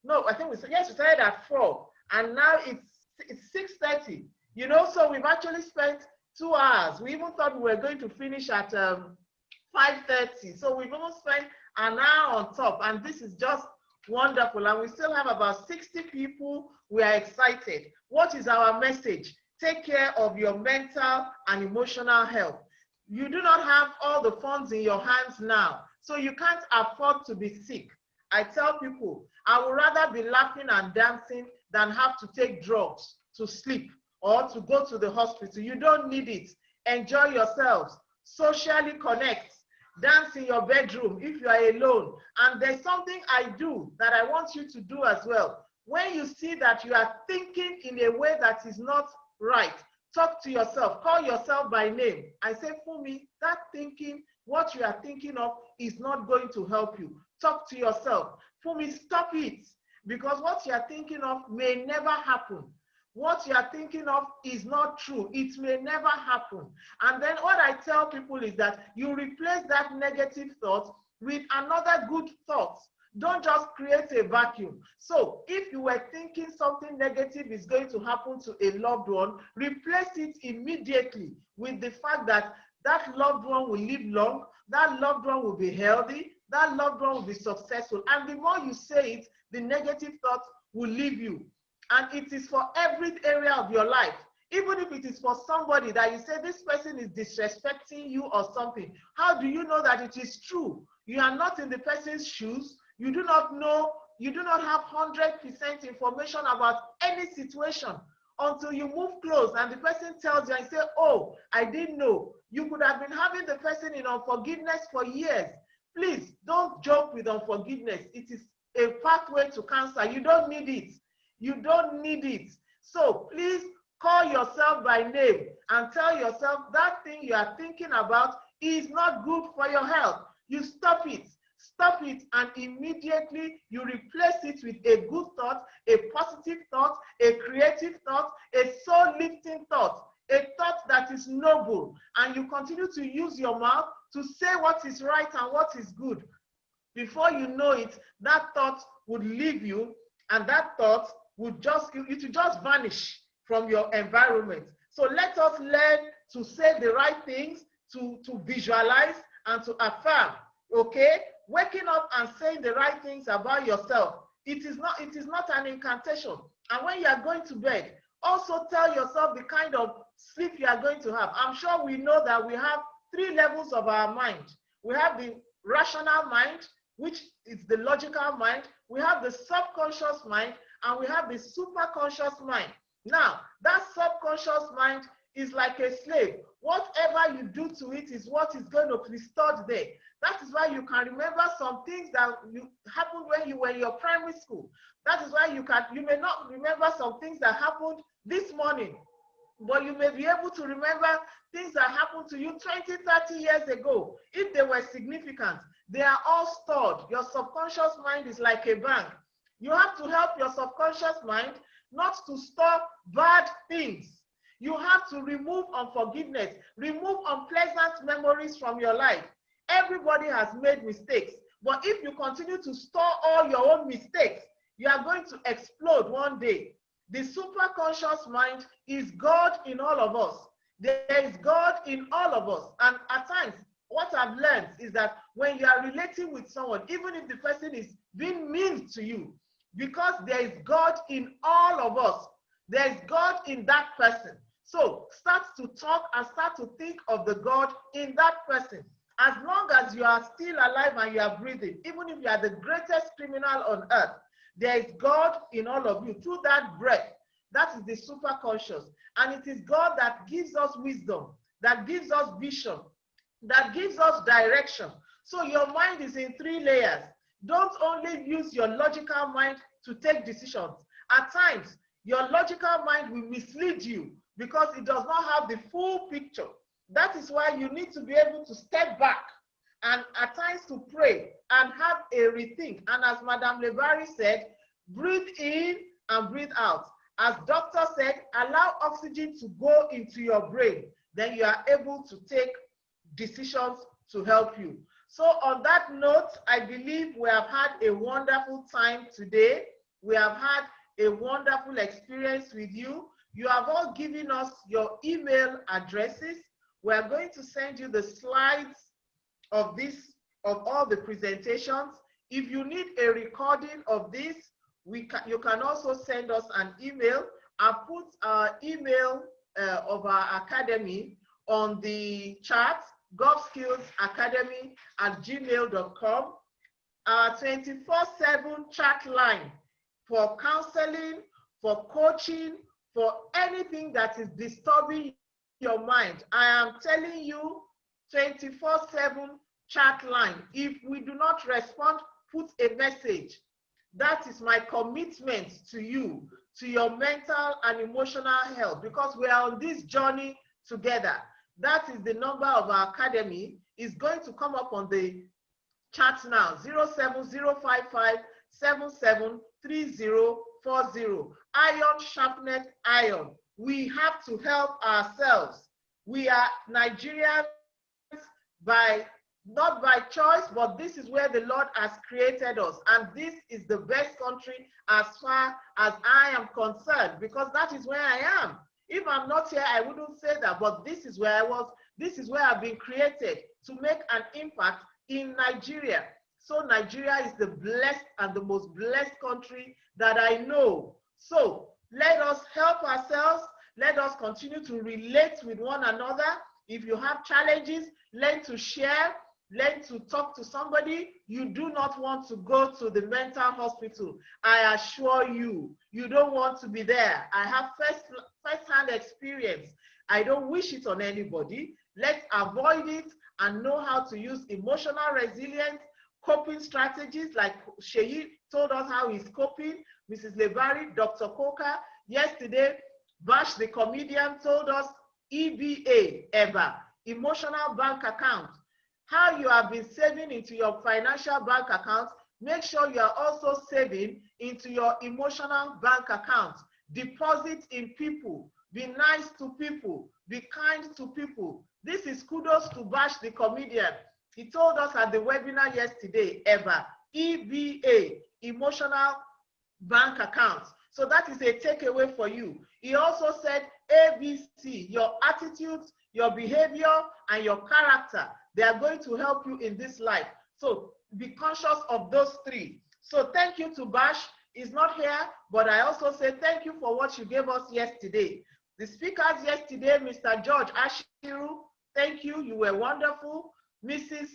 no, I think we started at 4, and now it's 6:30. You know, so we've actually spent 2 hours. We even thought we were going to finish at 5:30. So we've almost spent an hour on top, and this is just wonderful. And we still have about 60 people. We are excited. What is our message? Take care of your mental and emotional health. You do not have all the funds in your hands now, so you can't afford to be sick. I tell people, I would rather be laughing and dancing than have to take drugs to sleep or to go to the hospital. You don't need it. Enjoy yourselves. Socially connect. Dance in your bedroom if you are alone. And there's something I do that I want you to do as well. When you see that you are thinking in a way that is not right, talk to yourself. Call yourself by name. I say, Fumi, that thinking, what you are thinking of is not going to help you. Talk to yourself. Fumi, stop it. Because what you are thinking of may never happen. What you are thinking of is not true. It may never happen. And then what I tell people is that you replace that negative thought with another good thought. Don't just create a vacuum. So if you were thinking something negative is going to happen to a loved one, replace it immediately with the fact that that loved one will live long, that loved one will be healthy, that loved one will be successful. And the more you say it, the negative thought will leave you. And it is for every area of your life. Even if it is for somebody that you say this person is disrespecting you or something, how do you know that it is true? You are not in the person's shoes. You do not know, you do not have 100% information about any situation until you move close and the person tells you and say, oh, I didn't know. You could have been having the person in unforgiveness for years. Please don't joke with unforgiveness. It is a pathway to cancer. You don't need it. You don't need it. So please call yourself by name and tell yourself that thing you are thinking about is not good for your health. You stop it. Stop it, and immediately you replace it with a good thought, a positive thought, a creative thought, a soul-lifting thought, a thought that is noble, and you continue to use your mouth to say what is right and what is good. Before you know it, that thought would leave you, and that thought would just vanish from your environment. So let us learn to say the right things, to visualize and to affirm. Okay? Waking up and saying the right things about yourself. It is not an incantation. And when you are going to bed, also tell yourself the kind of sleep you are going to have. I'm sure we know that we have 3 levels of our mind. We have the rational mind, which is the logical mind. We have the subconscious mind, and we have the superconscious mind. Now, that subconscious mind is like a slave. Whatever you do to it is what is going to be stored there. That is why you can remember some things that happened when you were in your primary school. That is why you may not remember some things that happened this morning, but you may be able to remember things that happened to you 20, 30 years ago. If they were significant, they are all stored. Your subconscious mind is like a bank. You have to help your subconscious mind not to store bad things. You have to remove unforgiveness, remove unpleasant memories from your life. Everybody has made mistakes, but if you continue to store all your own mistakes, you are going to explode one day. The superconscious mind is God in all of us. There is God in all of us. And at times, what I've learned is that when you are relating with someone, even if the person is being mean to you, because there is God in all of us, there is God in that person. So start to talk and start to think of the God in that person. As long as you are still alive and you are breathing, even if you are the greatest criminal on earth, there is God in all of you. Through that breath, That is the super conscious. And it is God that gives us wisdom, that gives us vision, that gives us direction. So your mind is in 3 layers. Don't only use your logical mind to take decisions. At times, your logical mind will mislead you because it does not have the full picture. That is why you need to be able to step back and at times to pray and have a rethink. And as Madame Lebari said, breathe in and breathe out. As doctor said, allow oxygen to go into your brain. Then you are able to take decisions to help you. So on that note, I believe we have had a wonderful time today. We have had a wonderful experience with you. You have all given us your email addresses. We are going to send you the slides of all the presentations. If you need a recording of this, you can also send us an email. I'll put our email of our academy on the chat, govskillsacademy@gmail.com. Our 24/7 chat line for counseling, for coaching, for anything that is disturbing your mind. I am telling you, 24/7 chat line. If we do not respond, put a message. That is my commitment to you, to your mental and emotional health, because we are on this journey together. That is the number of our academy. Is going to come up on the chat now, 07055773040. Iron sharpeneth iron. We have to help ourselves. We are Nigerians not by choice, but this is where the Lord has created us. And this is the best country as far as I am concerned, because that is where I am. If I'm not here, I wouldn't say that, but this is where I was. This is where I've been created to make an impact in Nigeria. So Nigeria is the blessed and the most blessed country that I know. So let us help ourselves. Let us continue to relate with one another. If you have challenges, learn to share, learn to talk to somebody. You do not want to go to the mental hospital. I assure you, you don't want to be there. I have first-hand experience. I don't wish it on anybody. Let's avoid it and know how to use emotional resilience, coping strategies, like Seyi told us how he's coping, Mrs. Lebari, Dr. Coker. Yesterday, Bash the comedian told us EBA, emotional bank account. How you have been saving into your financial bank account, make sure you are also saving into your emotional bank account. Deposit in people, be nice to people, be kind to people. This is kudos to Bash the comedian. He told us at the webinar yesterday, EBA, emotional bank account. So that is a takeaway for you. He also said ABC, your attitudes, your behavior, and your character. They are going to help you in this life. So be conscious of those 3. So thank you to Bash. He's not here, but I also say thank you for what you gave us yesterday. The speakers yesterday, Mr. George Ashiru, thank you. You were wonderful. Mrs.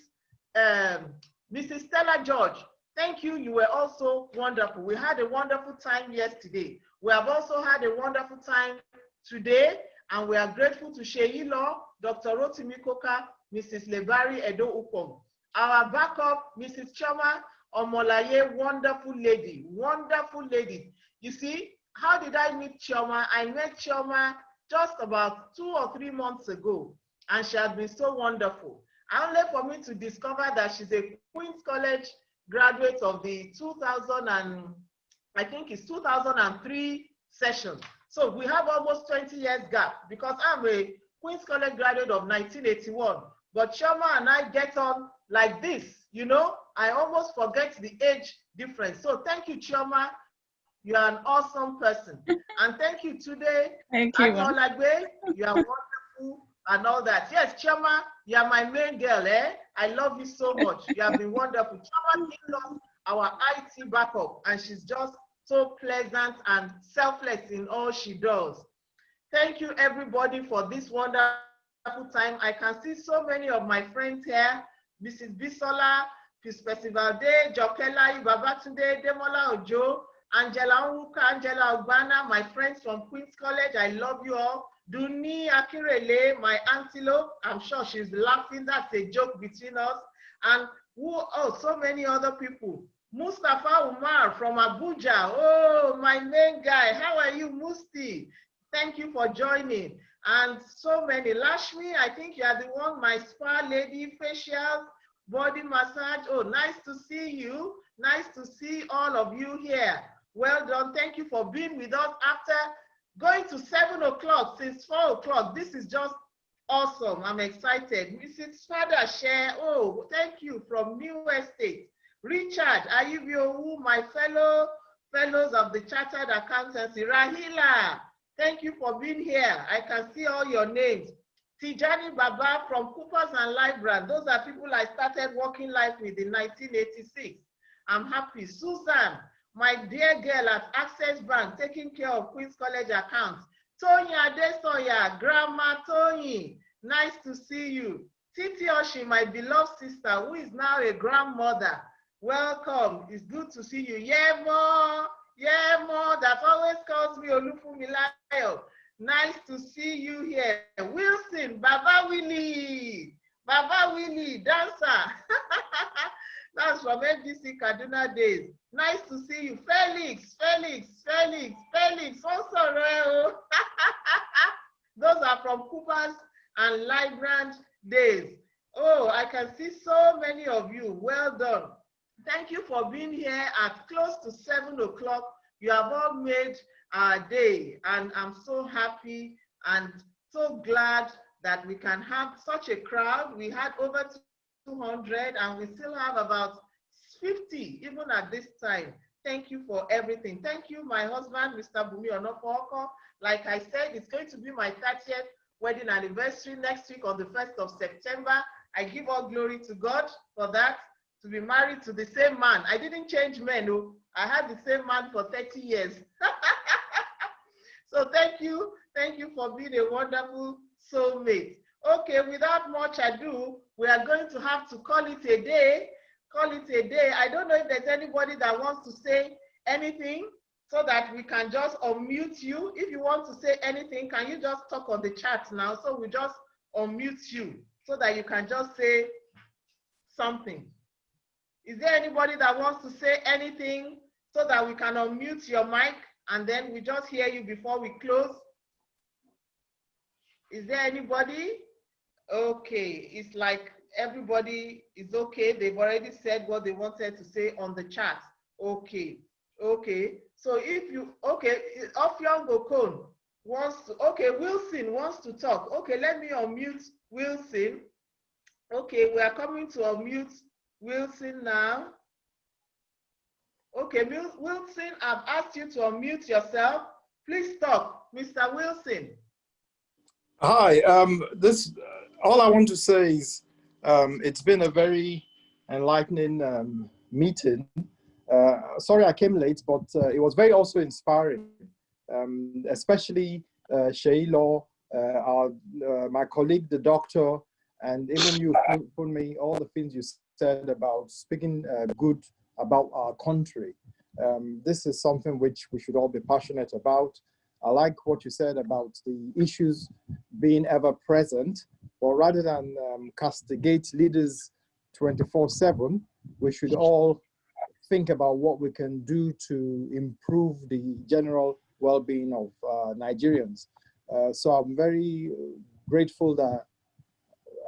Stella George, thank you. You were also wonderful. We had a wonderful time yesterday. We have also had a wonderful time today, and we are grateful to Seyi Law, Dr. Rotimi Coker, Mrs. Lebari Edo-Ukpong. Our backup, Mrs. Choma Omolaye, wonderful lady, wonderful lady. You see, how did I meet Choma? I met Choma just about 2 or 3 months ago, and she has been so wonderful. Only for me to discover that she's a Queen's College graduate of the 2003 session. So we have almost 20 years gap, because I'm a Queen's College graduate of 1981. But Chioma and I get on like this, you know, I almost forget the age difference. So thank you, Chioma. You are an awesome person. And thank you today. Thank you. You are wonderful and all that. Yes, Chioma, you are my main girl, eh? I love you so much. You have been wonderful. Chioma gives us our IT backup, and she's just so pleasant and selfless in all she does. Thank you, everybody, for this wonderful time. I can see so many of my friends here. Mrs. Bisola, Peace Festival Day, Jokela, Babatunde, Demola Ojo, Angela Nwuka, Angela Ogbana, my friends from Queen's College, I love you all. Duni Akirele, my antelope, I'm sure she's laughing, that's a joke between us. And so many other people. Mustafa Umar from Abuja, oh, my main guy, how are you, Musti? Thank you for joining. And so many. Lashmi, I think you are the one, my spa lady, facials, body massage. Oh, nice to see you. Nice to see all of you here. Well done. Thank you for being with us after going to 7 o'clock since 4 o'clock. This is just awesome. I'm excited. Mrs. Father Share, oh, thank you from New Estate. Richard Ayubiowu, my fellows of the Chartered Accountancy. Rahila, thank you for being here. I can see all your names. Tijani Baba from Coopers and Library. Those are people I started working life with in 1986. I'm happy. Susan, my dear girl at Access Bank, taking care of Queen's College accounts. Tonya Adesoya, Grandma Tony, nice to see you. Titi Oshi, my beloved sister, who is now a grandmother. Welcome. It's good to see you. Yemo, that always calls me Funmilayo. Nice to see you here. Wilson, Baba Willie, dancer. That's from NBC Kaduna days. Nice to see you. Felix. Those are from Coopers and Librand days. Oh, I can see so many of you. Well done. Thank you for being here at close to 7 o'clock. You have all made our day, and I'm so happy and so glad that we can have such a crowd. We had over 200 and we still have about 50 even at this time. Thank you for everything. Thank you, my husband, Mr. Rotimi Onafowokan. Like I said, it's going to be my 30th wedding anniversary next week on the 1st of September. I give all glory to God for that, to be married to the same man. I didn't change men. No. I had the same man for 30 years. So thank you for being a wonderful soulmate. Okay, without much ado, we are going to have to call it a day. I don't know if there's anybody that wants to say anything so that we can just unmute you. If you want to say anything, can you just talk on the chat now? So we just unmute you so that you can just say something. Is there anybody that wants to say anything so that we can unmute your mic and then we just hear you before we close? Is there anybody? Okay, it's like everybody is okay. They've already said what they wanted to say on the chat. Okay. So if you, Ofyong Okon wants to, okay, Wilson wants to talk. Okay, let me unmute Wilson. Okay, we are coming to unmute Wilson now. Okay, Wilson, I've asked you to unmute yourself. Please talk, Mr. Wilson. Hi, all I want to say is it's been a very enlightening meeting. Sorry I came late, but it was very also inspiring, especially Seyi Law, my colleague, the doctor, and even you, Funmi, all the things you said about speaking good about our country. This is something which we should all be passionate about. I like what you said about the issues being ever present, but rather than castigate leaders 24/7, we should all think about what we can do to improve the general well-being of Nigerians. So I'm very grateful that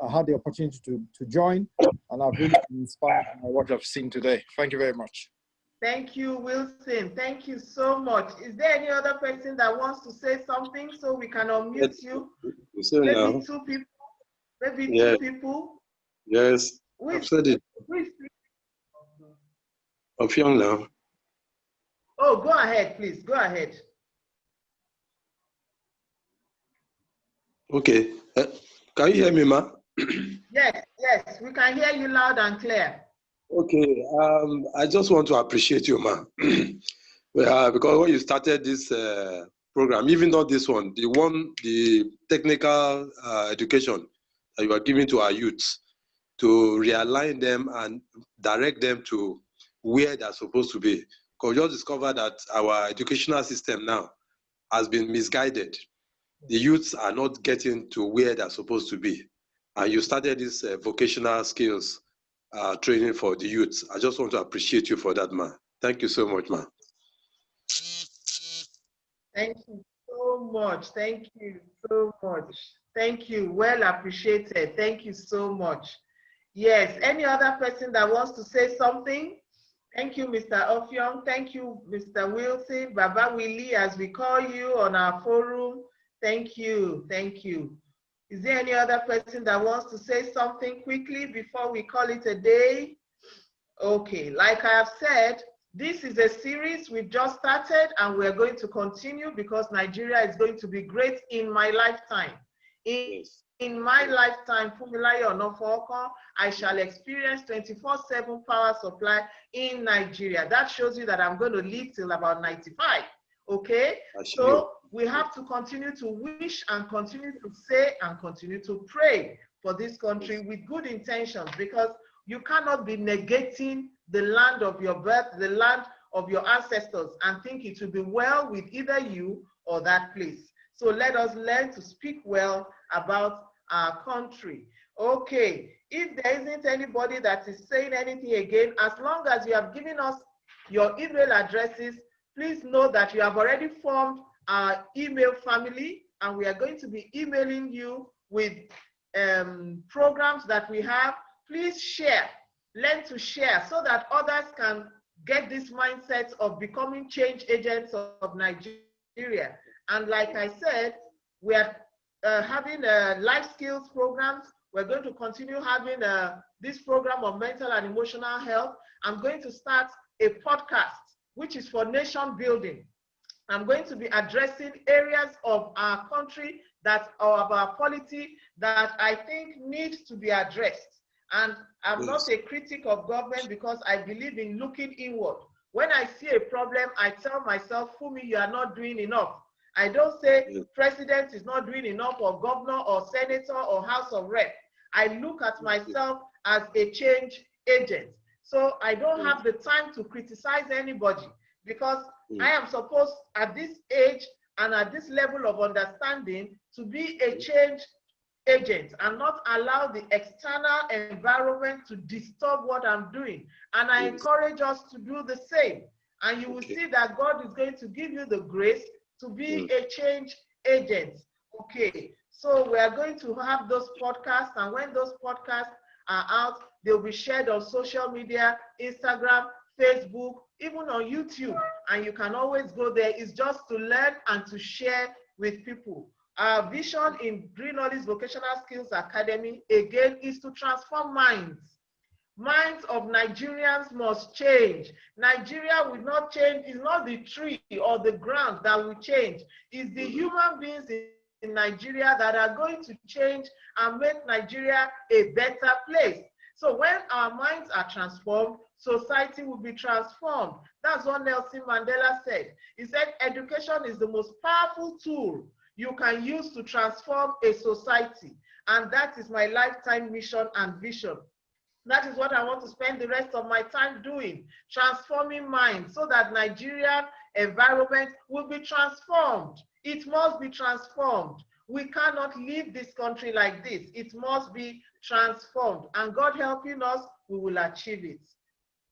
I had the opportunity to join, and I've really been inspired by what I've seen today. Thank you very much. Thank you, Wilson. Thank you so much. Is there any other person that wants to say something so we can unmute you? Maybe two people. Maybe two people. Yes, I've said it. Ofyong now. Oh, go ahead, please. Go ahead. Okay. Can you hear me, ma? Yes, we can hear you loud and clear. Okay. I just want to appreciate you, ma. Because when you started this program, even though this one, the technical education that you are giving to our youths to realign them and direct them to where they're supposed to be, Because we just discovered that our educational system now has been misguided. The youths are not getting to where they're supposed to be. And you started this vocational skills training for the youths. I just want to appreciate you for that, man. Thank you so much, man. Thank you so much. Thank you so much. Thank you. Well appreciated. Thank you so much. Yes, any other person that wants to say something? Thank you, Mr. Offiong. Thank you, Mr. Wilson, Baba Willie, as we call you on our forum. Thank you. Thank you. Is there any other person that wants to say something quickly before we call it a day? Okay, like I have said, this is a series we've just started and we're going to continue because Nigeria is going to be great in my lifetime. In my lifetime, Funmilayo Onafowokan, I shall experience 24/7 power supply in Nigeria. That shows you that I'm going to live till about 95. Okay, so we have to continue to wish and continue to say and continue to pray for this country with good intentions, because you cannot be negating the land of your birth, the land of your ancestors, and think it will be well with either you or that place. So let us learn to speak well about our country. Okay, if there isn't anybody that is saying anything again, as long as you have given us your email addresses, please know that you have already formed our email family, and we are going to be emailing you with programs that we have. Please share, learn to share so that others can get this mindset of becoming change agents of Nigeria. And like I said, we are having life skills programs. We're going to continue having this program of mental and emotional health. I'm going to start a podcast, which is for nation building. I'm going to be addressing areas of our country that are of our polity that I think needs to be addressed. And I'm not a critic of government because I believe in looking inward. When I see a problem, I tell myself, Fumi, you are not doing enough. I don't say president is not doing enough, or governor or senator or house of rep. I look at myself as a change agent. So I don't have the time to criticize anybody, because I am supposed at this age and at this level of understanding to be a change agent and not allow the external environment to disturb what I'm doing. And I encourage us to do the same. And you will see that God is going to give you the grace to be a change agent. Okay, so we are going to have those podcasts, and when those podcasts are out, they'll be shared on social media, Instagram, Facebook, even on YouTube, and you can always go there. It's just to learn and to share with people. Our vision in Green Olives Vocational Skills Academy, again, is to transform minds. Minds of Nigerians must change. Nigeria will not change. It's not the tree or the ground that will change. It's the human beings in Nigeria that are going to change and make Nigeria a better place. So when our minds are transformed, society will be transformed. That's what Nelson Mandela said. He said, education is the most powerful tool you can use to transform a society. And that is my lifetime mission and vision. That is what I want to spend the rest of my time doing, transforming minds so that Nigerian environment will be transformed. It must be transformed. We cannot leave this country like this. It must be transformed. And God helping us, we will achieve it.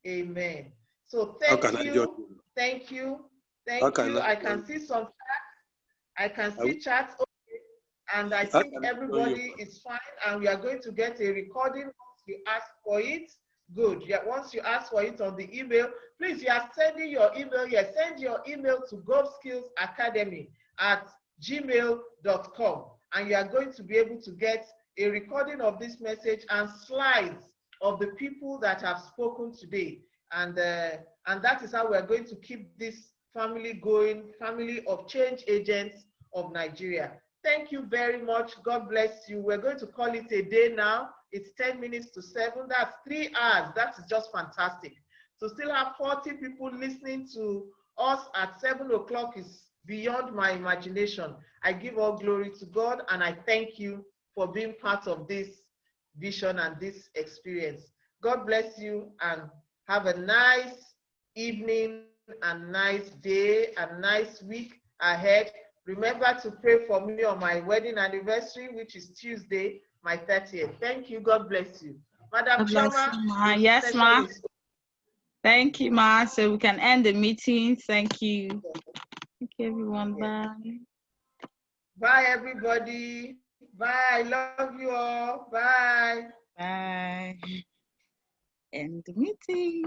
Amen. So thank you. Thank you. Thank you. I can see some chats. I can see chats. Okay. And I think everybody is fine. And we are going to get a recording. You ask for it, good. Yeah, once you ask for it on the email, please, you are sending your email. Yeah, send your email to govskillsacademy@gmail.com, and you are going to be able to get a recording of this message and slides of the people that have spoken today. And that is how we are going to keep this family going, family of change agents of Nigeria. Thank you very much. God bless you. We're going to call it a day now. It's 10 minutes to 7. That's 3 hours. That is just fantastic. To still have 40 people listening to us at 7 o'clock is beyond my imagination. I give all glory to God, and I thank you for being part of this vision and this experience. God bless you, and have a nice evening a nice day, a nice week ahead. Remember to pray for me on my wedding anniversary, which is Tuesday, my 30th. Thank you. God bless you. Madam God bless Choma, you, ma. the Yes, session ma. is over. Thank you, ma. So we can end the meeting. Thank you. Thank you, everyone. Yes. Bye. Bye, everybody. Bye. Love you all. Bye. Bye. End the meeting.